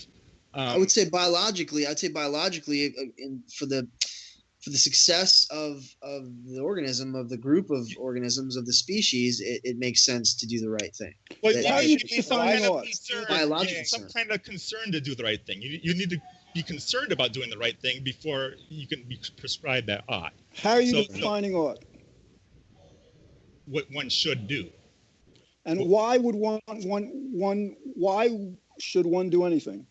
I would say biologically, for the success of the organism, of the group of organisms, of the species, it makes sense to do the right thing. Well, how are you defining some kind of concern to do the right thing. You need to be concerned about doing the right thing before you can be prescribed that ought. How are you defining ought? What one should do. And why should one do anything?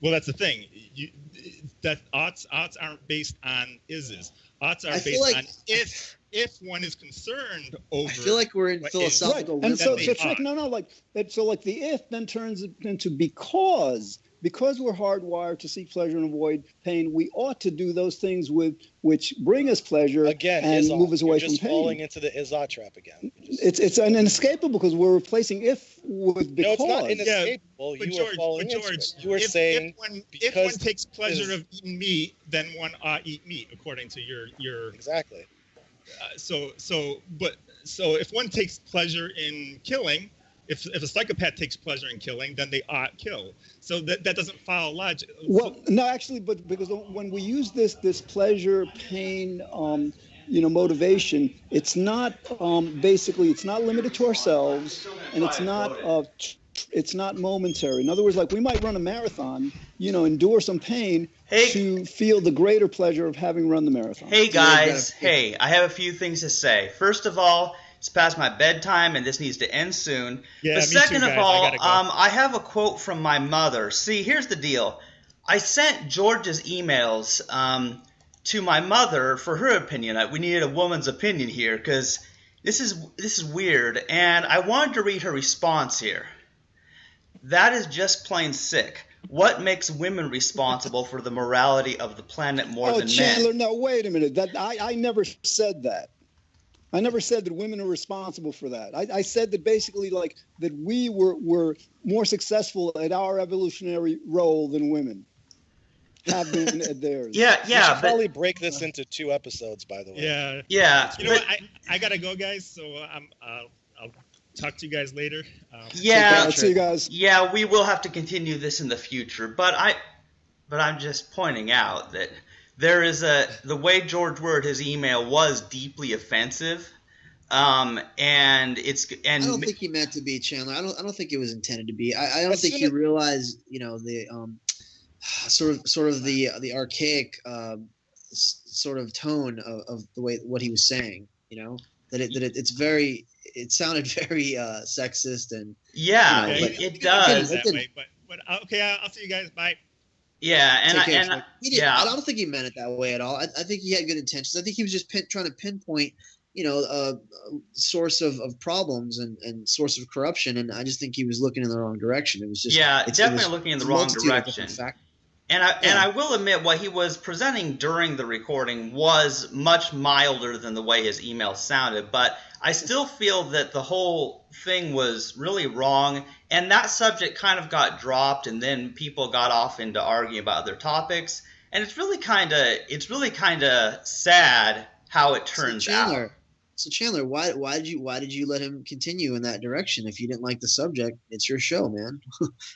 Well, that's the thing. That oughts aren't based on ises. Oughts are based on if one is concerned over. I feel like we're in philosophical. Right. And so Trick, like the if then turns into because we're hardwired to seek pleasure and avoid pain, we ought to do those things which bring us pleasure and move us away from pain. You're just falling into the is-ought trap again. It's inescapable because we're replacing if with because. No, it's not inescapable. But you are falling into it. You are saying if one takes pleasure of eating meat, then one ought eat meat, according to your exactly. So if one takes pleasure in killing, if a psychopath takes pleasure in killing, then they ought kill. So that doesn't follow logic. Well, no, actually, but because when we use this pleasure, pain, motivation, it's not basically it's not limited to ourselves, and it's not momentary. In other words, like we might run a marathon, endure some pain to feel the greater pleasure of having run the marathon. Hey guys, I have a few things to say. First of all, it's past my bedtime and this needs to end soon. Yeah, but second of all, I have a quote from my mother. See, here's the deal. I sent George's emails to my mother for her opinion. We needed a woman's opinion here because this is weird, and I wanted to read her response here. That is just plain sick. What makes women responsible for the morality of the planet more than Chandler, men? No, wait a minute. I never said that. I never said that women are responsible for that. I said that basically that we were more successful at our evolutionary role than women have been at theirs. Yeah. We should probably break this into 2 episodes, by the way. Yeah. You know what? I gotta go, guys. So I'll talk to you guys later. See you guys. Yeah, we will have to continue this in the future, but I'm just pointing out that there is the way George worded his email was deeply offensive, and I don't think he meant to be, Chandler. I don't think it was intended to be. I don't think he realized, the sort of the archaic sort of tone of the way what he was saying. It sounded very sexist and it does. But okay, I'll see you guys. Bye. Yeah, I don't think he meant it that way at all. I think he had good intentions. I think he was just trying to pinpoint, a source of problems and source of corruption, and I just think he was looking in the wrong direction. It was just definitely looking in the wrong direction. And I will admit, what he was presenting during the recording was much milder than the way his email sounded, but I still feel that the whole thing was really wrong, and that subject kind of got dropped, and then people got off into arguing about other topics, and it's really kind of sad how it turns out. So Chandler, why did you let him continue in that direction? If you didn't like the subject, it's your show, man.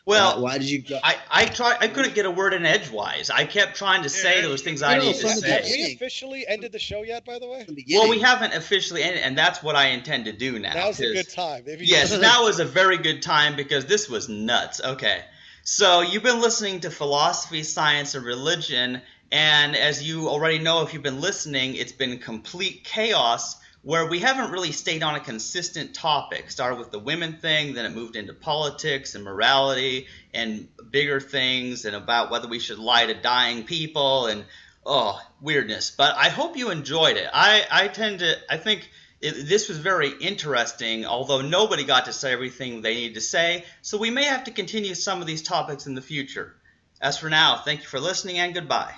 Well, why did you? I couldn't get a word in edgewise. I kept trying to say those things I need to say. Have we officially ended the show yet? By the way. Well, we haven't officially ended, and that's what I intend to do now. Now's a good time. Yes, that was a very good time because this was nuts. Okay, so you've been listening to Philosophy, Science, and Religion, and as you already know, if you've been listening, it's been complete chaos, where we haven't really stayed on a consistent topic. Started with the women thing, then it moved into politics and morality and bigger things and about whether we should lie to dying people and weirdness. But I hope you enjoyed it. I think this was very interesting, although nobody got to say everything they needed to say. So we may have to continue some of these topics in the future. As for now, thank you for listening and goodbye.